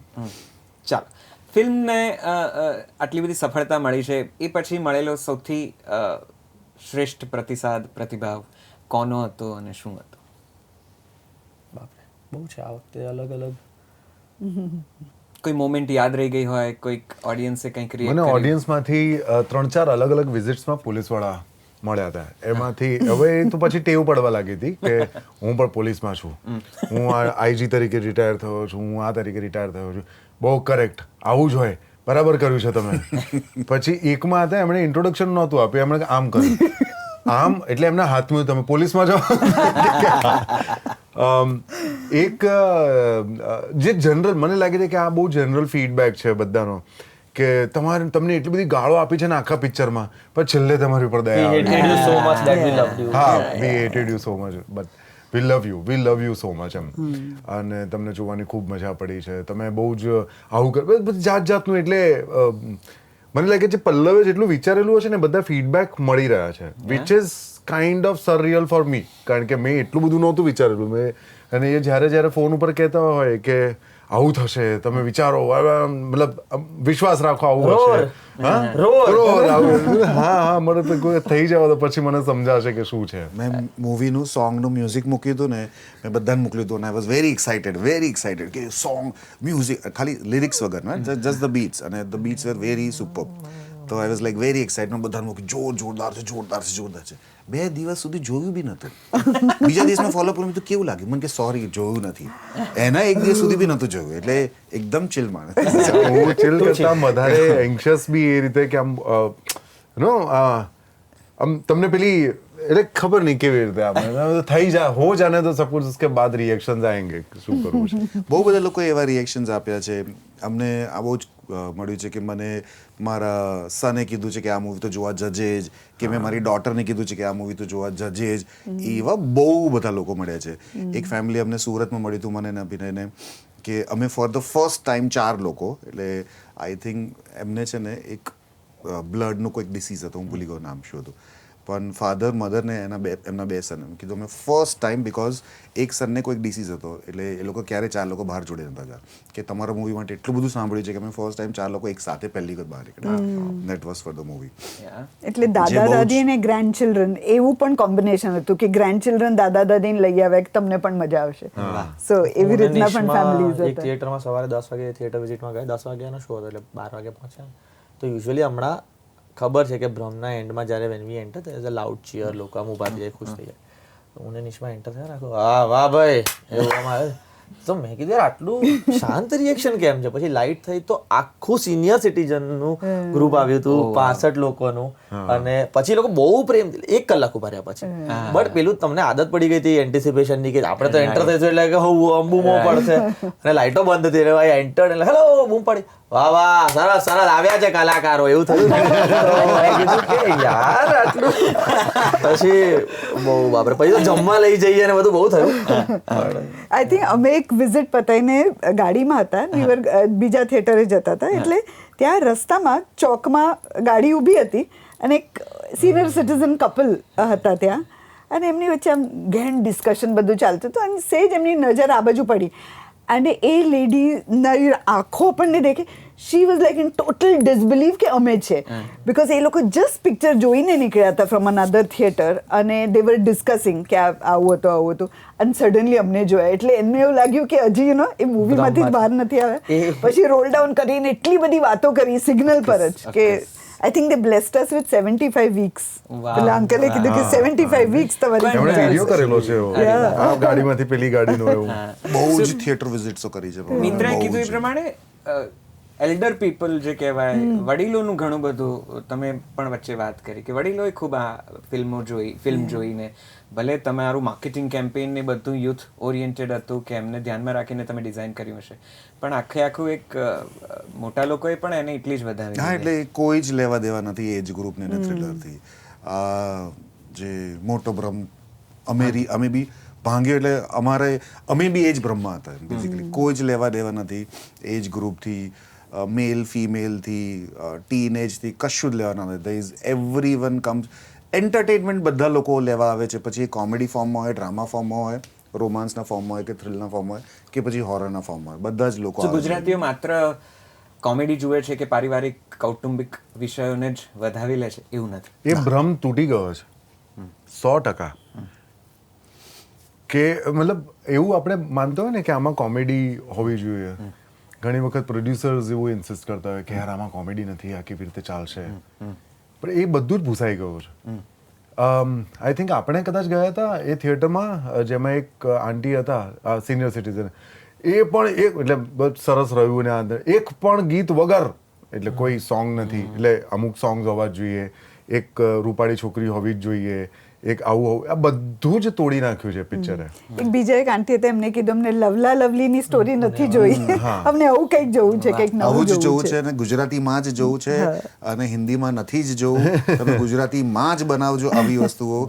ચાલો, ફિલ્મને આટલી બધી સફળતા મળી છે એ પછી મળેલો સૌથી શ્રેષ્ઠ પ્રતિસાદ, પ્રતિભાવ કોનો હતો અને શું હતો? બાપરે, બહુ છે આ વખતે અલગ અલગ. કોઈ મોમેન્ટ યાદ રહી ગઈ હોય, કોઈક ઓડિયન્સે કંઈક રિએક્ટ મને કર્યું? ઓડિયન્સમાંથી 3-4 અલગ અલગ વિઝિટ્સમાં પોલીસવાળા મળ્યા હતા. એમાંથી હવે તો પછી ટેવ પડવા લાગી હતી કે હું પણ પોલીસમાં છું, હું આઈજી તરીકે રિટાયર થયો છું, હું આ તરીકે રિટાયર થયો છું. બહુ કરેક્ટ, આવું જ હોય, બરાબર કર્યું છે તમે. પછી એકમાં હતા, એમણે ઇન્ટ્રોડક્શન નહોતું આપ્યું, એમણે આમ કર્યું, આમ, એટલે એમના હાથમાં તમે પોલીસમાં જાઓ. એક જે જનરલ મને લાગે છે કે આ બહુ જનરલ ફીડબેક છે બધાનો કે તમને એટલી બધી ગાળો આપી છે ને આખા પિક્ચરમાં, પણ છેલ્લે તમારી ઉપર દયા We hated you so much that we loved you. હા, we hated you so much but we love you so much એમ. અને તમને જોવાની ખૂબ મજા પડી છે, તમે બહુ જ આવું કર જાત જાતનું. એટલે મને લાગે છે પલ્લવે જેટલું વિચારેલું હશે ને બધા ફીડબેક મળી રહ્યા છે, which is kind of surreal for me. કારણ કે મેં એટલું બધું નહોતું વિચારેલું. અને એ જ્યારે ફોન ઉપર કહેતા હોય કે આવું થશે, તમે વિચારો, મતલબ વિશ્વાસ રાખો, આવું હશે, હા મને થઈ જાવ તો પછી મને સમજાશે કે શું છે. મેં મૂવીનું સોંગનું મ્યુઝિક મૂક્યું હતું ને, મેં બધાને મોકલ્યું હતું અને આઈ વોઝ વેરી એક્સાઇટેડ કે સોંગ, મ્યુઝિક, ખાલી લિરિક્સ વગર ને, જસ્ટ ધ બીટ્સ, અને the beats were very super. તો I was like very excited. બધાને મૂક્યું, જોરદાર છે. 2 દિવસ સુધી જોયું બી નહોતું. બીજા દિવસ મેં ફોલો કર્યું તો કેવું લાગ્યું, મને કે સોરી જોયું નથી. એના 1 દિવસ સુધી બી નહોતું જોયું. એટલે એકદમ ચિલ માણસ. હું ચિલ કરતા વધારે એન્શિયસ બી એ રીતે કે આમ નો આમ તમને પેલી એટલે ખબર નહીં કેવી રીતે આપણે થઈ જાય હો જાને તો સપોઝ उसके बाद रिएक्शंस आएंगे શું કરવું છે. બહુ બધા લોકોએ એવા રિએક્શન્સ આપ્યા છે. અમને આ બહુ જ મળ્યું છે કે મને મારા સને કીધું છે કે આ મૂવી તો જોવા જજે જ, કે મેં મારી ડોટરને કીધું છે કે આ મૂવી તો જોવા જજે જ. એવા બહુ બધા લોકો મળ્યા છે. એક ફેમિલી અમને સુરતમાં મળ્યું હતું, મને અને અભિનયને, કે અમે ફોર ધ ફર્સ્ટ ટાઈમ 4 લોકો, એટલે આઈ થિંક એમને છે ને એક બ્લડનું કોઈક ડિસીઝ હતો, હું ભૂલી ગયો નામ શું હતું, પણ ફાધર, મધર ને એમના 2 સન, એમ કીધું અમે ફર્સ્ટ ટાઈમ, બીકોઝ એક સનને કોઈક ડિસીઝ હતો, એટલે એ લોકો ક્યારે 4 લોકો બહાર જોડે નતા ગયા, કે તમારા મૂવી માટે એટલું બધું સાંભળ્યું છે કે અમે ફર્સ્ટ ટાઈમ 4 લોકો એક સાથે પહેલી વખત બહાર નીકળ્યા. That was for the movie. એટલે દાદા દાદી અને ગ્રેન્ડ ચિલ્ડ્રન એવું પણ કોમ્બિનેશન હતું કે ગ્રેન્ડ ચિલ્ડ્રન દાદા દાદીને લઈ આવે કે તમને પણ મજા આવશે. સો એવી રીતના પણ ફેમિલીઝ એક હતા. થિયેટરમાં સવારે 10 વાગે થિયેટર વિઝિટમાં ગયા, 10 વાગ્યાનો શો હતો એટલે 12 વાગે પહોંચ્યા. તો યુઝ્યુઅલી હમણાં ખબર છે કે બ્રહ્મના એન્ડમાં જ્યારે when we enter there is a loud cheer, લોકો આમ ઊભા થઈ જાય, ખુશ થઈ જાય. તો હું ને નિશ્મા એન્ટર થયા, રાખો હા વાહ ભાઈ એવું આમ આવે. તો મેં કીધું યાર આટલું શાંત રિએક્શન કેમ છે. પછી લાઇટ થઈ તો આખું સિનિયર સિટીઝનનું ગ્રુપ આવ્યું હતું, 65 લોકોનું. અને પછી લોકો બહુ પ્રેમ, 1 કલાક ઉભા રહ્યા પછી. બટ પેલું તમને આદત પડી ગઈ હતી એન્ટિસિપેશનની કે આપણે તો એન્ટર થઈશું એટલે કે બૂમો પડશે, અને લાઇટો બંધ હતી એટલે ભાઈ એન્ટર એટલે હેલો બૂમ પડી, વાહ વાહ સરસ સરસ આવ્યા છે કલાકારો, એવું થયું. મેં કીધું કે યાર આટલું. પછી બહુ બાપરે, પછી તો જમવા લઈ જઈએ અને બધું બહુ થયું. આઈ થિંક અમે એક વિઝિટ પતાઈને ગાડીમાં હતા, બીજા થિયેટરે જતા હતા, એટલે ત્યાં રસ્તામાં ચોકમાં ગાડી ઊભી હતી અને એક સિનિયર સિટીઝન કપલ હતા ત્યાં, અને એમની વચ્ચે આમ ઘેન ડિસ્કશન બધું ચાલતું હતું, અને સેજ એમની નજર આ બાજુ પડી, અને એ લેડીના આંખો આપણને દેખે, she was like in total disbelieve કે અમે છે, બિકોઝ એ લોકો જસ્ટ પિક્ચર જોઈને નીકળ્યા હતા ફ્રોમ અનધર થિયેટર, અને દે વર ડિસ્કસિંગ કે આવું હતું, અને સડનલી અમને જોયા, એટલે એમને એવું લાગ્યું કે હજી યુ નો એ મૂવીમાંથી જ બહાર નથી આવ્યા. પછી રોલ ડાઉન કરીને એટલી બધી વાતો કરી સિગ્નલ પર જ કે I think they blessed us with 75 weeks. પેલા અંકલે કીધું કે 75 વીક્સ તમારી એમણે વિડીયો કરેલો છે એવો, આ ગાડીમાંથી પેલી ગાડીનો એવું. બહુ જ થિયેટર વિઝિટ્સો કરી છે. મિત્રએ કીધું એ પ્રમાણે એલ્ડર પીપલ જે કહેવાય, વડીલોનું ઘણું બધું, તમે પણ વચ્ચે વાત કરી કે વડીલોએ ખૂબ આ ફિલ્મ જોઈને, ભલે તમારું માર્કેટિંગ કેમ્પેઇન ને બધું યુથ ઓરિએન્ટેડ હતું કે એમને ધ્યાનમાં રાખીને તમે ડિઝાઇન કર્યું હશે, પણ આખું એક મોટા લોકોએ પણ એને એટલી જ વધારે. હા, એટલે કોઈ જ લેવા દેવા નથી એજ ગ્રુપને થ્રિલરથી. જે મોટો બ્રહ્મ અમે બી ભાંગ્યો એટલે અમે બી એ જ બ્રહ્મા હતા બેઝિકલી. કોઈ જ લેવા દેવા નથી એજ ગ્રુપથી, મેલ ફિમેલથી, ટીનેજથી કશું જ લેવા નથી. The is every one comes entertainment બધા લોકો લેવા આવે છે. પછી એ કોમેડી ફોર્મમાં હોય, ડ્રામા ફોર્મમાં હોય, રોમાન્સના ફોર્મમાં હોય કે થ્રિલના ફોર્મમાં હોય કે પછી હોરરના ફોર્મમાં હોય, બધા જ લોકો તો આવે છે. ગુજરાતીઓ માત્ર કોમેડી જુએ છે કે પારિવારિક કૌટુંબિક વિષયોને જ વધાવી લે છે એવું નથી. એ ભ્રમ તૂટી ગયો છે 100%. કે મતલબ એવું આપણે માનતા હોય ને કે આમાં કોમેડી હોવી જોઈએ. ઘણી વખત પ્રોડ્યુસર્સ એવું ઇન્સિસ્ટ કરતા હોય કે યાર આમાં કોમેડી નથી, આ કેવી રીતે ચાલશે. પણ એ બધું જ ભૂસાઈ ગયું છે. આઈ થિંક આપણે કદાચ ગયા હતા એ થિયેટરમાં જેમાં એક આંટી હતા સિનિયર સિટીઝન, એ પણ એટલે બહુ સરસ રહ્યું ને અંદર એક પણ ગીત વગર, એટલે કોઈ સોંગ નથી, એટલે અમુક સોંગ્સ હોવા જ જોઈએ, એક રૂપાળી છોકરી હોવી જ જોઈએ, એક આવું આ બધું જ તોડી નાખ્યું છે પિક્ચરે. એક બીજા એક આંટી હતા એમને કીધું અમને લવલા લવલીની સ્ટોરી નથી જોઈ, અમને આવું કંઈક જોવું છે, કંઈક આવું નવું જ જોવું જોવું છે અને ગુજરાતીમાં જ જોવું છે અને હિન્દીમાં નથી જ જોવું. તમે ગુજરાતીમાં જ બનાવજો આવી વસ્તુઓ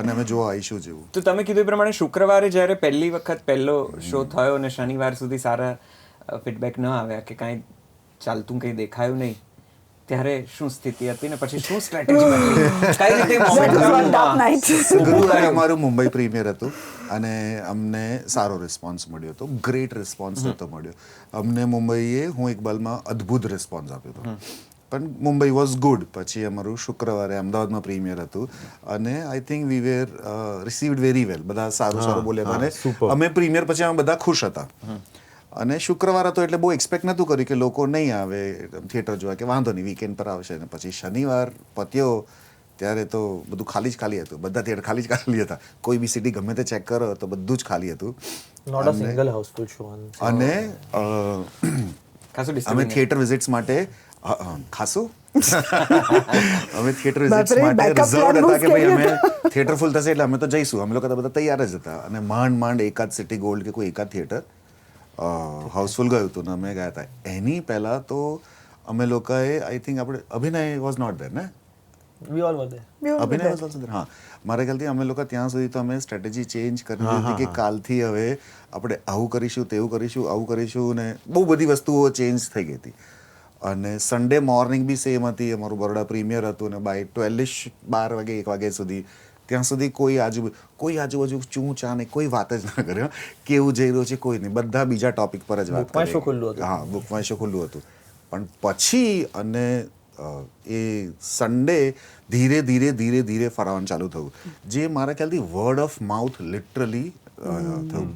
અને અમે જોવા આવીશું જેવું. તો તમે કીધું એ પ્રમાણે શુક્રવારે જ્યારે પહેલી વખત પહેલો શો થયો અને શનિવાર સુધી સારા ફીડબેક ન આવ્યા કે કાંઈ ચાલતું કંઈ દેખાયું નહીં, ત્યારે શું સ્થિતિ હતી ને પછી શું સ્ટ્રેટેજી બની, કઈ રીતે મોમેન્ટ? ગુરુવારે અમારું મુંબઈ પ્રીમિયર હતું અને અમને સારો રિસ્પોન્સ મળ્યો હતો, ગ્રેટ રિસ્પોન્સ નહોતો મળ્યો અમને મુંબઈએ. હું ઇકબાલમાં અદ્ભુત રિસ્પોન્સ આપ્યો હતો પણ મુંબઈ વોઝ ગુડ. પછી અમારું શુક્રવારે અમદાવાદમાં પ્રીમિયર હતું અને I think we were received very well. બધા સારું બોલ્યા અને અમે પ્રીમિયર પછી અમે બધા ખુશ હતા. અને શુક્રવાર હતો એટલે બહુ એક્સપેક્ટ નહોતું કર્યું કે લોકો નહીં આવે થિયેટર જોવા, કે વાંધો નહીં વીકેન્ડ પર આવશે. અને પછી શનિવાર પત્યો ત્યારે તો બધું ખાલી જ ખાલી હતું, બધા થિયેટર ખાલી જ ખાલી હતા. કોઈ બી સિટી ગમે તે ચેક કરો તો બધું જ ખાલી હતું. Not a single housefull show. અને ખાસું અમે થિયેટર વિઝિટ્સ માટે ખાસું અમે થિયેટર વિઝિટ્સ માટે રિઝર્વડ હતા કે ભાઈ અમે થિયેટર ફૂલ થશે એટલે અમે તો જઈશું. અમે લોકો બધા તૈયાર જ હતા અને માંડ એકાદ સિટી ગોલ્ડ કે કોઈ એકાદ થિયેટર હાઉસફુલ ગયું હતું ને અમે ગયા હતા. એની પહેલા તો અમે લોકોએ આઈ થિંક આપણે અભિનય વોઝ નોટ ધેર ને, વી ઓલ વર ધેર. અભિનય વોઝ ઓલ્સો ધેર. હા, મારા ખ્યાલથી અમે લોકો ત્યાં સુધી તો અમે સ્ટ્રેટેજી ચેન્જ કરી દીધી કે કાલથી હવે આપણે આવું કરીશું, તેવું કરીશું, આવું કરીશું ને બહુ બધી વસ્તુઓ ચેન્જ થઈ ગઈ હતી. અને સન્ડે મોર્નિંગ બી સેમ હતી. અમારું બરોડા પ્રીમિયર હતું ને બાય 12 વાગે 1 વાગ્યા સુધી ત્યાં સુધી કોઈ આજુબાજુ ચૂં ચા ને કોઈ વાત જ ના કર્યો કેવું જઈ રહ્યું છે કોઈ નહીં. બધા બીજા ટોપિક પર જ વાત બુકમાં શો ખુલ્લું હતું. હા, બુકમાં શો ખુલ્લું હતું. પણ પછી અને એ સન્ડે ધીરે ધીરે ફરાવાનું ચાલુ થયું, જે મારા ખ્યાલથી વર્ડ ઓફ માઉથ લિટરલી થયું.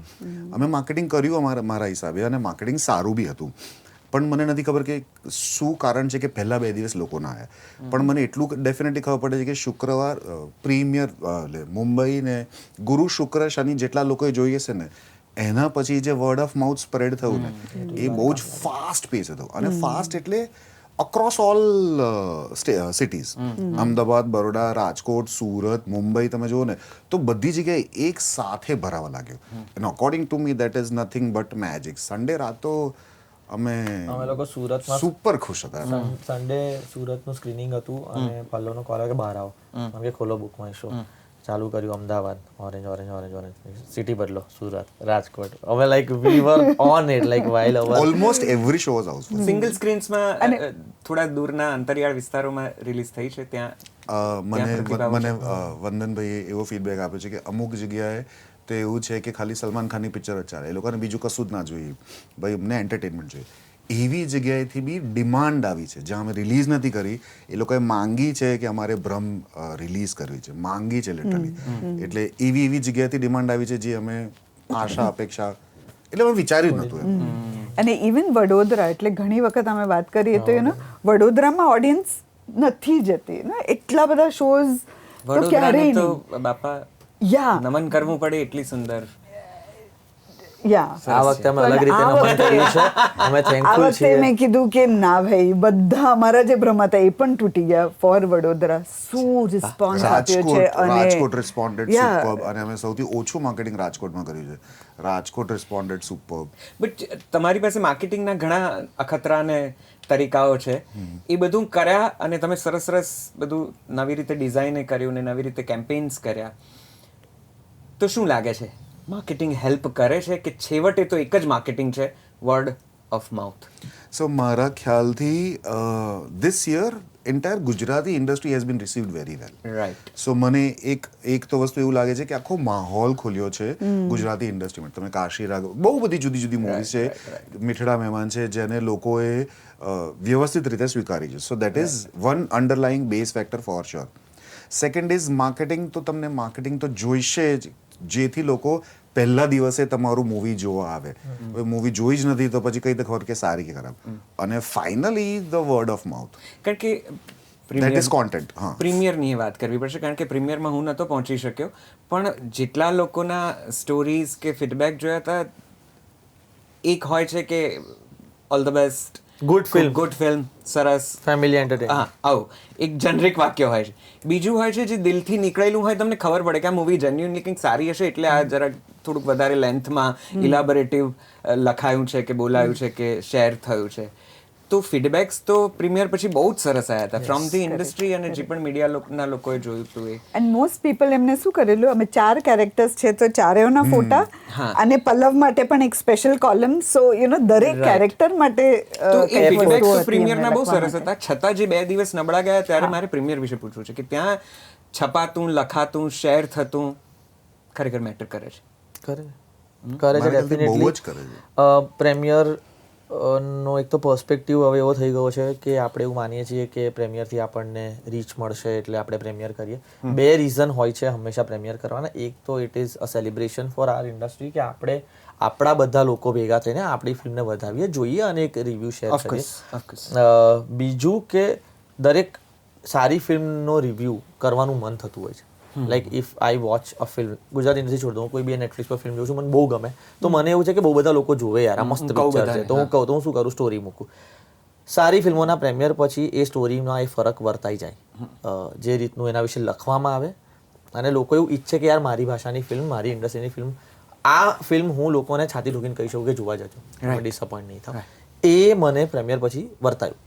અમે માર્કેટિંગ કર્યું મારા હિસાબે અને માર્કેટિંગ સારું બી હતું. પણ મને નથી ખબર કે શું કારણ છે કે પહેલા 2 દિવસ લોકો ના આવ્યા. પણ મને એટલું ડેફિનેટલી ખબર પડે છે કે શુક્રવાર પ્રીમિયર મુંબઈ ને ગુરુ શુક્ર શનિ જેટલા લોકોએ જોઈએ છે ને એના પછી જે વર્ડ ઓફ માઉથ સ્પ્રેડ થયું ને એ બહુ જ ફાસ્ટ પેસ હતો. અને ફાસ્ટ એટલે across all cities, Ahmedabad, Baroda, Rajkot, Surat, Mumbai તમે જુઓ ને તો બધી જગ્યાએ એક સાથે ભરાવા લાગ્યો. અને according to me that is nothing but magic. Sunday રાત તો અમે લોકો સુરતમાં સુપર ખુશ હતા. સન્ડે સુરતનું સ્ક્રીનિંગ હતું અને પલ્લોનો કોલ આવ્યો કે બહાર આવો, અમે કે ખોલો બુકમાં શો. ચાલુ કર્યું અમદાવાદ, ઓરેન્જ, સિટી બદલો, સુરત, રાજકોટ. અમે like we were on it like while over. Almost every show was housefull. Single સ્ક્રીન્સમાં થોડા દૂરના અંતરિયાળ વિસ્તારોમાં રિલીઝ થઈ છે ત્યાં મને વંદનભાઈએ એવો ફીડબેક આપ્યો છે કે અમુક જગ્યાએ તો એવું છે કે ખાલી સલમાન ખાનની પિક્ચર જ ચાલે, એ લોકોને બીજું કશું જ ના જોઈએ, ભાઈ અમને એન્ટરટેનમેન્ટ જોઈએ. એવી જગ્યાએથી બી ડિમાન્ડ આવી છે જ્યાં અમે રિલીઝ નથી કરી. એ લોકોએ માંગી છે કે અમારે ભ્રમ રિલીઝ કરવી છે, માંગી છે લિટરલી. એટલે એવી જગ્યાએથી ડિમાન્ડ આવી છે જે અમે આશા અપેક્ષા એટલે અમે વિચાર્યું જ નહોતું એમ. અને ઇવન વડોદરા, એટલે ઘણી વખત અમે વાત કરીએ તો વડોદરામાં ઓડિયન્સ નથી જતી ને એટલા બધા શોઝ તો ક્યારેય તો નહીં. બાપા યા નમન કરવું પડે એટલી સુંદર. યા આ વખતે અમે અલગ રીતે નમન કર્યું છે. અમે આ થેન્કફુલ વખતે છીએ. મેં કીધું કે ના ભાઈ, બધા અમારા જે ભ્રમ હતા એ પણ તૂટી ગયા ફોર વડોદરા. શું રિસ્પોન્સ આપ્યો છે. રાજકોટ રિસ્પોન્ડેડ સુપર્બ. અને અમે સૌથી ઓછું માર્કેટિંગ રાજકોટમાં કર્યું છે. રાજકોટ રિસ્પોન્ડેડ સુપર્બ. બટ તમારી પાસે માર્કેટિંગના ઘણા અખતરા ને તરીકાઓ છે. એ બધું કર્યા અને તમે સરસ બધું નવી રીતે ડિઝાઇન કર્યું ને નવી રીતે કેમ્પેન્સ કર્યા. તો શું લાગે છે, માર્કેટિંગ હેલ્પ કરે છે કે છેવટે તો એક જ માર્કેટિંગ છે, વર્ડ ઓફ માઉથ? સો મારા ખ્યાલથી this year entire Gujarati industry has been received very well. Right. So મને એક તો વસ્તુ એવું લાગે છે કે આખો માહોલ ખુલ્યો છે ગુજરાતી ઇન્ડસ્ટ્રીમાં. તમે કાશી રાગ, બહુ બધી જુદી જુદી મૂવીઝ છે, મીઠડા મહેમાન છે, જેને લોકોએ વ્યવસ્થિત રીતે સ્વીકારી છે. So that is one underlying base factor for sure. Second is marketing. તો તમને માર્કેટિંગ તો જોઈશે જ, જેથી લોકો પહેલા દિવસે તમારું મૂવી જોવા આવે. હવે મૂવી જોઈ જ નથી તો પછી કઈ રીતે ખબર કે સારી કે ખરાબ? અને finally the word of mouth, કારણ કે દેટ ઇઝ કોન્ટેન્ટ. હા, પ્રીમિયરની વાત કરવી પડશે, કારણ કે પ્રીમિયરમાં હું નહોતો પહોંચી શક્યો, પણ જેટલા લોકોના સ્ટોરીઝ કે ફીડબેક જોયા હતા, એક હોય છે કે all the best, good film, સરસ, ફેમિલી એન્ટરટેનમેન્ટ. હા, આવું એક જનરિક વાક્ય હોય છે. બીજું હોય છે જે દિલથી નીકળેલું હોય, તમને ખબર પડે કે આ મૂવી જેન્યુઅનલી કંઈક સારી હશે, એટલે આ જરાક થોડુંક વધારે લેન્થમાં ઇલાબોરેટિવ લખાયું છે કે બોલાયું છે કે શેર થયું છે. તો ફીડબેક્સ તો પ્રીમિયર પછી બહુ જ સરસ આવ્યા હતા ફ્રોમ ધી ઇન્ડસ્ટ્રી, અને જે પણ મીડિયાના લોકોએ જોયું હતું એ. એન્ડ મોસ્ટ પીપલ એમને શું કરેલું, અમે 4 કેરેક્ટર્સ છે તો ચારેયના ફોટા, અને પલ્લવ માટે પણ એક special column. So you know દરેક કેરેક્ટર માટે તો એ કંઈક ફીડબેક્સ વસ્તુ તો હતી પ્રીમિયરના એમને બહુ લખવા સરસ માટે. હતા. છતાં જે 2 દિવસ નબળા ગયા ત્યારે મારે પ્રીમિયર વિશે પૂછવું છે કે ત્યાં છપાતું, લખાતું, શેર થતું ખરેખર મેટર કરે છે. કરે છે મારા ખ્યાલથી બહુ જ કરે ડેફિનેટલી. પ્રેમિયર નો એક તો પર્સપેક્ટિવ હવે એવો થઈ ગયો છે કે આપણે એવું માનીએ છીએ કે પ્રેમિયરથી આપણને રીચ મળશે એટલે આપણે પ્રેમિયર કરીએ. 2 રીઝન હોય છે હંમેશા પ્રેમિયર કરવાના. એક તો it is a celebration for our industry, કે આપણે આપણા બધા લોકો ભેગા થઈને આપણી ફિલ્મને વધાવીએ, જોઈએ અને એક રિવ્યૂ શેર કરીએ. બીજું કે દરેક સારી ફિલ્મનો રિવ્યૂ કરવાનું મન થતું હોય છે. Like if I watch a film, Gujarati નથી છોડતો, હું કોઈ બી નેટફ્લિક્સ પર ફિલ્મ જોઉં છું, મને બહુ ગમે, તો મને એવું છે કે બહુ બધા લોકો જોવે યાર, આ મસ્ત પિક્ચર છે, તો હું કહું તો હું શું કરું, સ્ટોરી મૂકું. સારી ફિલ્મોના પ્રેમિયર પછી એ સ્ટોરીમાં એ ફરક વર્તાઈ જાય, જે રીતનું એના વિશે લખવામાં આવે, અને લોકો એવું ઈચ્છે કે યાર મારી ભાષાની ફિલ્મ, મારી ઇન્ડસ્ટ્રીની ફિલ્મ, આ ફિલ્મ હું લોકોને છાતી ઠોકીને કહી શકું કે જોવા જજો, ડિસઅપોઇન્ટ નહીં થાવ. એ મને પ્રેમિયર પછી વર્તાયું.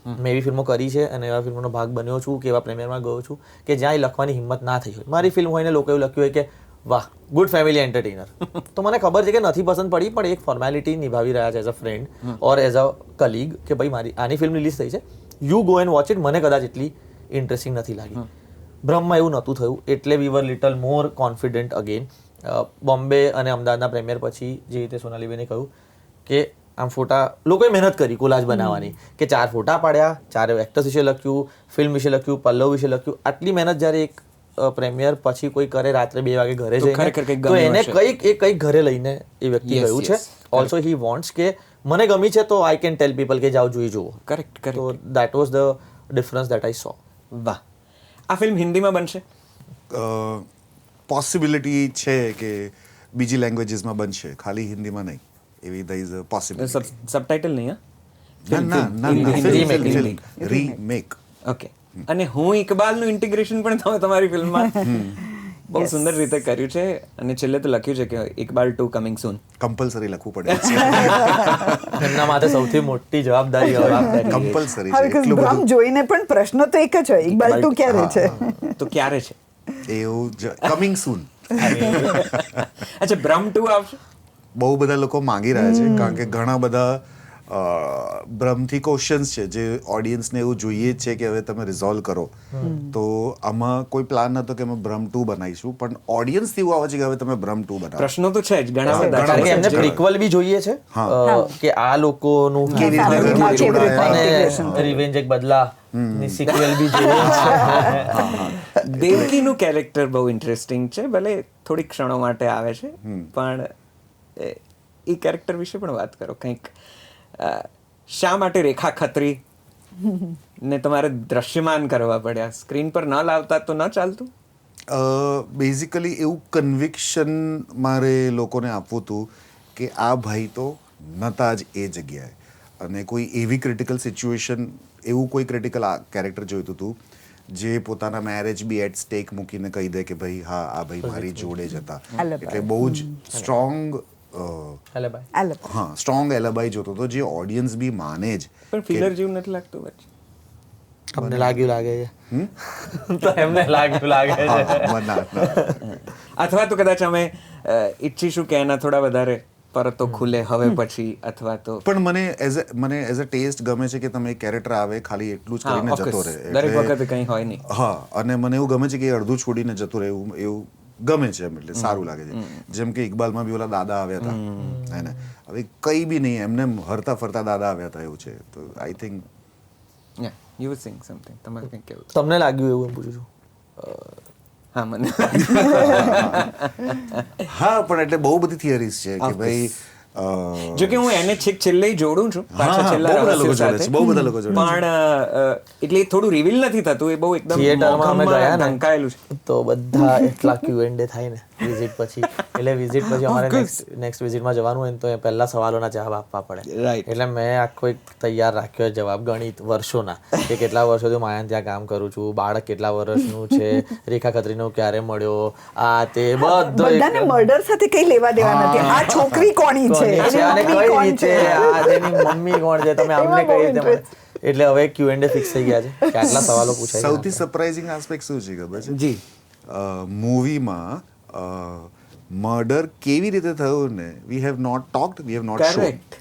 મેં એવી ફિલ્મો કરી છે અને એવા ફિલ્મોનો ભાગ બન્યો છું કે એવા પ્રેમિયરમાં ગયો છું કે જ્યાં એ લખવાની હિંમત ના થઈ હોય. મારી ફિલ્મ હોય ને લોકો એવું લખ્યું હોય કે વાહ, ગુડ ફેમિલી એન્ટરટેનર, તો મને ખબર છે કે નથી પસંદ પડી, પણ એક ફોર્મેલિટી નિભાવી રહ્યા છે as a friend or as a colleague, કે ભાઈ મારી આની ફિલ્મ રિલીઝ થઈ છે, you go and watch it. મને કદાચ એટલી ઇન્ટરેસ્ટિંગ નથી લાગી. બ્રહ્મમાં એવું નહોતું થયું, એટલે વી વર લિટલ મોર કોન્ફિડન્ટ અગેન. બોમ્બે અને અમદાવાદના પ્રેમિયર પછી જે રીતે સોનાલીબેને કહ્યું કે આમ ફોટા, લોકોએ મહેનત કરી કોલાજ બનાવવાની, કે 4 ફોટા પાડ્યા, 4 એક્ટર્સ વિશે લખ્યું, ફિલ્મ વિશે લખ્યું, પલ્લવ વિશે લખ્યું. આટલી મહેનત જ્યારે એક પ્રેમિયર પછી કોઈ કરે રાત્રે 2 વાગે ઘરે જઈને, તો એને કંઈક ઘરે લઈને એ વ્યક્તિ ગયું છે. ઓલ્સો હી વોન્ટ્સ કે મને ગમી છે તો આઈ કેન ટેલ પીપલ કે જાઓ જોઈ જુઓ. કરેક્ટ. તો that was the difference that I saw. વાહ. આ ફિલ્મ હિન્દીમાં બનશે? પોસિબિલિટી છે કે બીજી લેંગ્વેજીસમાં બનશે, ખાલી હિન્દીમાં નહીં. એવી the is a possibility. Subtitle નહીં? રીમેક. ઓકે. અને હું ઇકબાલનું ઇન્ટિગ્રેશન પણ તમે તમારી ફિલ્મમાં બહુ સુંદર રીતે કર્યું છે, અને છેલ્લે તો લખ્યું છે કે ઇકબાલ 2 કમિંગ સૂન. કમ્પલસરી લખવું પડે છે. એમના માટે સૌથી મોટી જવાબદારી કમ્પલસરી હા, છે. because એટલું બ્રહ્મ બધું જોઈને પણ પ્રશ્ન તો એક જ હોય, ઇકબાલ 2 ક્યારે છે? તો ક્યારે છે? એવું કમિંગ સૂન. અચ્છા, બ્રહ્મ 2 આવશે? બહુ બધા લોકો માંગી રહ્યા છે, કારણ કે ઘણા બધા બ્રહ્મથી ક્વેશ્ચન્સ છે જે ઓડિયન્સને એવું જોઈએ જ છે કે હવે તમે રિઝોલ્વ કરો. તો આમાં કોઈ પ્લાન નતો કે અમે બ્રહ્મ 2 બનાવીશું, પણ ઓડિયન્સથી એવું આવે છે કે હવે તમે બ્રહ્મ 2 બનાવો. પ્રશ્નો તો છે જ ઘણા બધા. કારણ કે એમને પ્રિક્વલ બી જોઈએ છે, કે આ લોકોનું ફેમિલીમાં કેવી રીતે integration અને રિવેન્જ એક બદલા ની સિક્વલ બી જોઈએ છે. દેવકીનું કેરેક્ટર બહુ ઇન્ટરેસ્ટિંગ છે, ભલે થોડી ક્ષણો માટે આવે છે, પણ એ કેરેક્ટર વિશે પણ વાત કરો કંઈક. શા માટે રેખા ખત્રી ને તમારે દ્રશ્યમાન કરવા પડ્યા? સ્ક્રીન પર ન લાવતા તો ન ચાલતું? બેઝિકલી એવું કન્વિક્શન મારે લોકોને આપવું હતું કે આ ભાઈ તો નતા જ એ જગ્યાએ, અને કોઈ એવી ક્રિટિકલ સિચ્યુએશન, એવું કોઈ ક્રિટિકલ કેરેક્ટર જોઈતું હતું જે પોતાના મેરેજ બી એટ સ્ટેક મૂકીને કહી દે કે ભાઈ હા, આ ભાઈ મારી જોડે જ હતા. એટલે બહુ જ સ્ટ્રોંગ સ્ટ્રોંગ એલાબાઈ જોતો હતો, જે ઓડિયન્સ બી માને જ. પણ ફિલર જેવું નથી લાગતું વચ્ચે? તમને લાગે છે તો એમને લાગે છે અથવા તો કદાચ અમે ઈચ્છીશું કે એના થોડા વધારે પરતો ખુલે હવે પછી, અથવા તો પણ મને એઝ અ ટેસ્ટ ગમે છે કે તમે એક કેરેક્ટર આવે ખાલી એટલું જ કરીને જતો રહે. દરેક વખતે કંઈ હોય નહીં. હા, અને મને એવું ગમે છે કે એ અડધું છોડીને જતું રહે એવું ગમે છે એમ, એટલે સારું લાગે છે. જેમ કે ઇકબાલમાં બી ઓલા દાદા આવ્યા હતા એને, હવે કઈ બી નહીં એમને હરતા ફરતા દાદા આવ્યા હતા એવું છે. તો I think you will sing something. તમારે કંઈક કેવું? તમને લાગ્યું એવું એમ પૂછું છું. હા, મને હા, પણ એટલે બહુ બધી થિયરીઝ છે કે ભાઈ જો કે હું એને છેલ્લે જોડું છું પાછા છેલ્લા બહુ બધા લોકો રહસ્યો જોડે છે, સાથે. બહુ બધા લોકો જોડે છે. પણ એટલે થોડું રિવીલ નથી થતું, એ બહુ એકદમ થિયેટરમાં અમે ગયા ને ઢંકાયેલું છે. તો બધા એટલા Q&A થાય ને વિઝિટ પછી, એટલે વિઝિટ પછી અમારે નેક્સ્ટ વિઝિટમાં જવાનું હોય ને તો એ પહેલા સવાલોના જવાબ આપવા પડે. Right. એટલે મેં આખો એક તૈયાર રાખ્યો જવાબ ગણિત વર્ષોના, કે કેટલા વર્ષોથી માયાન ત્યાં કામ કરું છું, બાળક કેટલા વર્ષનું છે, રેખા ખત્રીનો ક્યારે મળ્યો, આ તે બધો બધાને મર્ડર સાથે કઈ લેવા દેવા નથી. આ છોકરી કોની છે, અને એની કઈ મમ્મી કોણ રીતે છે? આ તેની મમ્મી કોણ છે, તમે આમને એમાં કઈ બહુ રીતે મળે? એટલે હવે Q&A ફિક્સ થઈ ગયા છે કે આટલા સવાલો પૂછાય. સૌથી સરપ્રાઇઝિંગ આસ્પેક્ટ શું છે ખબર છે? જી. મૂવીમાં મર્ડર કેવી રીતે થયું ને, we have not talked, we have not shown. Correct.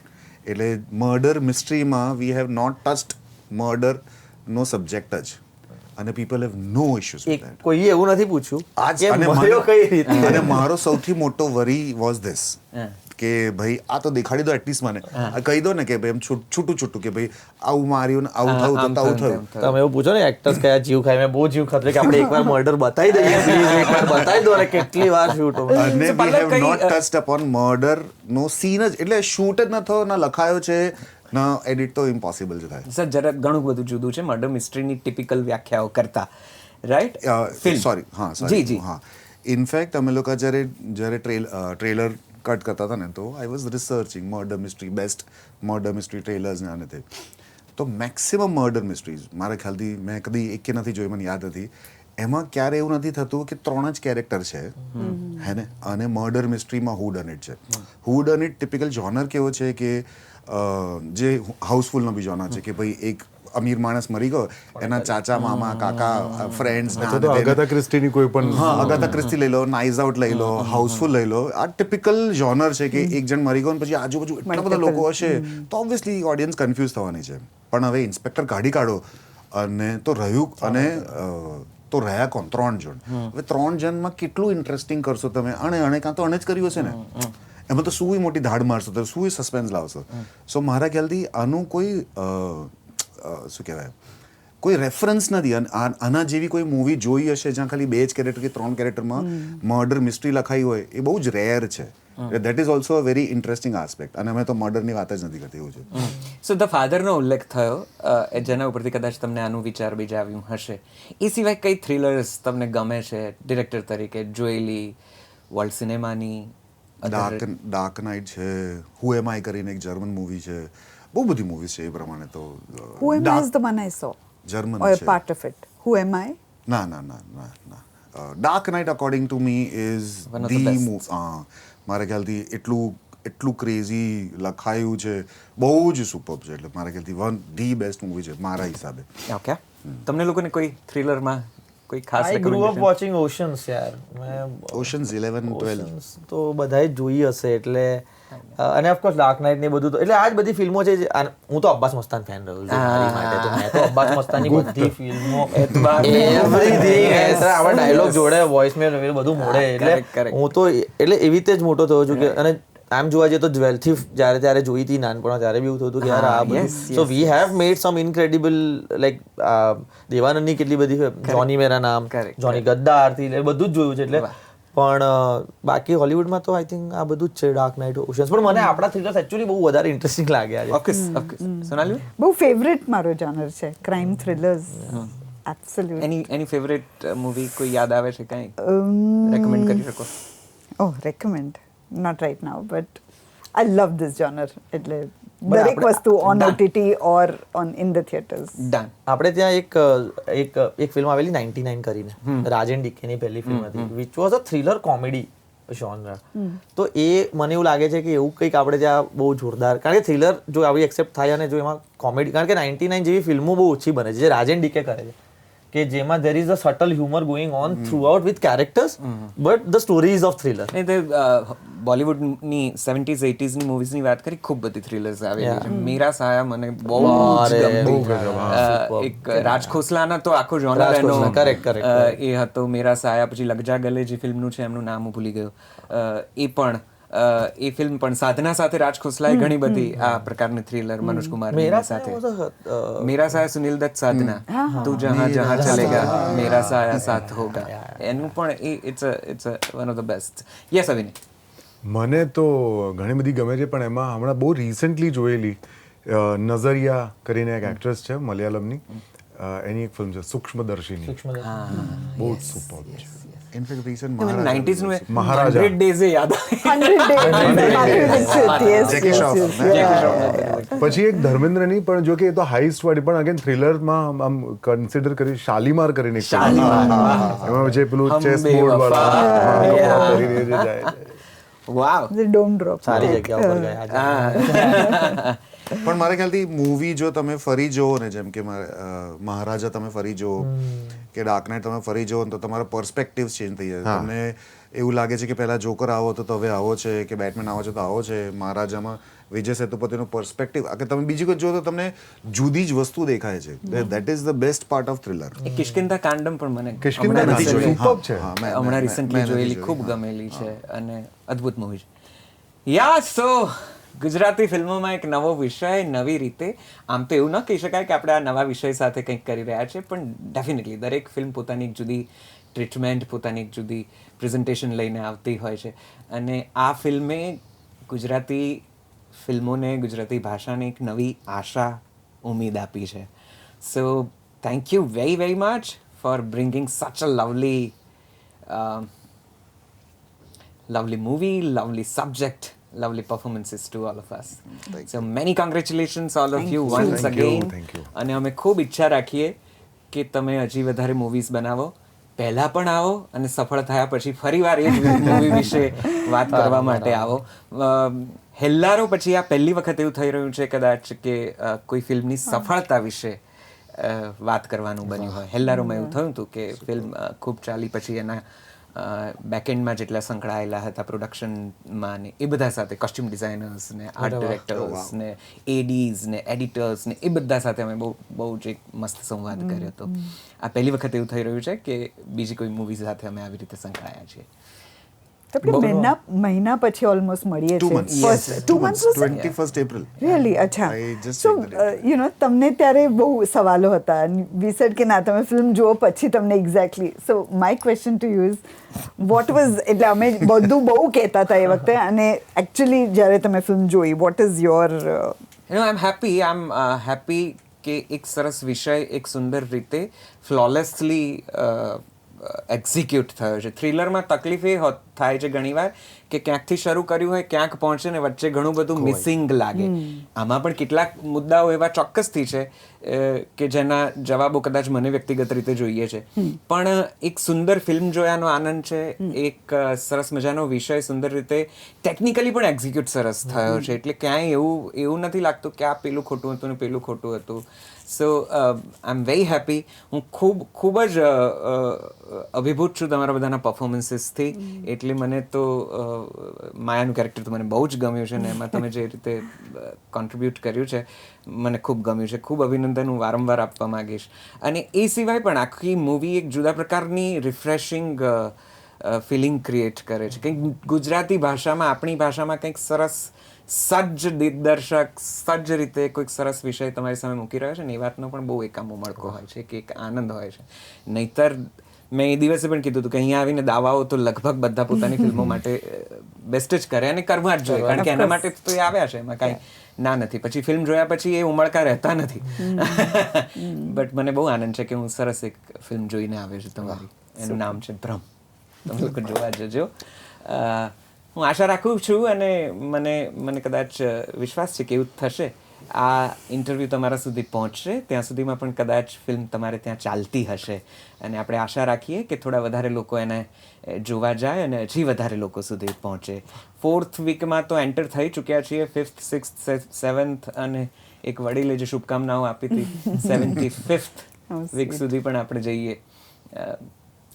એટલે મર્ડર મિસ્ટ્રીમાં we have not touched murder નો સબ્જેક્ટ જ, અને people have no issues with that. કોઈએ એવું નથી પૂછ્યું આજ કે અને મળ્યો કઈ રીતે. અને મારો સૌથી મોટો વરી વોઝ ધીસ કે ભાઈ આ તો દેખાડી દો એટલીસ્ટ મને, આ કહી દો ને કે ભાઈ એમ છૂટું કે ભાઈ આવું માર્યું ને આવું થયું તો આવું થયું. તમે એવું પૂછો ને એક્ટર્સ કયા જીવ ખાય, મેં બહુ જીવ ખાતરે કે આપણે એકવાર મર્ડર બતાવી દઈએ પ્લીઝ, એકવાર બતાવી દો ને કેટલી વાર શૂટ હોય. અને So, વી પલ્લવ હેવ કઈ, નોટ ટચ્ડ અપોન મર્ડર નો સીન જ, એટલે શૂટ જ ન થયો, ન લખાયો છે, ન એડિટ, તો ઇમ્પોસિબલ જ થાય. સર જરા ઘણું બધું જુદું છે મર્ડર મિસ્ટ્રીની ટિપિકલ વ્યાખ્યાઓ કરતા, રાઈટ? સોરી, હા, જી, સોરી, જી. હા. ઇનફેક્ટ અમે લોકો જ્યારે ટ્રેલર કટ કરતા હતા ને, તો I was researching murder mystery, best murder mystery trailers ને આને તે. તો મેક્સિમમ મર્ડર મિસ્ટ્રીઝ મારા ખ્યાલથી મેં કદી એક કે નથી જોઈ, મને યાદ નથી, એમાં ક્યારે એવું નથી થતું કે 3 જ કેરેક્ટર છે હે ને, અને મર્ડર મિસ્ટ્રીમાં હુ ડન ઇટ છે. હુ ડન ઇટ ટિપિકલ જોનર કેવો છે કે જે હાઉસફુલનો બી જોનર છે કે ભાઈ એક અમીર માણસ મરી ગયો, એના ચાચા મામા કાકા ફ્રેન્ડ્સ અગાથા ક્રિસ્ટીની કોઈ પણ હા, અગાથા ક્રિસ્ટી લઈ લો, નાઇઝ આઉટ લઈ લો, હાઉસફુલ લઈ લો, આ ટિપિકલ જોનર છે કે એક જણ મરી ગયો ને પછી આજુબાજુ એટલા બધા લોકો હશે તો ઓબ્વિયસલી ઓડિયન્સ કન્ફ્યુઝ થવાની છે. પણ હવે ઇન્સ્પેક્ટર કાઢી કાઢો અને તો રહ્યું, અને તો રહ્યા કોણ? 3 જણ. હવે 3 જણમાં કેટલું ઇન્ટરેસ્ટિંગ કરશો તમે? અણે કાં તો અણે જ કર્યું હશે ને, એમાં તો શું મોટી ધાડ મારશો, તો શું સસ્પેન્સ લાવશો? સો મારા ખ્યાલથી આનું કોઈ શું કહેવાય, કોઈ રેફરન્સ નથી. આના જેવી કોઈ મૂવી જોઈ હશે જ્યાં ખાલી 2 જ કેરેક્ટર કે 3 કેરેક્ટરમાં મર્ડર મિસ્ટ્રી લખાઈ હોય, એ બહુ જ રેર છે. That is also a very interesting aspect. અને અમે તો મર્ડરની વાત જ નથી કરતી, એવું છે. સો ધ ફાધરનો ઉલ્લેખ થયો, જેના ઉપરથી કદાચ તમને આનું વિચાર બીજા આવ્યું હશે. એ સિવાય કઈ થ્રિલર્સ તમને ગમે છે ડિરેક્ટર તરીકે જોયેલી વર્લ્ડ સિનેમાની? ડાર્ક નાઇટ છે, હુ એમ આઈ કરીને એક જર્મન મૂવી છે, બહુ બધી મૂવીઝ છે એ પ્રમાણે. તો Who am I is the one I saw. German Or a છે. part of it. Who am I? ના. Dark night according to me is One of the the best. Move. મારા ખ્યાલથી એટલું ક્રેઝી લખાયું છે, બહુ જ સુપર છે. એટલે મારા ખ્યાલથી ધી બેસ્ટ મૂવી છે મારા હિસાબે. ઓકે. તમને લોકોને કોઈ થ્રિલરમાં કોઈ ખાસ I grow up recommendation? Watching Ocean's યાર. મેં ઓશન્સ 11, 12. Oceans તો બધાએ જોઈ હશે, એટલે અને ઓફકોર્સ ડાર્ક નાઇટ ને બધું તો, એટલે આ જ બધી ફિલ્મો છે હું તો અબ્બાસ મસ્તાન ફેન રહ્યો છું મારી માટે. તો મેં તો અબ્બાસ મસ્તાનની બધી ફિલ્મો એવરીથિંગ આવા ડાયલોગ જોડે, વોઇસ મેલ બધું મોડે, એટલે હું તો એટલે એવી રીતે જ મોટો થયો છું કે, અને આમ જોવા જઈએ તો 12 થી જ્યારે ત્યારે જોઈ હતી નાનપણમાં, ત્યારે બી એવું થયું હતું કે યાર આ બધું. So we have made some incredible, like દેવાનંદની કેટલી બધી, જોની મેરા નામ, જોની ગદ્દાર થી બધું જ જોયું છે. એટલે પણ બાકી હોલિવૂડમાં તો આઈ થિંક આ બધું જ છે, ડાર્ક નાઇટ, ઓશન્સ. પણ મને આપણા થ્રિલર્સ એકચ્યુઅલી બહુ વધારે ઇન્ટરેસ્ટિંગ લાગ્યા છે. ઓફકોર્સ. સોનાલી, બહુ ફેવરેટ મારો જોનર છે ક્રાઇમ થ્રિલર્સ. એબ્સોલ્યુટ. એની ફેવરેટ મૂવી કોઈ યાદ આવે છે કાંઈ રેકમેન્ડ કરી શકો? Oh, recommend. Not right now, but I love this genre. એટલે દરેક વસ્તુ on OTT or in the theaters. Done. આપણે ત્યાં એક ફિલ્મ આવેલી 99 કરીને, રાજન ડીકેની પહેલી ફિલ્મ હતી, which was a thriller comedy. genre. તો એ મને એવું લાગે છે કે એવું કંઈક આપણે ત્યાં બહુ જોરદાર, કારણ કે થ્રિલર જો આવી એક્સેપ્ટ થાય અને જો એમાં કોમેડી, કારણ કે 99 જેવી ફિલ્મો બહુ ઓછી બને છે જે રાજન ડીકે કરે છે, કે જેમાં there is a subtle humor going on throughout with characters but the story is of thriller. નહીં તે બોલિવૂડની 70s 80s ની મૂવીઝની વાત કરી, ખૂબ બધી થ્રિલર્સ આવેલી છે. મીરા સાયા મને બહુ જ ગમતી. એક રાજ ખોસલાના તો આખો genre રાજ એનો ખોસલા, correct. એ હતો મીરા સાયા. પછી લગ જા ગલે જે ફિલ્મનું છે એમનું નામ હું ભૂલી ગયો, એ ફિલ્મ પણ સાધના સાથે રાજ ખોસલાએ ઘણી બધી આ પ્રકારની થ્રિલર મનોજ કુમાર સાથે. मेरा साया सुनील दत्त साधना, तू जहाँ जहाँ चलेगा मेरा साया साथ होगा, એનું પણ it's one of the best. Yes Avini. મને તો ઘણી બધી ગમે છે, પણ એમાં હમણાં બહુ રિસન્ટલી જોયેલી નઝરિયા કરીને એક એક્ટ્રેસ છે મલયાલમની, એની એક ફિલ્મ છે સૂક્ષ્મદર્શિની, બહુ જ સુપર છે. ઇનફેક્ટ રિસન્ટ 90s નું મહારાજા. 100 days એ યાદ આવે. 100 days. પછી એક ધર્મેન્દ્રની, પણ જો કે એ તો હાઈસ્ટ વાળી, પણ અગેન થ્રિલરમાં આમ કન્સિડર કરી, શાલીમાર કરીને એક film. એમાં જે પેલું ચેસ બોર્ડ વાળા કરીને જે જાય છે. વાવ. The dome drop. સારી જગ્યા ઉપર ગયા. પણ મારા ખ્યાલથી મૂવી જો તમે ફરી જોવો ને, જેમ કે મહારાજા તમે ફરી જોવો કે ડાર્ક નાઇટ તમે ફરી જોવો ને, તો તમારા પર્સપેક્ટિવ ચેન્જ થઈ જાય. તમને એવું લાગે છે કે પહેલા જોકર આવો હતો તો હવે આવો છે, કે બેટમેન આવો છે તો આવો છે. મહારાજામાં વિજય સેતુપતિનો પર્સપેક્ટિવ, કે તમે બીજી કોઈ જો તો તમને જુદી જ વસ્તુ દેખાય છે. That is the best part of thriller. Kishkindha Kaandam પણ મને કિષ્કિંધા નથી જોઈ. superb છે. હમણાં રિસન્ટલી જોયેલી, ખૂબ ગમેલી છે અને અદ્ભુત મૂવી છે. યા સો ગુજરાતી ફિલ્મોમાં એક નવો વિષય, નવી રીતે. આમ તો એવું ન કહી શકાય કે આપણે આ નવા વિષય સાથે કંઈક કરી રહ્યા છે, પણ ડેફિનેટલી દરેક ફિલ્મ પોતાની એક જુદી ટ્રીટમેન્ટ, પોતાની એક જુદી પ્રેઝન્ટેશન લઈને આવતી હોય છે. અને આ ફિલ્મે ગુજરાતી ફિલ્મોને, ગુજરાતી ભાષાને એક નવી આશા, ઉમ્મીદ આપી છે. So thank you very very much for bringing such a lovely movie, lovely subject, lovely performances to all of us. So many congratulations all of you once again. Thank you. અને અમે ખૂબ ઈચ્છા રાખીએ કે તમે હજી વધારે મૂવીઝ બનાવો, પહેલા પણ આવો અને સફળ થયા પછી ફરીવાર એ જ મૂવી વિશે વાત કરવા માટે આવો. હેલ્લારો પછી આ પહેલી વખત એવું થઈ રહ્યું છે કદાચ કે કોઈ ફિલ્મની સફળતા વિશે વાત કરવાનું બન્યું હોય. હેલ્લારોમાં એવું થયું હતું કે ફિલ્મ ખૂબ ચાલી, પછી એના બેકએન્ડમાં જેટલા સંકળાયેલા હતા પ્રોડક્શનમાં ને એ બધા સાથે, કોસ્ટ્યુમ ડિઝાઇનર્સ ને આર્ટ ડિરેક્ટર્સ ને એડીઝ ને એડિટર્સ ને એ બધા સાથે અમે બહુ જ એક મસ્ત સંવાદ કર્યો હતો. આ પહેલી વખત એવું થઈ રહ્યું છે કે બીજી કોઈ મૂવી સાથે અમે આવી રીતે સંકળાયા છીએ. તો આપણે મહિના પછી ઓલમોસ્ટ મળીએ 2 છીએ. months. First, 2 months was it? 21st April. Really? અચ્છા. I just So, checked the date. you know, તમને ત્યારે બહુ સવાલો હતા. We said કે ના, તમે ફિલ્મ જુઓ પછી તમને exactly. So, my question to you is, what was, એટલે અમે બધું બહુ કહેતા હતા એ વખતે, અને એકચ્યુઅલી જ્યારે તમે ફિલ્મ જોઈ, what is your... I am happy કે એક સરસ વિષય એક સુંદર રીતે ફ્લોલેસલી એક્ઝિક્યુટ થયો છે. થ્રિલરમાં તકલીફ એ થાય છે ઘણીવાર કે ક્યાંકથી શરૂ કર્યું હોય, ક્યાંક પહોંચે ને વચ્ચે ઘણું બધું મિસિંગ લાગે. આમાં પણ કેટલાક મુદ્દાઓ એવા ચોક્કસથી છે કે જેના જવાબો કદાચ મને વ્યક્તિગત રીતે જોઈએ છે, પણ એક સુંદર ફિલ્મ જોયાનો આનંદ છે. એક સરસ મજાનો વિષય સુંદર રીતે ટેકનિકલી પણ એક્ઝિક્યુટ સરસ થયો છે. એટલે ક્યાંય એવું નથી લાગતું કે આ પેલું ખોટું હતું ને પેલું ખોટું હતું. સો આઈ એમ વેરી હેપી. હું ખૂબ જ અભિભૂત છું તમારા બધાના પરફોર્મન્સીસથી. એટલે મને તો માયાનું કેરેક્ટર તો મને બહુ જ ગમ્યું છે, ને એમાં તમે જે રીતે કોન્ટ્રીબ્યુટ કર્યું છે મને ખૂબ ગમ્યું છે. ખૂબ અભિનંદન હું વારંવાર આપવા માંગીશ. અને એ સિવાય પણ આખી મૂવી એક જુદા પ્રકારની રિફ્રેશિંગ ફિલિંગ ક્રિએટ કરે છે. કંઈક ગુજરાતી ભાષામાં, આપણી ભાષામાં કંઈક સરસ સજ્જ દિગ્દર્શક સજ્જ રીતે કોઈક સરસ વિષય તમારી સામે મૂકી રહ્યો છે ને, એ વાતનો પણ બહુ એક ઉમળકો હોય છે, કે એક આનંદ હોય છે. નહીતર મેં એ દિવસે પણ કીધું હતું કે અહીંયા આવીને દાવાઓ તો લગભગ બધા પોતાની ફિલ્મો માટે બેસ્ટ જ કરે, અને કરવા જ જોઈએ, કારણ કે એના માટે તો એ આવ્યા છે, એમાં કાંઈ ના નથી. પછી ફિલ્મ જોયા પછી એ ઉમળકા રહેતા નથી. બટ મને બહુ આનંદ છે કે હું સરસ એક ફિલ્મ જોઈને આવ્યો છું તમારી. એનું નામ છે ભ્રમ. તમે લોકો જોવા જજો. હું આશા રાખું છું અને મને કદાચ વિશ્વાસ છે કે એવું થશે. આ ઇન્ટરવ્યૂ તમારા સુધી પહોંચશે ત્યાં સુધીમાં પણ કદાચ ફિલ્મ તમારે ત્યાં ચાલતી હશે અને આપણે આશા રાખીએ કે થોડા વધારે લોકો એને જોવા જાય અને હજી વધારે લોકો સુધી પહોંચે. 4th વીકમાં તો એન્ટર થઈ ચૂક્યા છીએ. 5th 6th 7th અને એક વડીલે જે શુભકામનાઓ આપી હતી 75th વીક સુધી પણ આપણે જઈએ.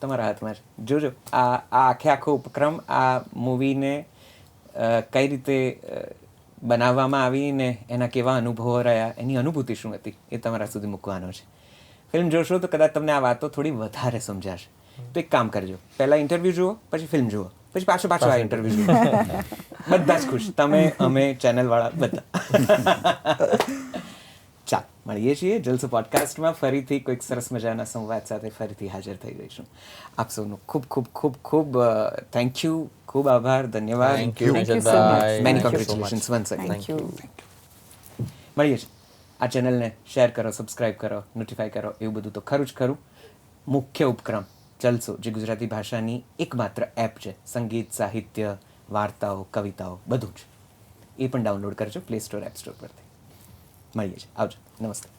તમારા હાથમાં છે. જોજો આ આખો ઉપક્રમ આ મૂવીને કઈ રીતે બનાવવામાં આવી ને એના કેવા અનુભવો રહ્યા, એની અનુભૂતિ શું હતી એ તમારા સુધી મૂકવાનો છે. ફિલ્મ જોશો તો કદાચ તમને આ વાતો થોડી વધારે સમજાશે. તો એક કામ કરજો, પહેલાં ઇન્ટરવ્યૂ જુઓ, પછી ફિલ્મ જુઓ, પછી પાછો આ ઇન્ટરવ્યૂ જુઓ. બધા જ ખુશ, તમે અમે ચેનલવાળા બધા. ચાલ મળીએ છીએ જલસો પોડકાસ્ટમાં ફરીથી કોઈક સરસ મજાના સંવાદ સાથે ફરીથી હાજર થઈ ગઈશું. આપ સૌનું ખૂબ ખૂબ ખૂબ ખૂબ થેન્ક યુ, ખૂબ આભાર, ધન્યવાદ. Thank you, Thank you so Rajatbhai. much. Many Thank you so congratulations once again. Thank you. મળીએ છીએ. આ ચેનલને શેર કરો, સબસ્ક્રાઇબ કરો, નોટિફાઈ કરો, એવું બધું તો ખરું જ ખરું. મુખ્ય ઉપક્રમ જલસો, જે ગુજરાતી ભાષાની એકમાત્ર એપ છે, સંગીત, સાહિત્ય, વાર્તાઓ, કવિતાઓ બધું જ, એ પણ ડાઉનલોડ કરજો પ્લે સ્ટોર, એપ સ્ટોર પરથી. મળીએ છીએ. આવજો. નમસ્તે.